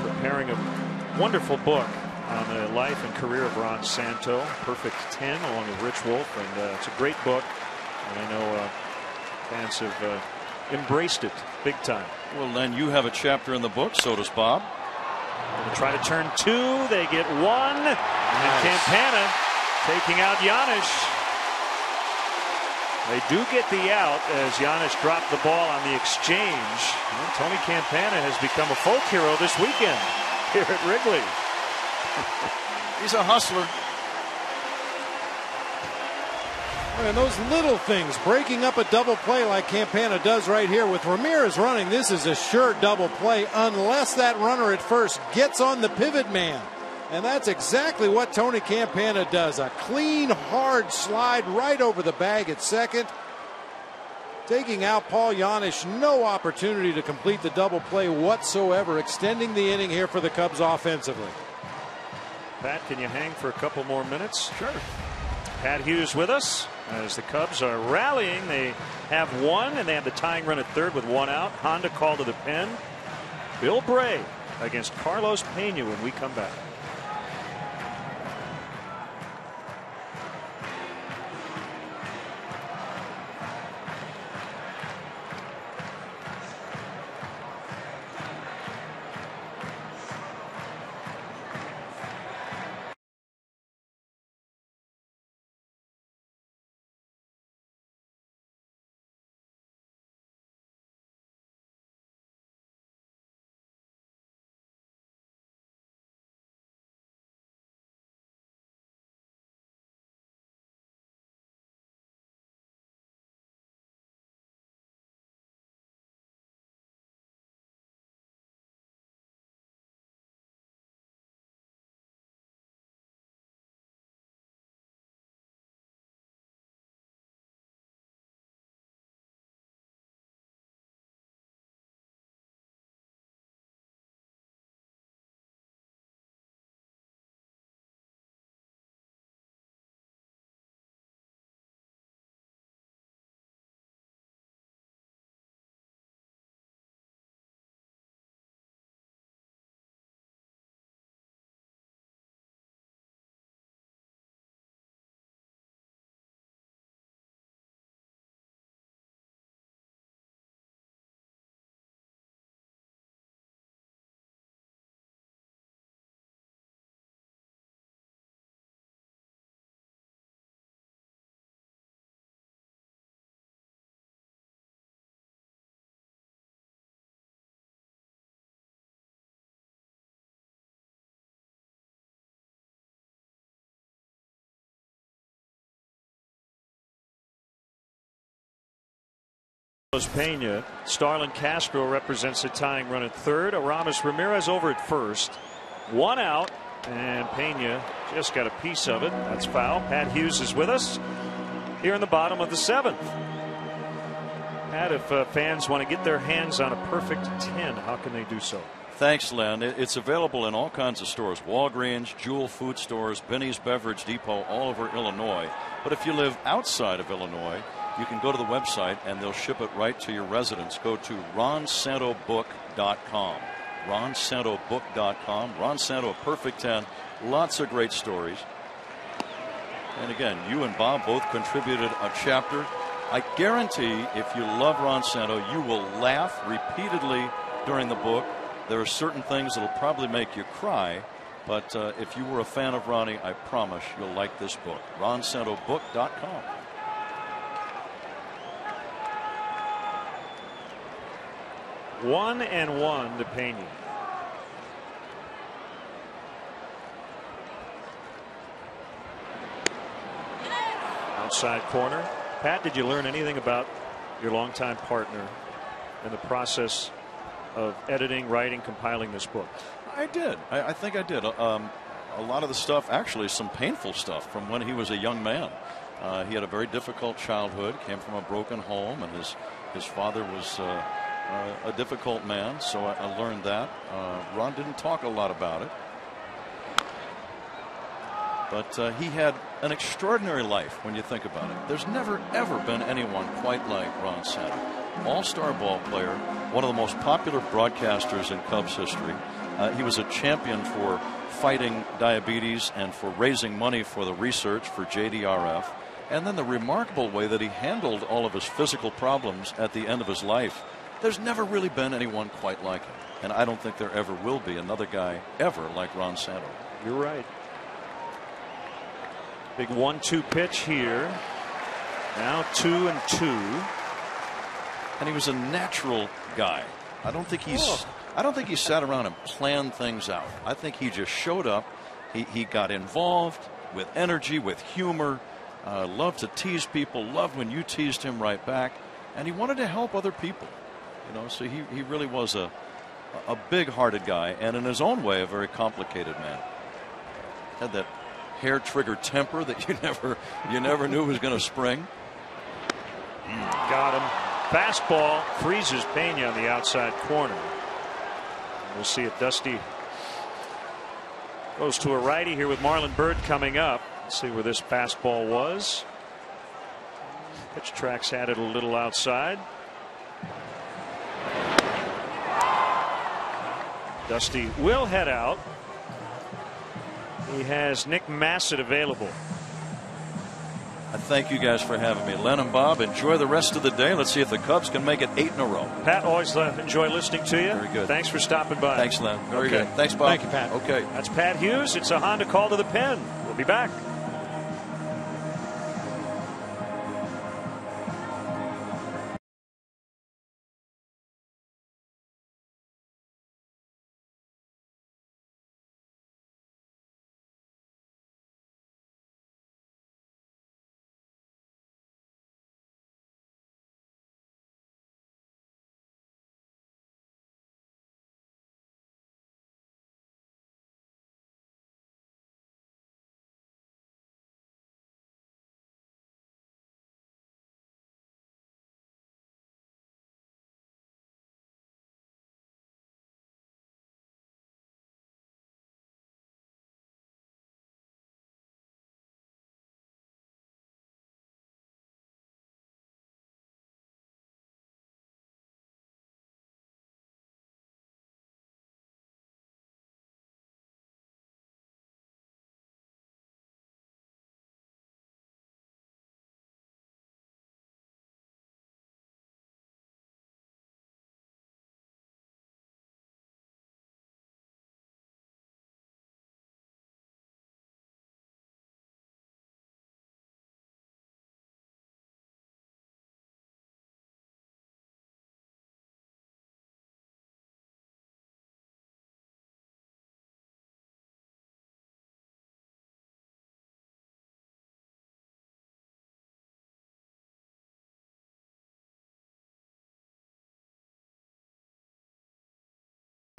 preparing a wonderful book on the life and career of Ron Santo, Perfect 10, along with Rich Wolf, and it's a great book, and I know fans have embraced it big time. Well, then you have a chapter in the book, so does Bob. Going to try to turn 2, they get 1, and Campana taking out Giannis. They do get the out as Giannis dropped the ball on the exchange. And Tony Campana has become a folk hero this weekend here at Wrigley. He's a hustler. And those little things, breaking up a double play like Campana does right here with Ramirez running, this is a sure double play unless that runner at first gets on the pivot man. And that's exactly what Tony Campana does. A clean, hard slide right over the bag at second. Taking out Paul Giannis, no opportunity to complete the double play whatsoever, extending the inning here for the Cubs offensively. Pat, can you hang for a couple more minutes? Sure. Pat Hughes with us as the Cubs are rallying. They have 1, and they have the tying run at third with 1 out. Honda called to the pen. Bill Bray against Carlos Pena when we come back. Pena. Starlin Castro represents the tying run at third. Aramis Ramirez over at first. 1 out, and Pena just got a piece of it. That's foul. Pat Hughes is with us here in the bottom of the 7th. Pat, if fans want to get their hands on a perfect 10, how can they do so? Thanks, Len. It's available in all kinds of stores. Walgreens, Jewel Food Stores, Benny's Beverage Depot, all over Illinois. But if you live outside of Illinois, you can go to the website and they'll ship it right to your residence. Go to ronsantobook.com. ronsantobook.com. Ron Santo, a perfect 10. Lots of great stories. And again, you and Bob both contributed a chapter. I guarantee if you love Ron Santo, you will laugh repeatedly during the book. There are certain things that will probably make you cry, but if you were a fan of Ronnie, I promise you'll like this book. ronsantobook.com. One and one to Pena. Outside corner. Pat, did you learn anything about your longtime partner in the process of editing, writing, compiling this book? I did. I think I did. A lot of the stuff, actually some painful stuff from when he was a young man. He had a very difficult childhood, came from a broken home, and his father was a difficult man, so I learned that. Ron didn't talk a lot about it. But he had an extraordinary life when you think about it. There's never, ever been anyone quite like Ron Santo. All-star ball player, one of the most popular broadcasters in Cubs history. He was a champion for fighting diabetes and for raising money for the research for JDRF. And then the remarkable way that he handled all of his physical problems at the end of his life. There's never really been anyone quite like him. And I don't think there ever will be another guy ever like Ron Santo. You're right. Big 1-2 pitch here. Now 2-2. And he was a natural guy. I don't think he sat around and planned things out. I think he just showed up. He got involved with energy, with humor, loved to tease people, loved when you teased him right back, and he wanted to help other people. You know, so he really was a big-hearted guy, and in his own way a very complicated man. Had that hair-trigger temper that you never knew was going to spring. Got him. Fastball freezes Pena on the outside corner. We'll see if Dusty goes to a righty here with Marlon Byrd coming up. Let's see where this fastball was. Pitch tracks had it a little outside. Dusty will head out. He has Nick Massett available. I thank you guys for having me. Len and Bob, enjoy the rest of the day. Let's see if the Cubs can make it 8 in a row. Pat, always enjoy listening to you. Very good. Thanks for stopping by. Thanks, Len. Very okay. good. Thanks, Bob. Thank you, Pat. Okay. That's Pat Hughes. It's a Honda call to the pen. We'll be back.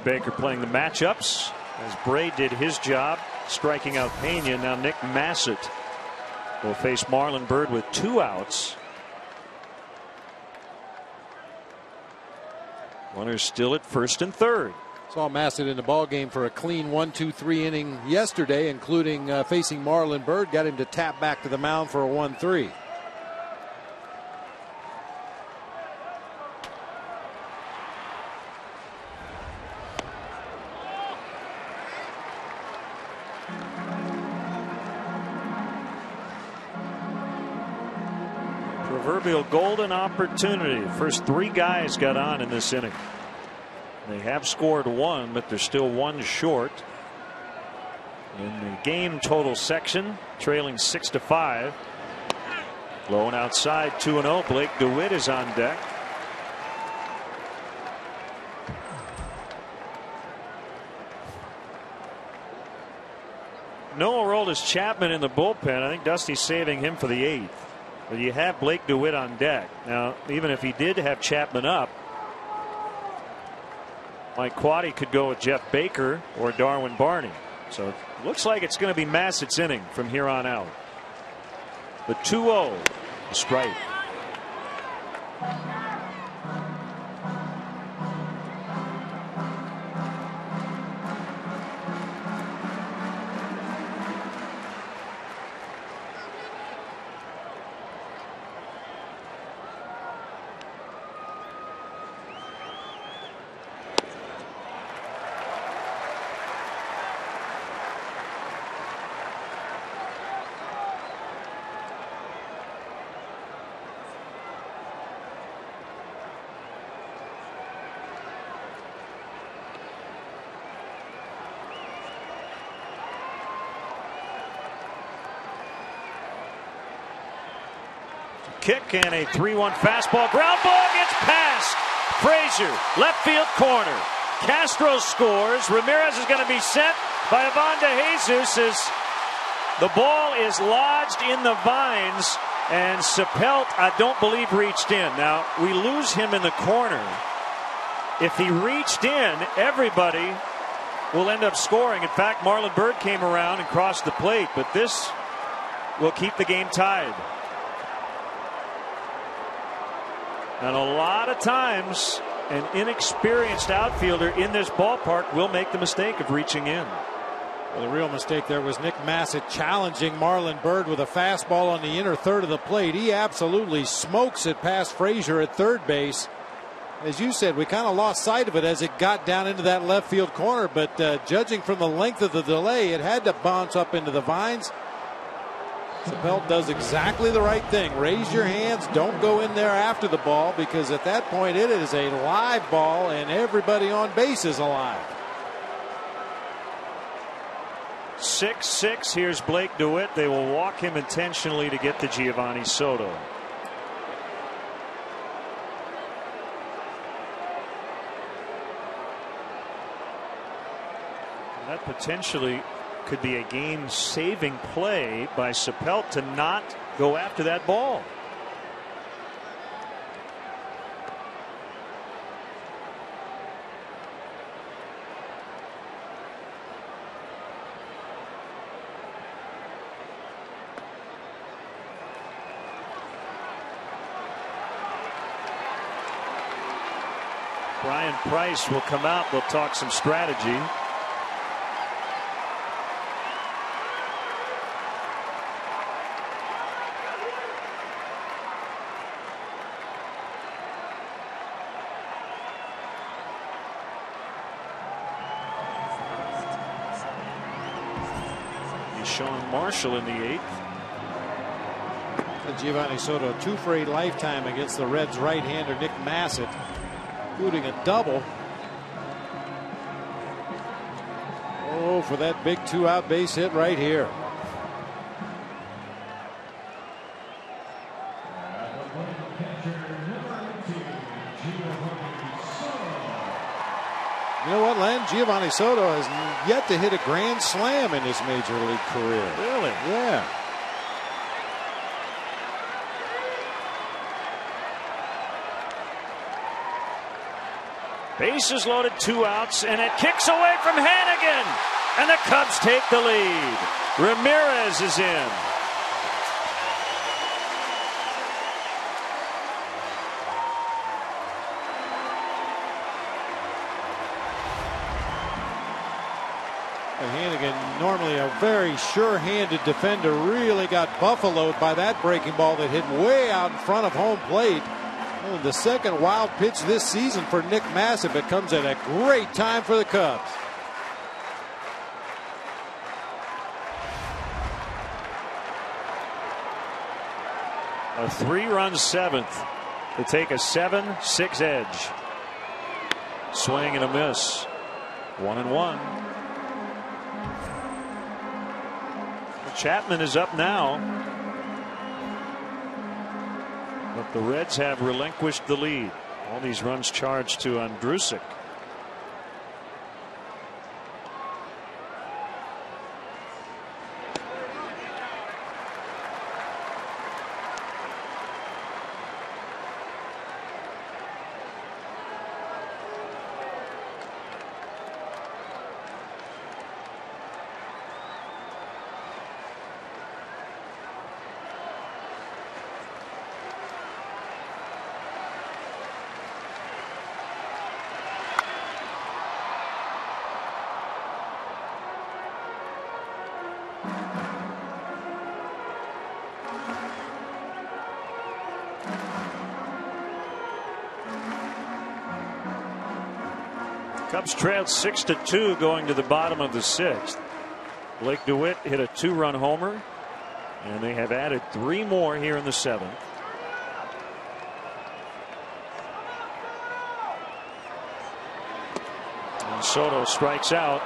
Baker playing the matchups as Bray did his job striking out Pena. Now Nick Massett will face Marlon Byrd with 2 outs. Runners still at first and third. Saw Massett in the ball game for a clean 1-2-3 inning yesterday, including facing Marlon Byrd. Got him to tap back to the mound for a 1-3. Proverbial golden opportunity. First 3 guys got on in this inning. They have scored 1, but they're still 1 short. In the game total section, trailing 6-5. Low and outside, 2-0. Blake DeWitt is on deck. No Aroldis Chapman in the bullpen. I think Dusty's saving him for the 8th. But you have Blake DeWitt on deck. Now, even if he did have Chapman up, Mike Quaddy could go with Jeff Baker or Darwin Barney. So it looks like it's going to be Massett's inning from here on out. The 2-0, the strike. Kick and a 3-1 fastball. Ground ball gets past Frazier. Left field corner. Castro scores. Ramirez is going to be sent by Ivan De Jesus as the ball is lodged in the vines. And Sapelt, I don't believe, reached in. Now, we lose him in the corner. If he reached in, everybody will end up scoring. In fact, Marlon Byrd came around and crossed the plate. But this will keep the game tied. And a lot of times, an inexperienced outfielder in this ballpark will make the mistake of reaching in. Well, the real mistake there was Nick Massett challenging Marlon Byrd with a fastball on the inner third of the plate. He absolutely smokes it past Frazier at third base. As you said, we kind of lost sight of it as it got down into that left field corner. But judging from the length of the delay, it had to bounce up into the vines. Sapelt does exactly the right thing. Raise your hands. Don't go in there after the ball, because at that point it is a live ball and everybody on base is alive. 6-6. Here's Blake DeWitt. They will walk him intentionally to get to Giovanni Soto. That potentially could be a game-saving play by Sapelt to not go after that ball. Brian Price will come out. They'll talk some strategy. Sean Marshall in the 8th. And Giovanni Soto 2 for a lifetime against the Reds right-hander Nick Massett, including a double. Oh, for that big 2-out base hit right here. You know what, Len? Giovanni Soto has yet to hit a grand slam in his major league career. Really? Yeah. Bases loaded, 2 outs, and it kicks away from Hannigan. And the Cubs take the lead. Ramirez is in. Hannigan, normally a very sure-handed defender, really got buffaloed by that breaking ball that hit way out in front of home plate. Oh, the second wild pitch this season for Nick Massive. It comes at a great time for the Cubs. A 3-run seventh to take a 7-6 edge. Swing and a miss. 1-1. Chapman is up now, but the Reds have relinquished the lead. All these runs charged to Andrusik. Cubs trailed 6-2 going to the bottom of the 6th. Blake DeWitt hit a 2-run homer, and they have added 3 more here in the 7th. And Soto strikes out,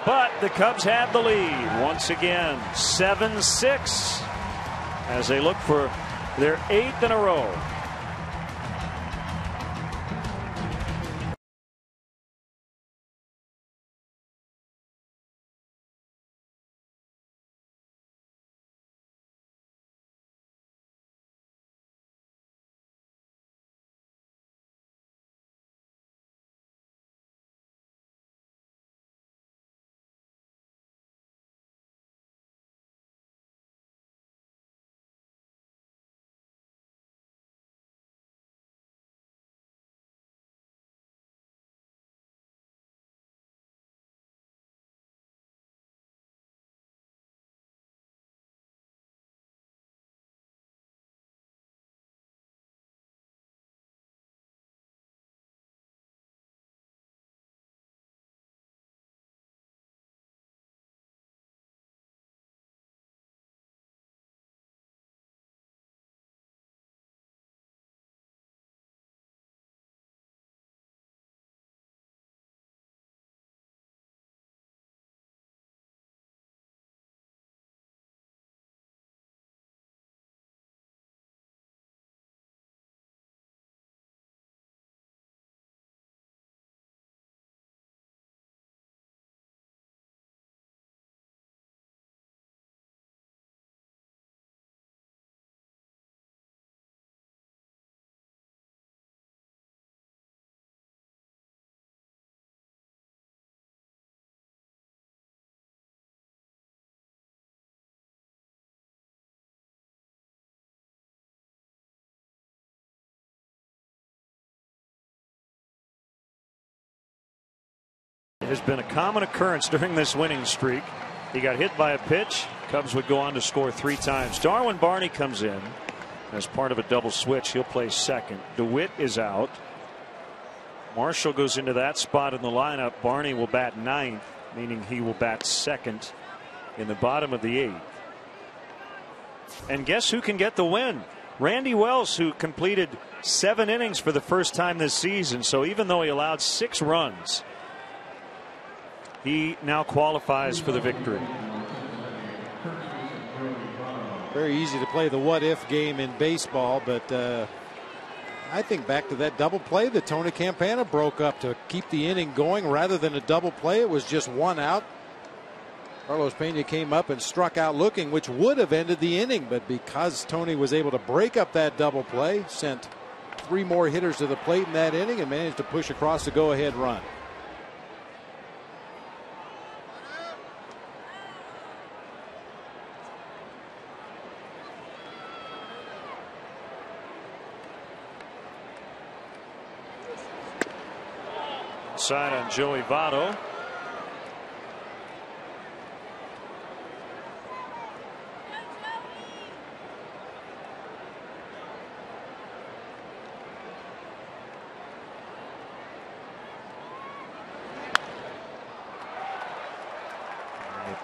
but the Cubs have the lead once again, 7-6, as they look for their 8th in a row. Has been a common occurrence during this winning streak. He got hit by a pitch. Cubs would go on to score 3 times. Darwin Barney comes in as part of a double switch. He'll play second. DeWitt is out. Marshall goes into that spot in the lineup. Barney will bat 9th, meaning he will bat second in the bottom of the 8th. And guess who can get the win? Randy Wells, who completed 7 innings for the first time this season. So even though he allowed 6 runs, he now qualifies for the victory. Very easy to play the what-if game in baseball, but I think back to that double play that Tony Campana broke up to keep the inning going. Rather than a double play, it was just 1 out. Carlos Pena came up and struck out looking, which would have ended the inning, but because Tony was able to break up that double play, sent 3 more hitters to the plate in that inning and managed to push across the go-ahead run. Side on Joey Votto.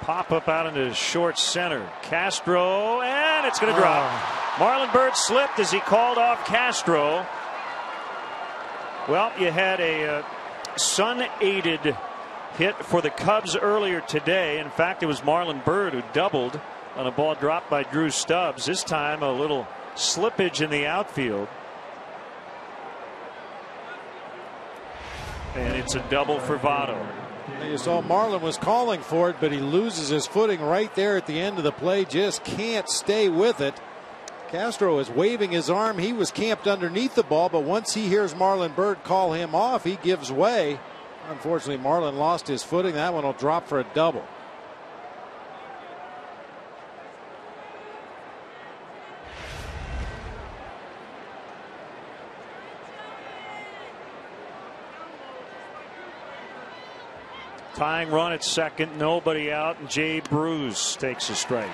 pop up out into short center. Castro, and it's going to drop. Marlon Byrd slipped as he called off Castro. Well, you had a sun-aided hit for the Cubs earlier today. In fact, it was Marlon Byrd who doubled on a ball dropped by Drew Stubbs. This time a little slippage in the outfield. And it's a double for Votto. You saw Marlon was calling for it, but he loses his footing right there at the end of the play. Just can't stay with it. Castro is waving his arm. He was camped underneath the ball, but once he hears Marlon Byrd call him off, he gives way. Unfortunately, Marlon lost his footing. That one will drop for a double. Tying run at second, nobody out, and Jay Bruce takes a strike.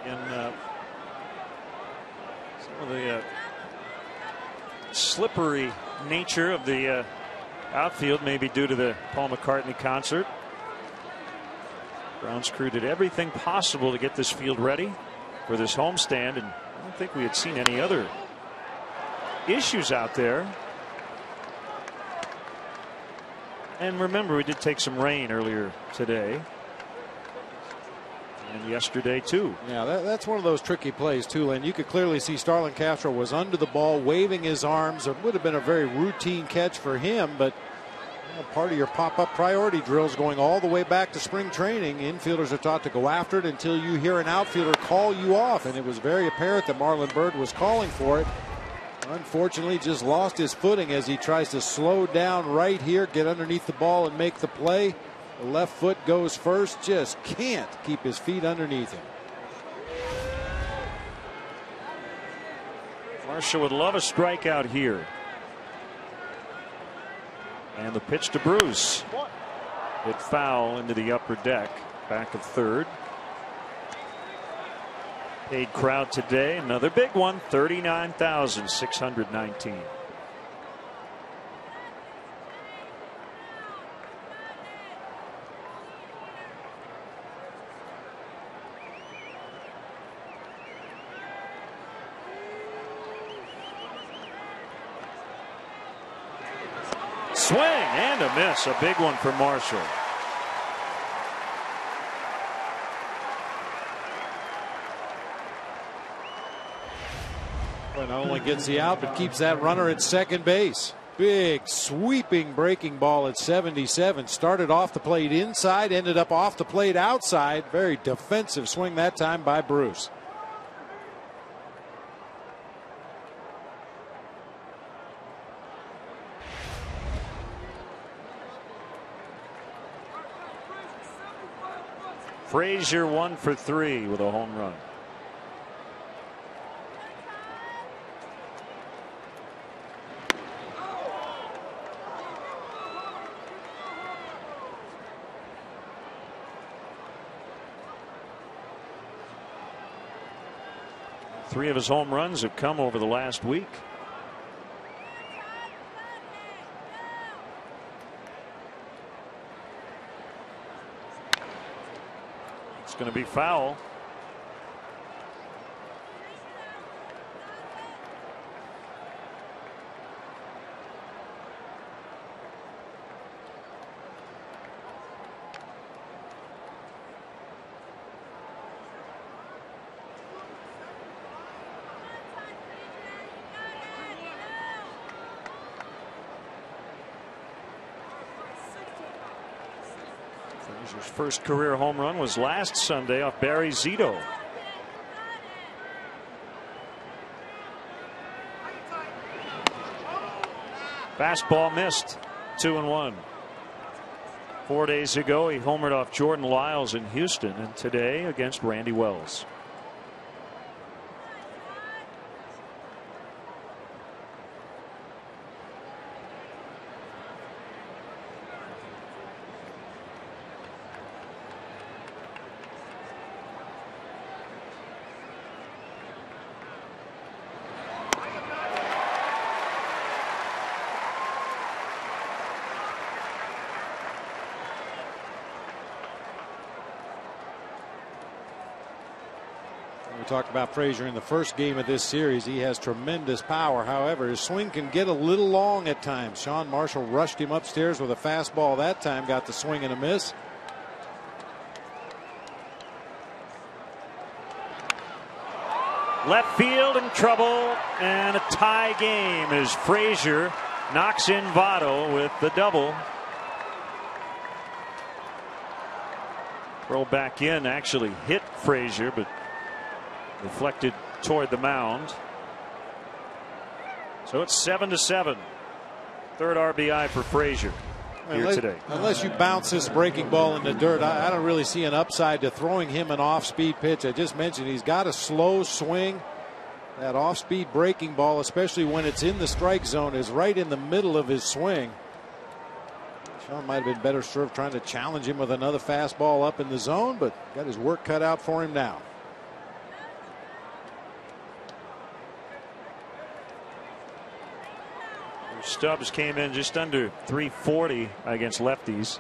And some of the slippery nature of the outfield may be due to the Paul McCartney concert. Browns crew did everything possible to get this field ready for this homestand, and I don't think we had seen any other issues out there. And remember, we did take some rain earlier today and yesterday too. Yeah, that's one of those tricky plays too, Lynn. You could clearly see Starlin Castro was under the ball waving his arms. It would have been a very routine catch for him, but part of your pop-up priority drills going all the way back to spring training. Infielders are taught to go after it until you hear an outfielder call you off, and it was very apparent that Marlon Byrd was calling for it. Unfortunately, just lost his footing as he tries to slow down right here, get underneath the ball and make the play. The left foot goes first, just can't keep his feet underneath him. Marshall would love a strikeout here. And the pitch to Bruce. Hit foul into the upper deck, back of third. Paid crowd today, another big one, 39,619. Swing and a miss, a big one for Marshall. Not only gets the out, but keeps that runner at second base. Big sweeping breaking ball at 77. Started off the plate inside, ended up off the plate outside. Very defensive swing that time by Bruce. Frazier 1 for 3 with a home run. Three of his home runs have come over the last week. It's going to be foul. His first career home run was last Sunday off Barry Zito. Fastball missed, 2-1. 4 days ago, he homered off Jordan Lyles in Houston, and today against Randy Wells. We talked about Frazier in the first game of this series. He has tremendous power. However, his swing can get a little long at times. Sean Marshall rushed him upstairs with a fastball that time, got the swing and a miss. Left field in trouble, and a tie game as Frazier knocks in Votto with the double. Throw back in actually hit Frazier, but deflected toward the mound. So it's 7-7. Third RBI for Frazier here today. Unless you bounce this breaking ball in the dirt, I don't really see an upside to throwing him an off-speed pitch. I just mentioned he's got a slow swing. That off-speed breaking ball, especially when it's in the strike zone, is right in the middle of his swing. Sean might have been better served trying to challenge him with another fastball up in the zone, but got his work cut out for him now. Stubbs came in just under 340 against lefties.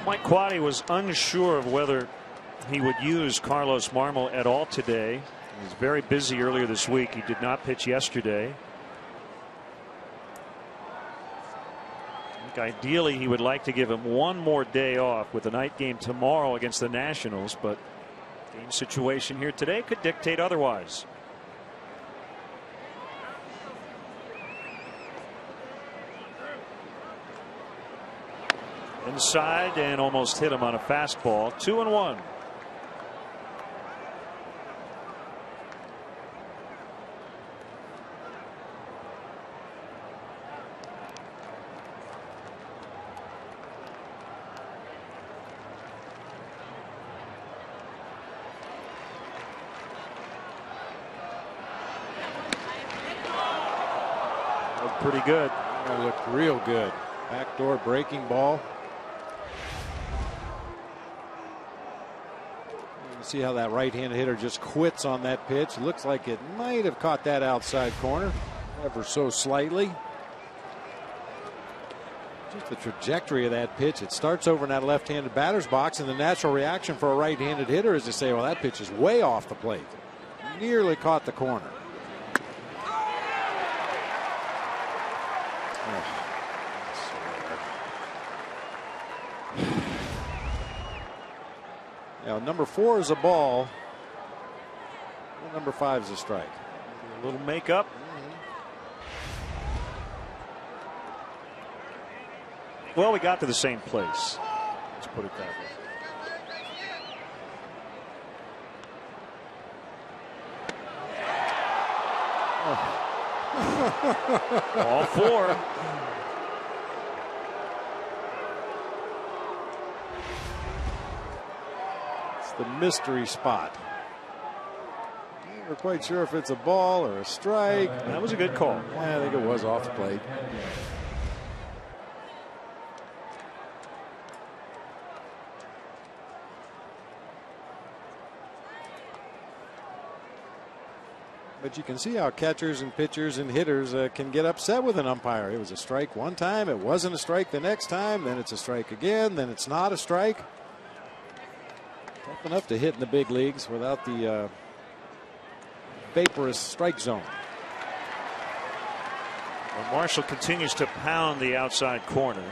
Mike Quaddy was unsure of whether he would use Carlos Marmol at all today. He was very busy earlier this week. He did not pitch yesterday. I think ideally he would like to give him one more day off with the night game tomorrow against the Nationals, but game situation here today could dictate otherwise. Inside and almost hit him on a fastball. 2-1. Looked pretty good. That looked real good. Backdoor breaking ball. See how that right-handed hitter just quits on that pitch. Looks like it might have caught that outside corner ever so slightly. Just the trajectory of that pitch. It starts over in that left-handed batter's box, and the natural reaction for a right-handed hitter is to say, well, that pitch is way off the plate. Nearly caught the corner. Now, number 4 is a ball. And number 5 is a strike. A little makeup. Well, we got to the same place. Let's put it that way. All 4. The mystery spot. We're quite sure if it's a ball or a strike. That was a good call. Yeah, I think it was off the plate. But you can see how catchers and pitchers and hitters can get upset with an umpire. It was a strike one time, it wasn't a strike the next time, then it's a strike again, then it's not a strike. Tough enough to hit in the big leagues without the vaporous strike zone. Well, Marshall continues to pound the outside corner.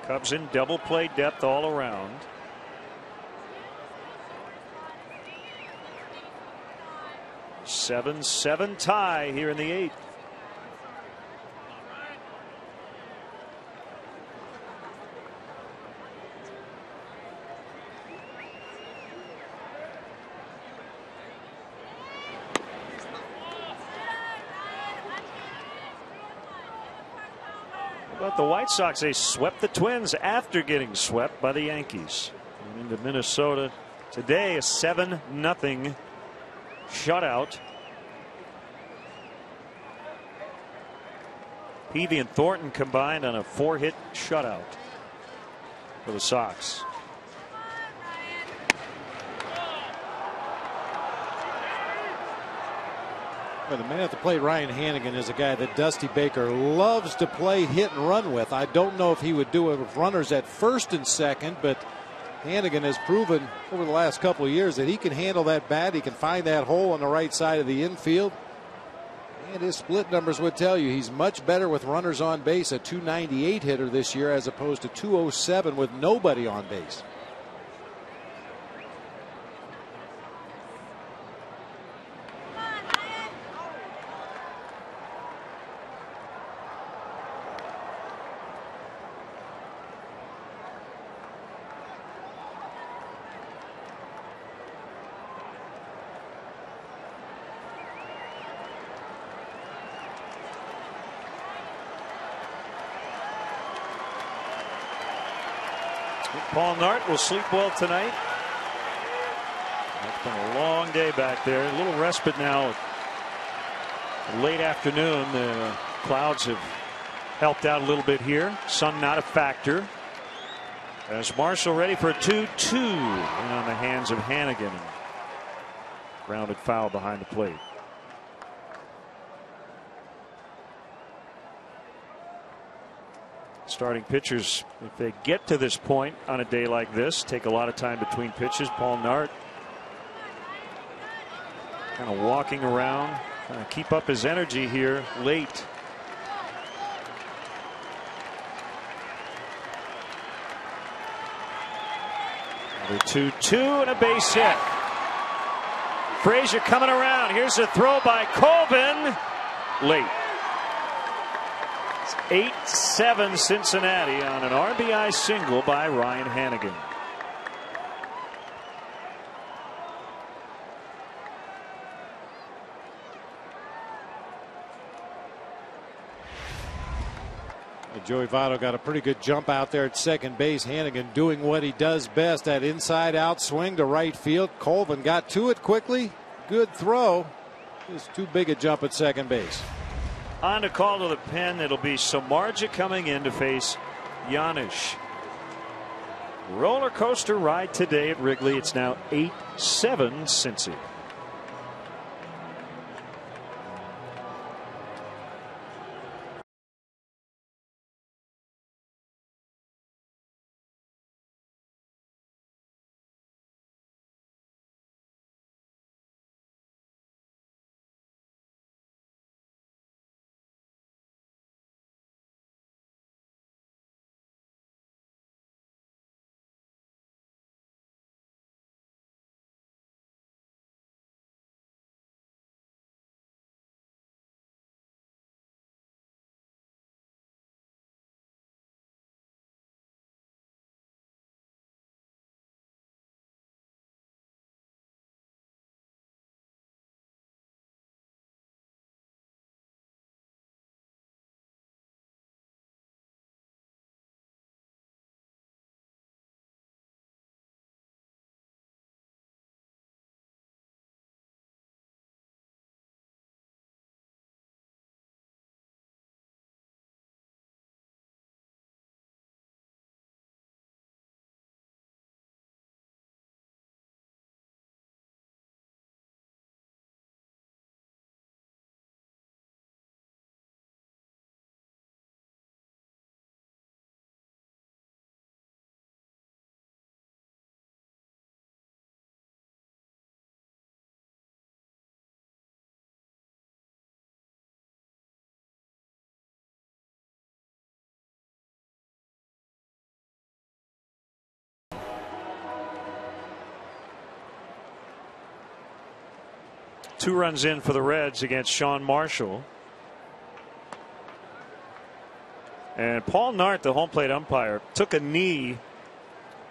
Cubs in double play depth all around. A 7-7 tie here in the 8th. But the White Sox, they swept the Twins after getting swept by the Yankees. And into Minnesota Today, a 7-0 shutout. Peavy and Thornton combined on a 4-hit shutout for the Sox. Well, the man at the plate, Ryan Hannigan, is a guy that Dusty Baker loves to play hit and run with. I don't know if he would do it with runners at first and second, but Hannigan has proven over the last couple of years that he can handle that bat. He can find that hole on the right side of the infield. And his split numbers would tell you he's much better with runners on base, a 298 hitter this year as opposed to 207 with nobody on base. Paul Nart will sleep well tonight. It's been a long day back there. A little respite now. Late afternoon. The clouds have helped out a little bit here. Sun not a factor. As Marshall ready for a 2-2 on the hands of Hannigan. Grounded foul behind the plate. Starting pitchers, if they get to this point on a day like this, take a lot of time between pitches. Paul Nart kind of walking around, trying to keep up his energy here late. Another 2-2 and a base hit. Frazier coming around. Here's a throw by Colvin. Late. 8-7 Cincinnati on an RBI single by Ryan Hannigan. Joey Votto got a pretty good jump out there at second base. Hannigan doing what he does best, that inside out swing to right field. Colvin got to it quickly. Good throw. Just too big a jump at second base. On to call to the pen. It'll be Samardzija coming in to face Janusz. Roller coaster ride today at Wrigley. It's now 8-7 Cincy. Two runs in for the Reds against Sean Marshall. And Paul Nart, the home plate umpire, took a knee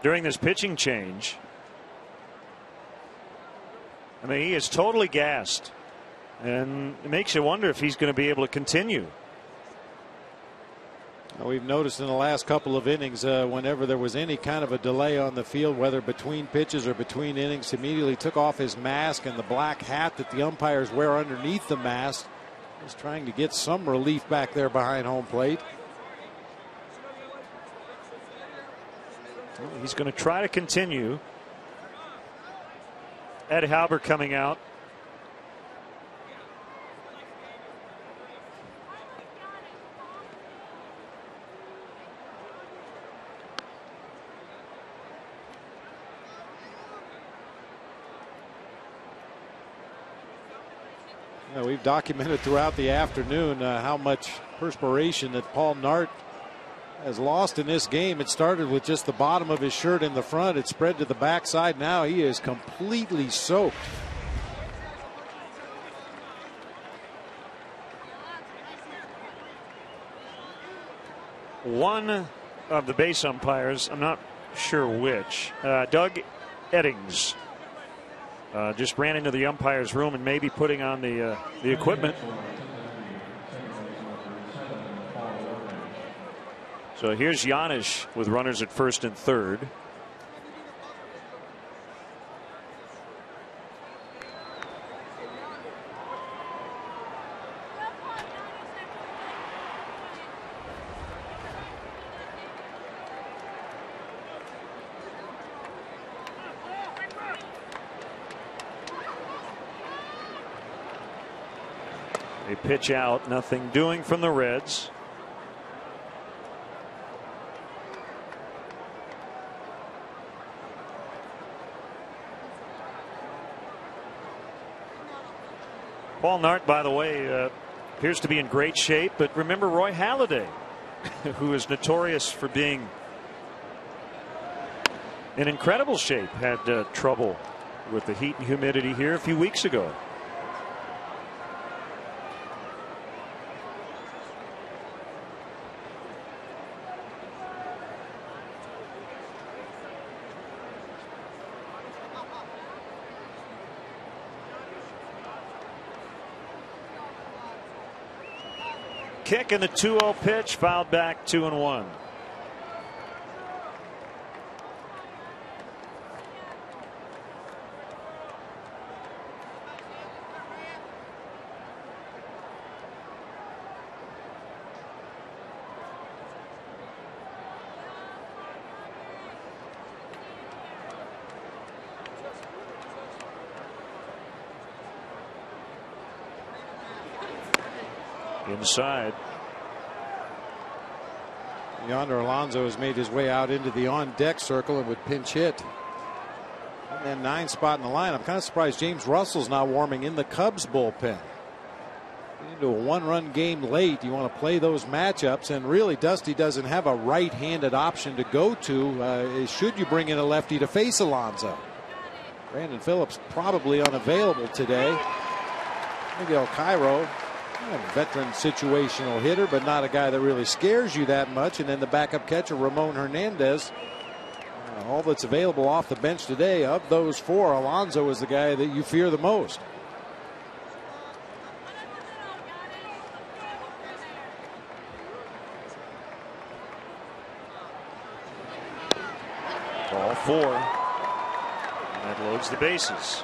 during this pitching change. I mean, he is totally gassed. And it makes you wonder if he's going to be able to continue. We've noticed in the last couple of innings, whenever there was any kind of a delay on the field, whether between pitches or between innings, immediately took off his mask and the black hat that the umpires wear underneath the mask. He's trying to get some relief back there behind home plate. Well, he's going to try to continue. Ed Halber coming out. We've documented throughout the afternoon how much perspiration that Paul Nart has lost in this game. It started with just the bottom of his shirt in the front. It spread to the backside. Now he is completely soaked. One of the base umpires, I'm not sure which, Doug Eddings, just ran into the umpire's room and maybe putting on the equipment. So here's Giannis with runners at first and third. A pitch out, nothing doing from the Reds. Paul Nart, by the way, appears to be in great shape, but remember Roy Halladay, who is notorious for being in incredible shape, had trouble with the heat and humidity here a few weeks ago. Kick and the 2-0 pitch fouled back 2-1. Inside. Yonder Alonso has made his way out into the on-deck circle and would pinch hit. And then 9 spot in the line. I'm kind of surprised James Russell's not warming in the Cubs bullpen. Into a 1-run game late, you want to play those matchups, and really Dusty doesn't have a right-handed option to go to should you bring in a lefty to face Alonso. Brandon Phillips probably unavailable today. Miguel Cairo, a veteran situational hitter, but not a guy that really scares you that much. And then the backup catcher, Ramon Hernandez. All that's available off the bench today, of those 4, Alonso is the guy that you fear the most. Ball 4. And that loads the bases.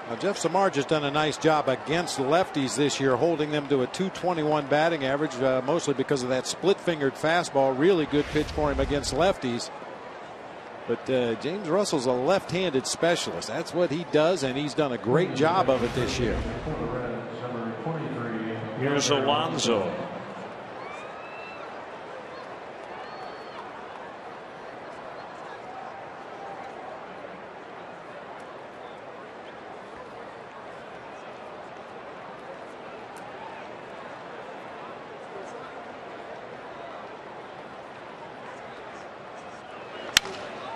Now Jeff Samar has done a nice job against lefties this year, holding them to a .221 batting average, mostly because of that split-fingered fastball. Really good pitch for him against lefties. But James Russell's a left-handed specialist. That's what he does, and he's done a great job of it this year. Here's Alonso.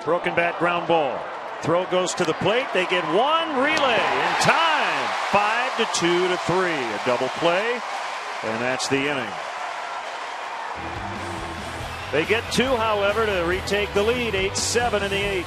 Broken bat ground ball. Throw goes to the plate. They get one relay in time. 5-2 to 3. A double play. And that's the inning. They get 2, however, to retake the lead. 8-7 in the 8th.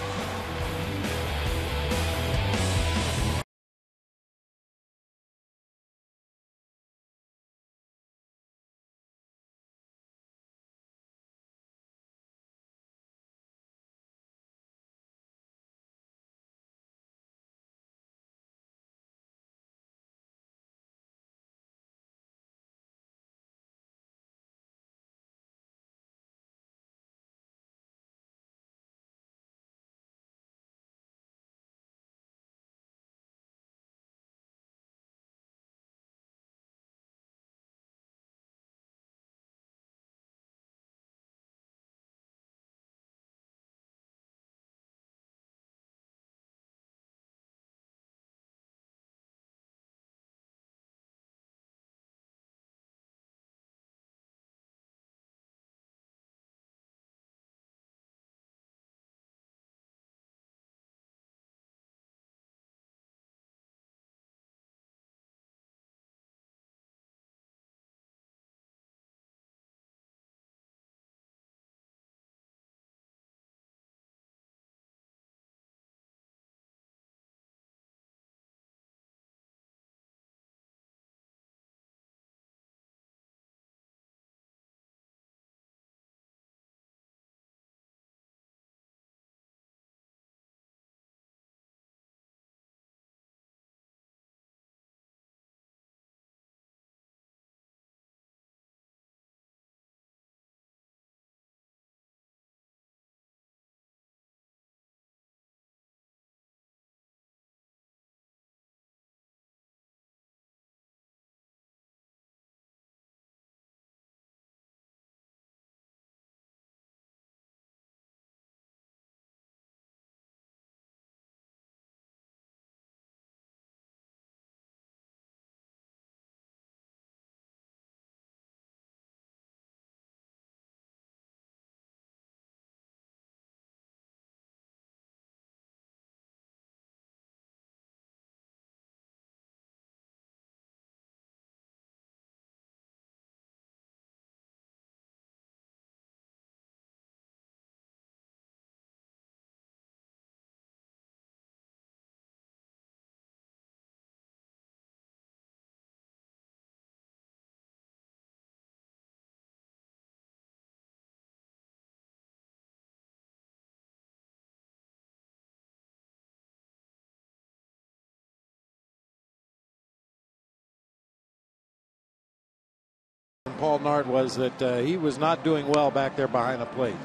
Paul Nard was that he was not doing well back there behind the plate.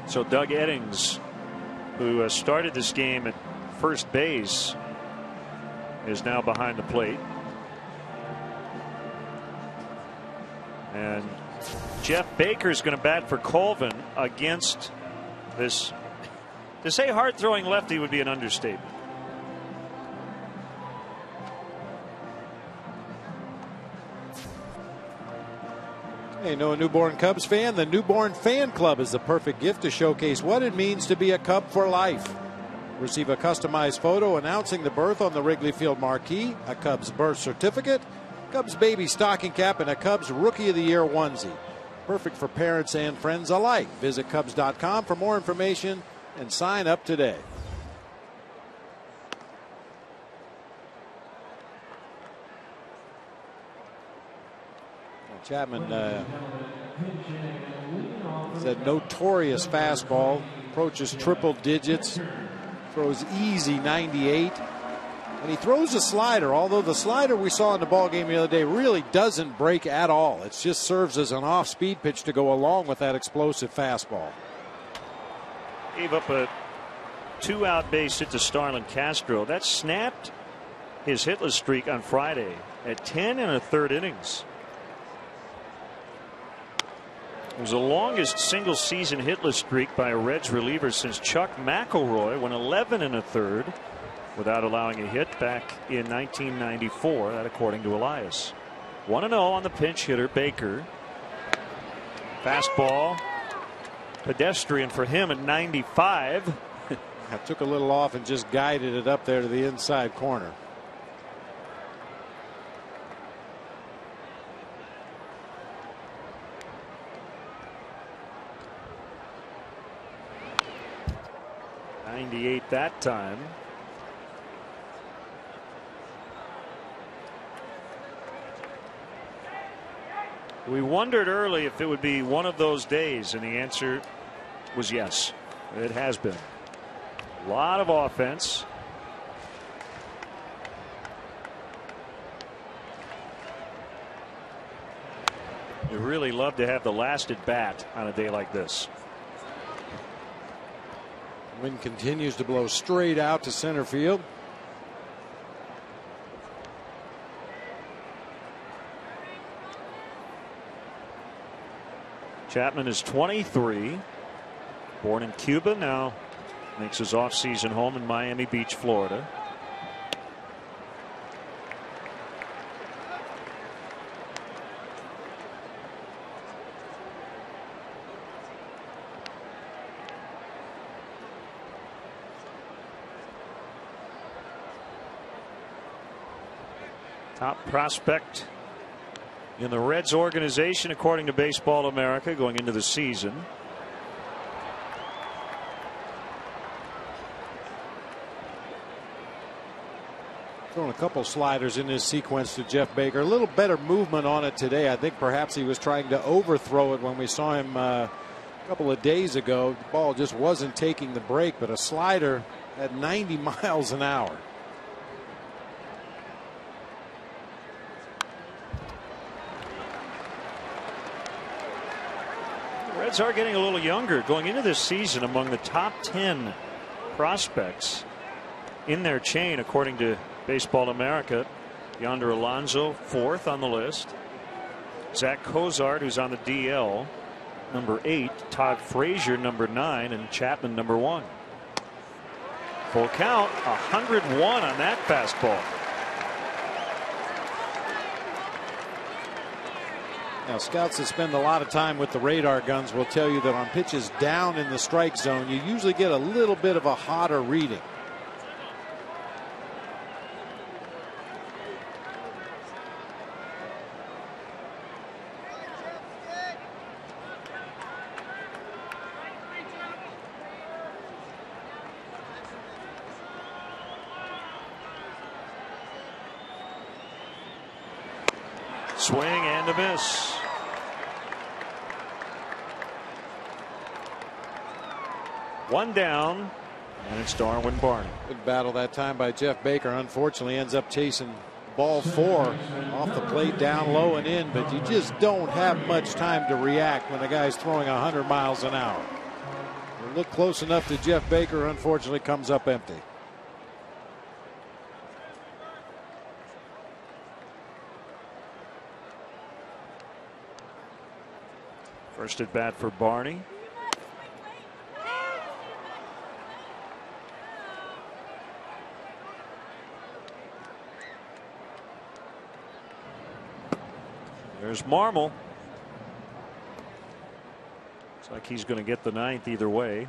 So Doug Eddings, who started this game at first base, is now behind the plate. And Jeff Baker is going to bat for Colvin against this. To say hard throwing lefty would be an understatement. Hey, know a newborn Cubs fan? The Newborn Fan Club is the perfect gift to showcase what it means to be a Cub for life. Receive a customized photo announcing the birth on the Wrigley Field marquee, a Cubs birth certificate, Cubs baby stocking cap, and a Cubs Rookie of the Year onesie. Perfect for parents and friends alike. Visit Cubs.com for more information and sign up today. Chapman, that notorious fastball, approaches triple digits, throws easy 98, and he throws a slider, although the slider we saw in the ball game the other day really doesn't break at all. It just serves as an off-speed pitch to go along with that explosive fastball. Gave up a 2-out base hit to Starlin Castro. That snapped his hitless streak on Friday at 10 1/3 innings. It was the longest single season hitless streak by a Reds reliever since Chuck McElroy went 11 1/3 without allowing a hit back in 1994. That according to Elias. 1-0 on the pinch hitter Baker. Fastball pedestrian for him at 95. I took a little off and just guided it up there to the inside corner. .98 that time. We wondered early if it would be one of those days, and the answer was yes. It has been. A lot of offense. You really love to have the last at bat on a day like this. Wind continues to blow straight out to center field. Chapman is 23, born in Cuba, now makes his off-season home in Miami Beach, Florida. Top prospect in the Reds organization, according to Baseball America, going into the season. Throwing a couple sliders in this sequence to Jeff Baker. A little better movement on it today. I think perhaps he was trying to overthrow it when we saw him a couple of days ago. The ball just wasn't taking the break, but a slider at 90 miles an hour. Reds are getting a little younger going into this season. Among the top 10 prospects in their chain, according to Baseball America, Yonder Alonso 4th on the list. Zach Cozart, who's on the DL, number 8. Todd Frazier, number 9, and Chapman, number 1. Full count, 101 on that fastball. Now, scouts that spend a lot of time with the radar guns will tell you that on pitches down in the strike zone, you usually get a little bit of a hotter reading. Swing and a miss. One down, and it's Darwin Barney. Good battle that time by Jeff Baker. Unfortunately, ends up chasing the ball 4 off the plate, down low and in, but you just don't have much time to react when a guy's throwing 100 miles an hour. You look close enough to Jeff Baker, unfortunately comes up empty. First at bat for Barney. There's Marmol. Looks like he's going to get the 9th either way.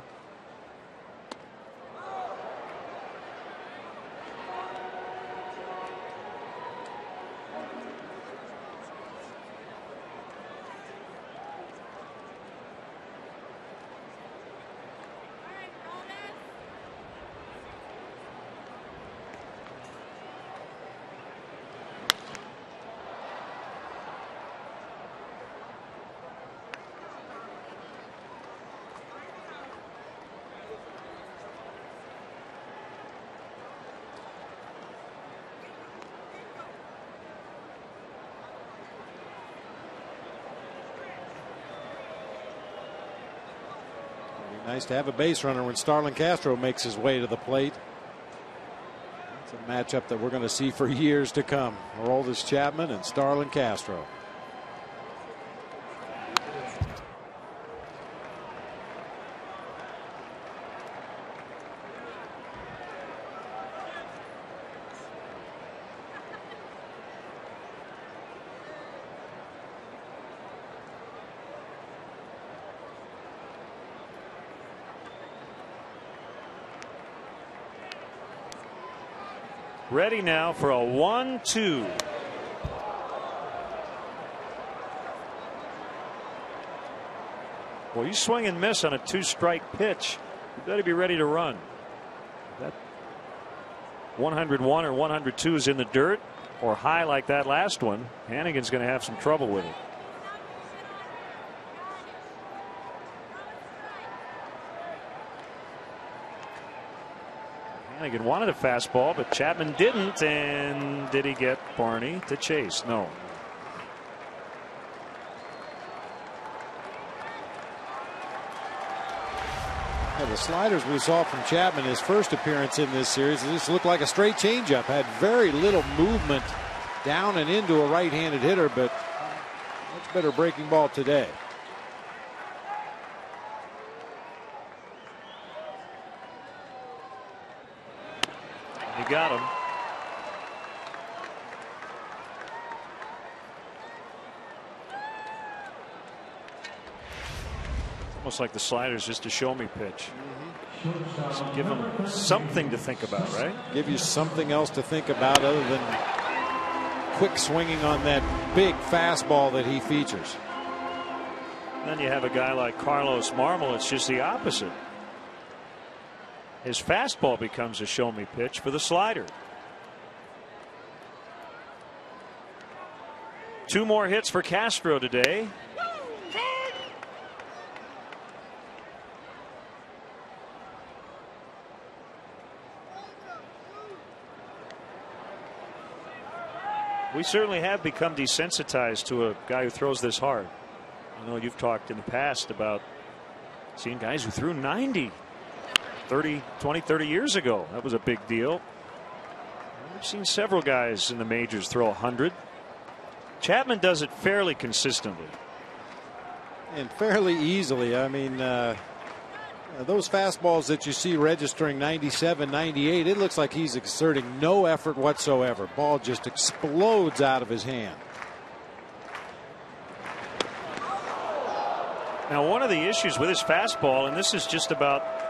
Nice to have a base runner when Starlin Castro makes his way to the plate. It's a matchup that we're going to see for years to come. Aroldis Chapman and Starlin Castro. Ready now for a 1-2. Well, you swing and miss on a 2-strike pitch. You better be ready to run. That 101 or 102 is in the dirt or high like that last one. Hannigan's going to have some trouble with it. Hannigan wanted a fastball, but Chapman didn't. And did he get Barney to chase? No. Yeah, the sliders we saw from Chapman his first appearance in this series, it just looked like a straight changeup. Had very little movement down and into a right-handed hitter, but much better breaking ball today. He got him. Almost like the slider's just a show me pitch. So give him something to think about, right? Give you something else to think about other than quick swinging on that big fastball that he features. Then you have a guy like Carlos Marmol. It's just the opposite. His fastball becomes a show me pitch for the slider. 2 more hits for Castro today. We certainly have become desensitized to a guy who throws this hard. I know you've talked in the past about seeing guys who threw 90 20, 30 years ago. That was a big deal. We've seen several guys in the majors throw 100. Chapman does it fairly consistently. And fairly easily. I mean, those fastballs that you see registering 97, 98, it looks like he's exerting no effort whatsoever. Ball just explodes out of his hand. Now, one of the issues with his fastball, and this is just about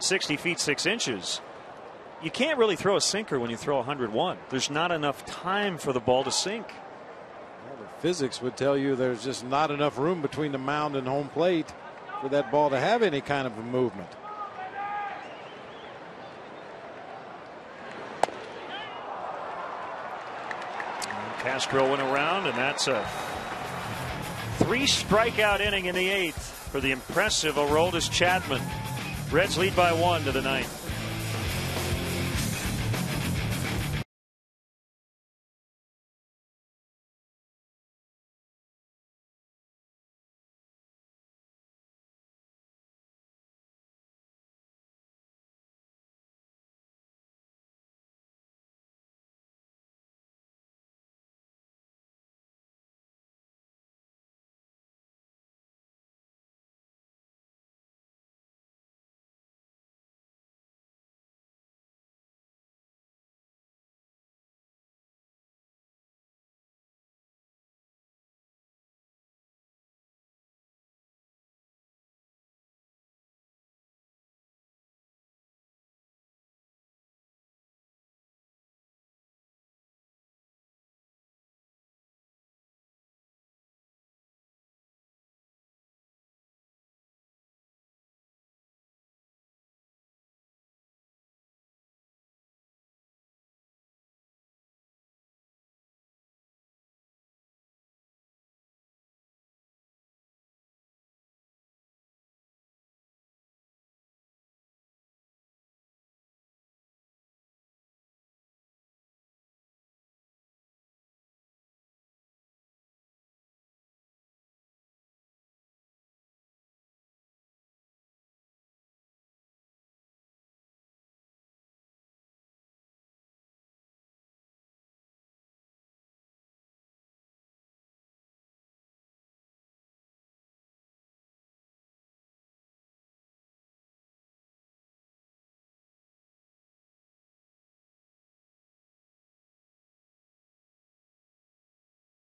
60 feet 6 inches, you can't really throw a sinker when you throw 101. There's not enough time for the ball to sink. Well, the physics would tell you there's just not enough room between the mound and home plate for that ball to have any kind of a movement. And Castro went around, and that's a 3-strikeout inning in the 8th for the impressive Aroldis Chapman. Reds lead by 1 to the 9th.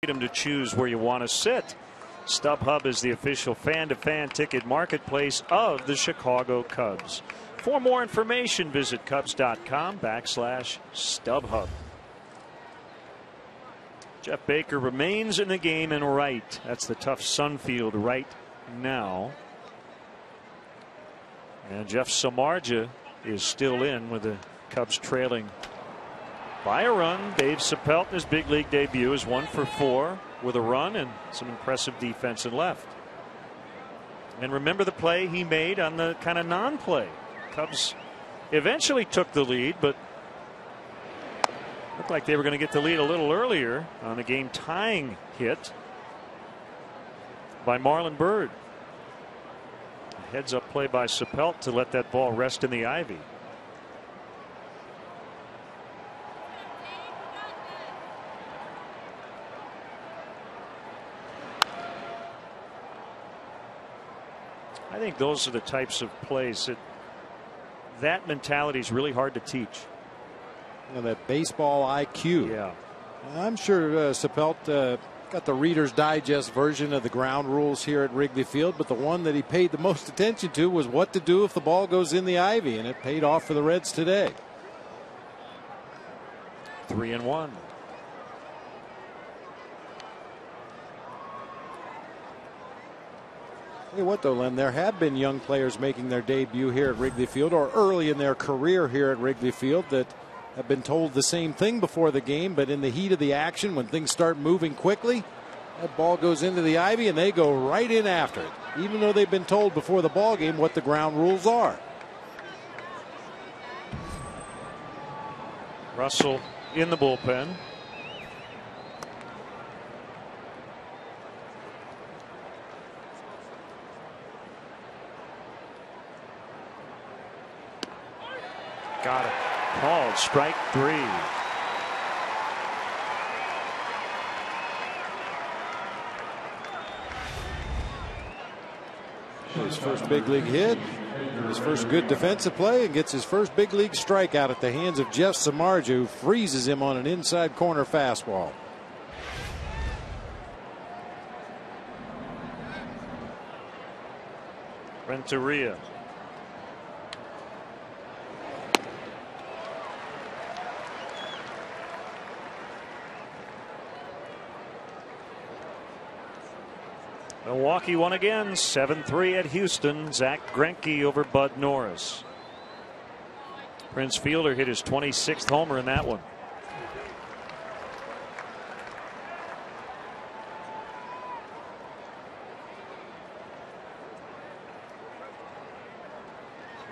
freedom to choose where you want to sit. StubHub is the official fan-to-fan ticket marketplace of the Chicago Cubs. For more information, visit Cubs.com/StubHub. Jeff Baker remains in the game in right. That's the tough Sunfield right now. And Jeff Samardzija is still in with the Cubs trailing by a run. Dave Sapelt in his big league debut is 1 for 4 with a run and some impressive defense in left. And remember the play he made on the kind of non-play. Cubs eventually took the lead, but looked like they were going to get the lead a little earlier on the game tying hit by Marlon Byrd. A heads up play by Sapelt to let that ball rest in the ivy. I think those are the types of plays that mentality is really hard to teach. You know, that baseball IQ. Yeah. I'm sure Sapelt got the Reader's Digest version of the ground rules here at Wrigley Field, but the one that he paid the most attention to was what to do if the ball goes in the ivy, and it paid off for the Reds today. 3-1. Tell you what, though, Len, there have been young players making their debut here at Wrigley Field or early in their career here at Wrigley Field that have been told the same thing before the game, but in the heat of the action, when things start moving quickly, that ball goes into the ivy and they go right in after it, even though they've been told before the ball game what the ground rules are. Russell in the bullpen. Got it. Called strike 3. His first big league hit, his first good defensive play, and gets his first big league strikeout at the hands of Jeff Samardzija, who freezes him on an inside corner fastball. Renteria. Milwaukee won again, 7-3 at Houston. Zach Greinke over Bud Norris. Prince Fielder hit his 26th homer in that one.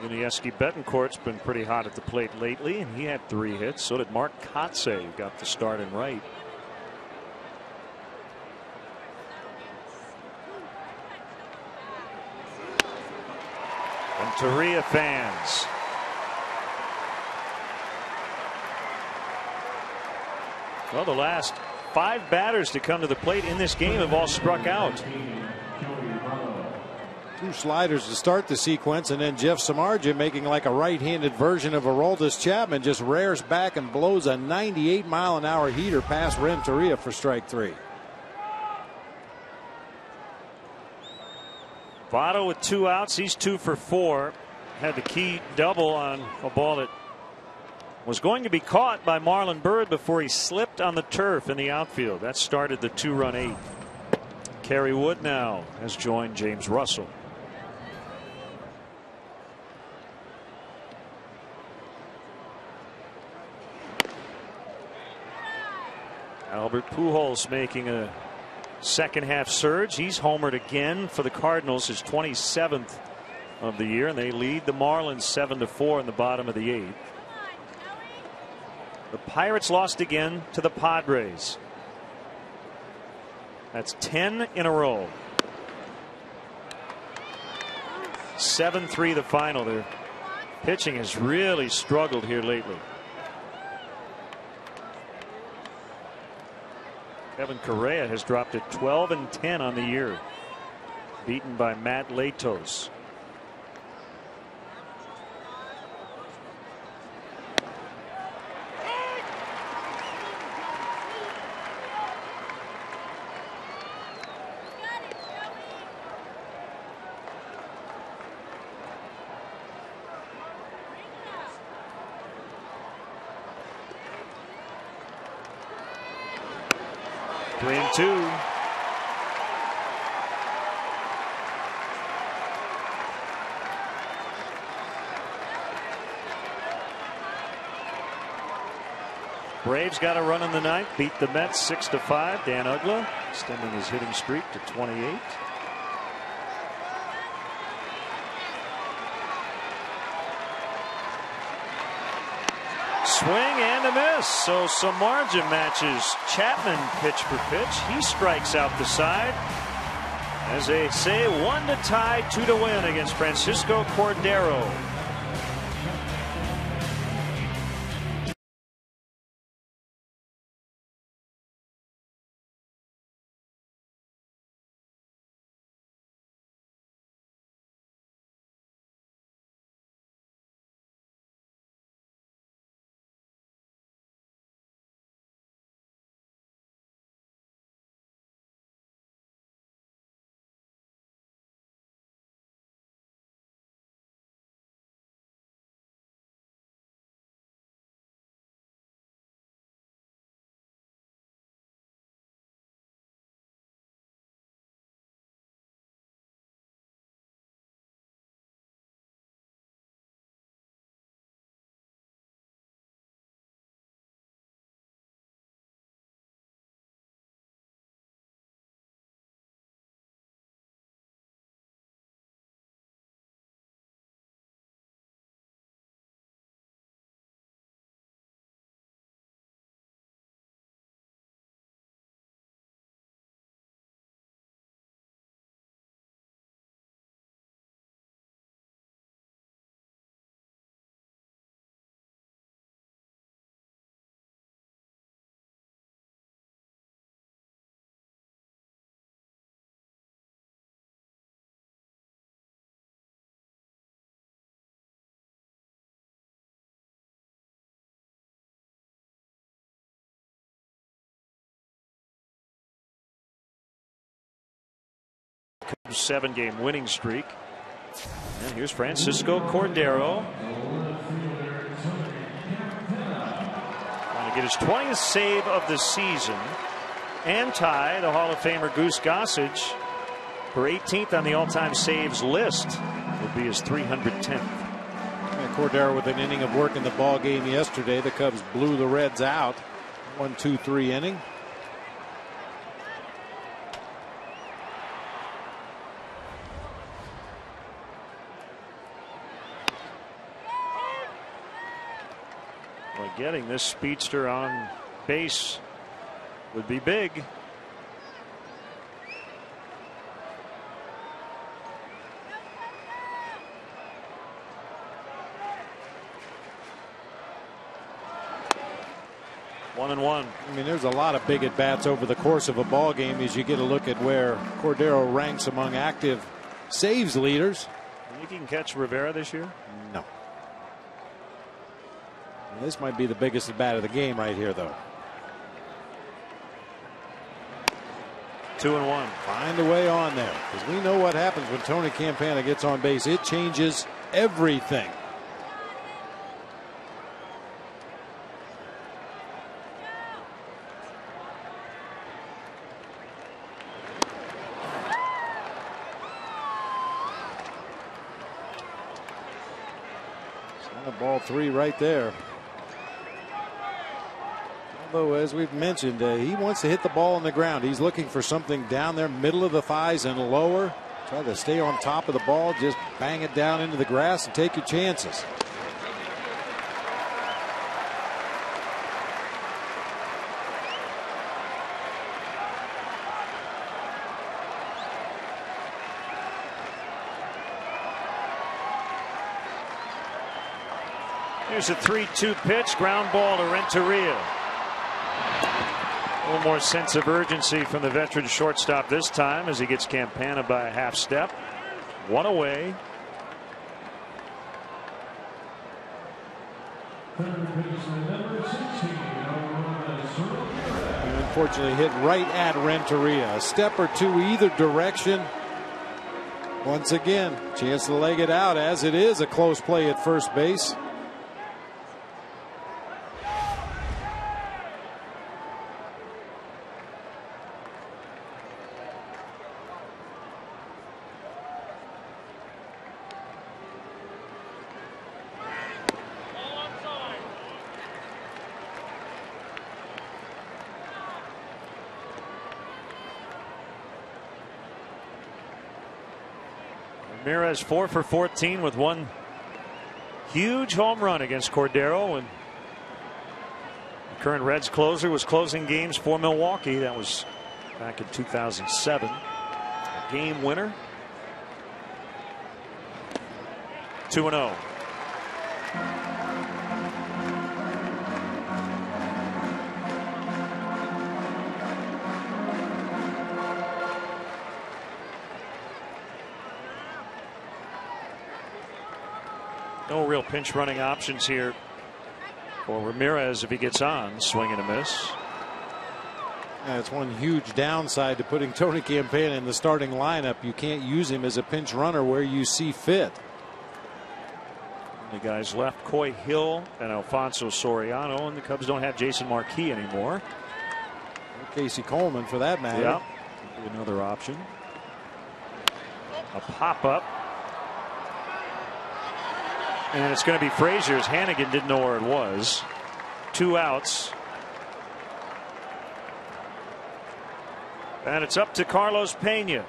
Yuniesky Betancourt's been pretty hot at the plate lately, and he had 3 hits. So did Mark Kotsay, who got the start in right. Renteria fans. Well, the last 5 batters to come to the plate in this game have all struck out. 2 sliders to start the sequence, and then Jeff Samardzija, making like a right-handed version of Aroldis Chapman, just rears back and blows a 98-mile-an-hour heater past Renteria for strike 3. Votto with 2 outs. He's 2 for 4. Had the key double on a ball that was going to be caught by Marlon Byrd before he slipped on the turf in the outfield. That started the 2-run 8th. Kerry Wood now has joined James Russell. Albert Pujols making a second half surge. He's homered again for the Cardinals, his 27th of the year, and they lead the Marlins 7-4 in the bottom of the 8th. The Pirates lost again to the Padres. That's 10 in a row. 7-3 the final. Their pitching has really struggled here lately. Kevin Correa has dropped to 12-10 on the year, beaten by Matt Latos. 3-2. Braves got a run in the ninth, beat the Mets 6-5. Dan Uggla extending his hitting streak to 28. Swing and a miss. So Samardzija matches Chapman pitch for pitch. He strikes out the side. As they say, 1 to tie, 2 to win against Francisco Cordero. Cubs' 7-game winning streak. And here's Francisco Cordero. Trying to get his 20th save of the season and tie the Hall of Famer Goose Gossage for 18th on the all-time saves list. Would be his 310th. And Cordero with an inning of work in the ball game yesterday. The Cubs blew the Reds out. 1-2-3 inning. Getting this speedster on base would be big. One and one. I mean, there's a lot of big at bats over the course of a ball game as you get a look at where Cordero ranks among active saves leaders. You think he can catch Rivera this year? No. This might be the biggest at bat of the game right here, though. 2-1. Find a way on there, because we know what happens when Tony Campana gets on base. It changes everything. Ball 3 right there. Although, as we've mentioned, he wants to hit the ball on the ground. He's looking for something down there, middle of the thighs and lower. Try to stay on top of the ball. Just bang it down into the grass and take your chances. Here's a 3-2 pitch, ground ball to Renteria. A little more sense of urgency from the veteran shortstop this time as he gets Campana by a half step. One away. And unfortunately hit right at Renteria. A step or two either direction. Once again, chance to leg it out, as it is a close play at first base. Ramirez 4 for 14 with one huge home run against Cordero, and the current Reds closer was closing games for Milwaukee. That was back in 2007. A game winner. 2-0. No real pinch running options here for Ramirez if he gets on. Swing and a miss. Yeah, it's one huge downside to putting Tony Campana in the starting lineup. You can't use him as a pinch runner where you see fit. The guys left, Coy Hill and Alfonso Soriano, and the Cubs don't have Jason Marquis anymore. Or Casey Coleman for that matter. Yeah, another option. A pop-up. And it's going to be Frazier's. Hannigan didn't know where it was. 2 outs. And it's up to Carlos Pena.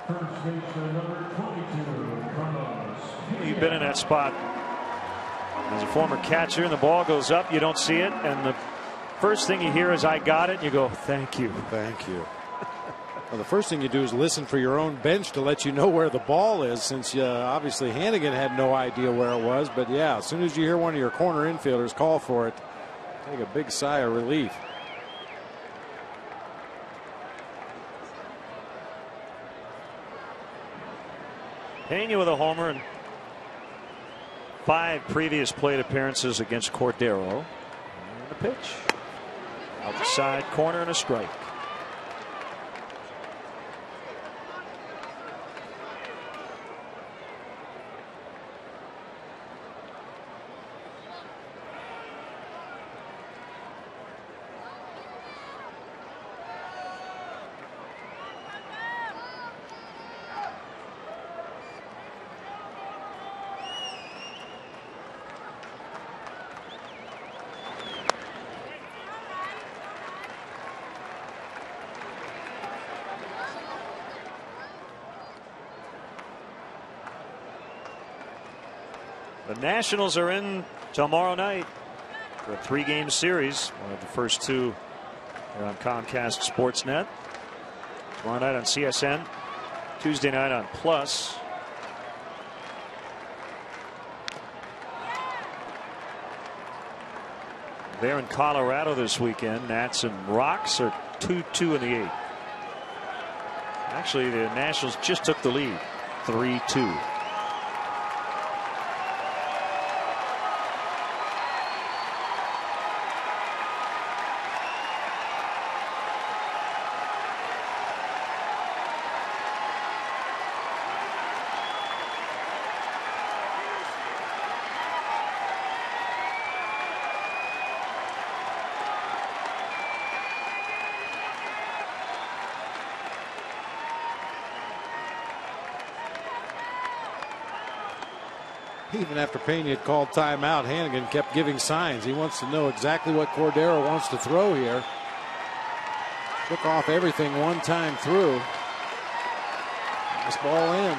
First baseman number 22, Carlos. You've been in that spot as a former catcher, and the ball goes up, you don't see it, and the first thing you hear is "I got it," and you go, "Thank you." Thank you. Well, the first thing you do is listen for your own bench to let you know where the ball is, since obviously Hannigan had no idea where it was. But yeah, as soon as you hear one of your corner infielders call for it, take a big sigh of relief. Pena with a homer and 5 previous plate appearances against Cordero. And the pitch. Outside corner and a strike. The Nationals are in tomorrow night for a 3-game series. One of the first 2 here on Comcast Sportsnet. Tomorrow night on CSN. Tuesday night on Plus. They're in Colorado this weekend. Nats and Rocks are 2-2 in the 8th. Actually, the Nationals just took the lead, 3-2. Even after Pena had called timeout, Hannigan kept giving signs. He wants to know exactly what Cordero wants to throw here. Took off everything one time through. This ball in.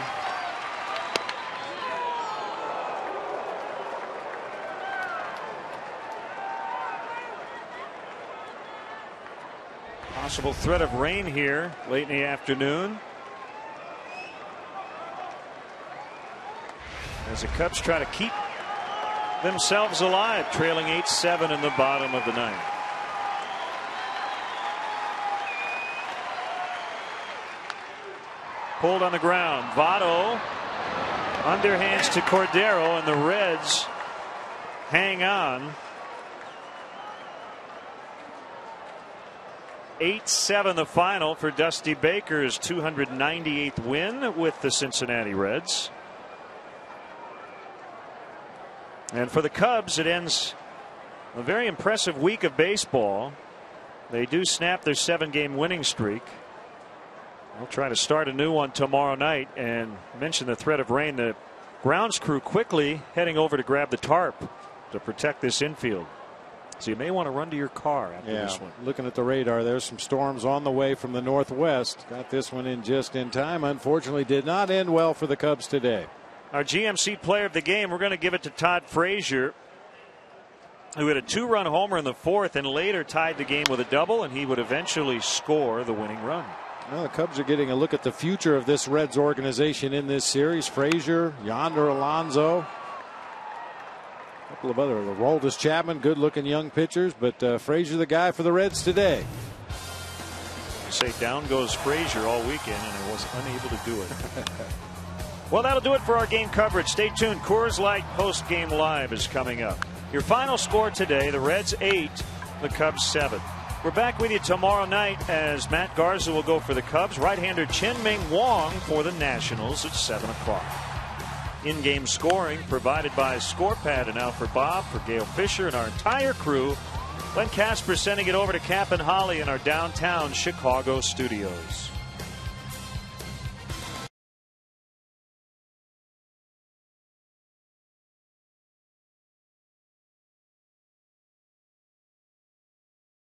Possible threat of rain here late in the afternoon. As the Cubs try to keep themselves alive, trailing 8-7 in the bottom of the 9th. Pulled on the ground. Votto underhands to Cordero, and the Reds hang on. 8-7 the final for Dusty Baker's 298th win with the Cincinnati Reds. And for the Cubs, it ends a very impressive week of baseball. They do snap their 7-game winning streak. They'll try to start a new one tomorrow night, and mention the threat of rain. The grounds crew quickly heading over to grab the tarp to protect this infield. So you may want to run to your car after this one. Looking at the radar, there's some storms on the way from the northwest. Got this one in just in time. Unfortunately, did not end well for the Cubs today. Our GMC player of the game, we're going to give it to Todd Frazier, who had a 2-run homer in the 4th and later tied the game with a double, and he would eventually score the winning run. Well, the Cubs are getting a look at the future of this Reds organization in this series. Frazier, Yonder Alonso, a couple of other, Aroldis Chapman, good-looking young pitchers, but Frazier the guy for the Reds today. You say down goes Frazier all weekend, and I was unable to do it. Well, that'll do it for our game coverage. Stay tuned. Coors Light post-game live is coming up. Your final score today, the Reds 8, the Cubs 7. We're back with you tomorrow night as Matt Garza will go for the Cubs. Right-hander Chen-Ming Wong for the Nationals at 7 o'clock. In-game scoring provided by ScorePad and now for Bob, for Gail Fisher, and our entire crew. Len Casper sending it over to Cap and Holly in our downtown Chicago studios.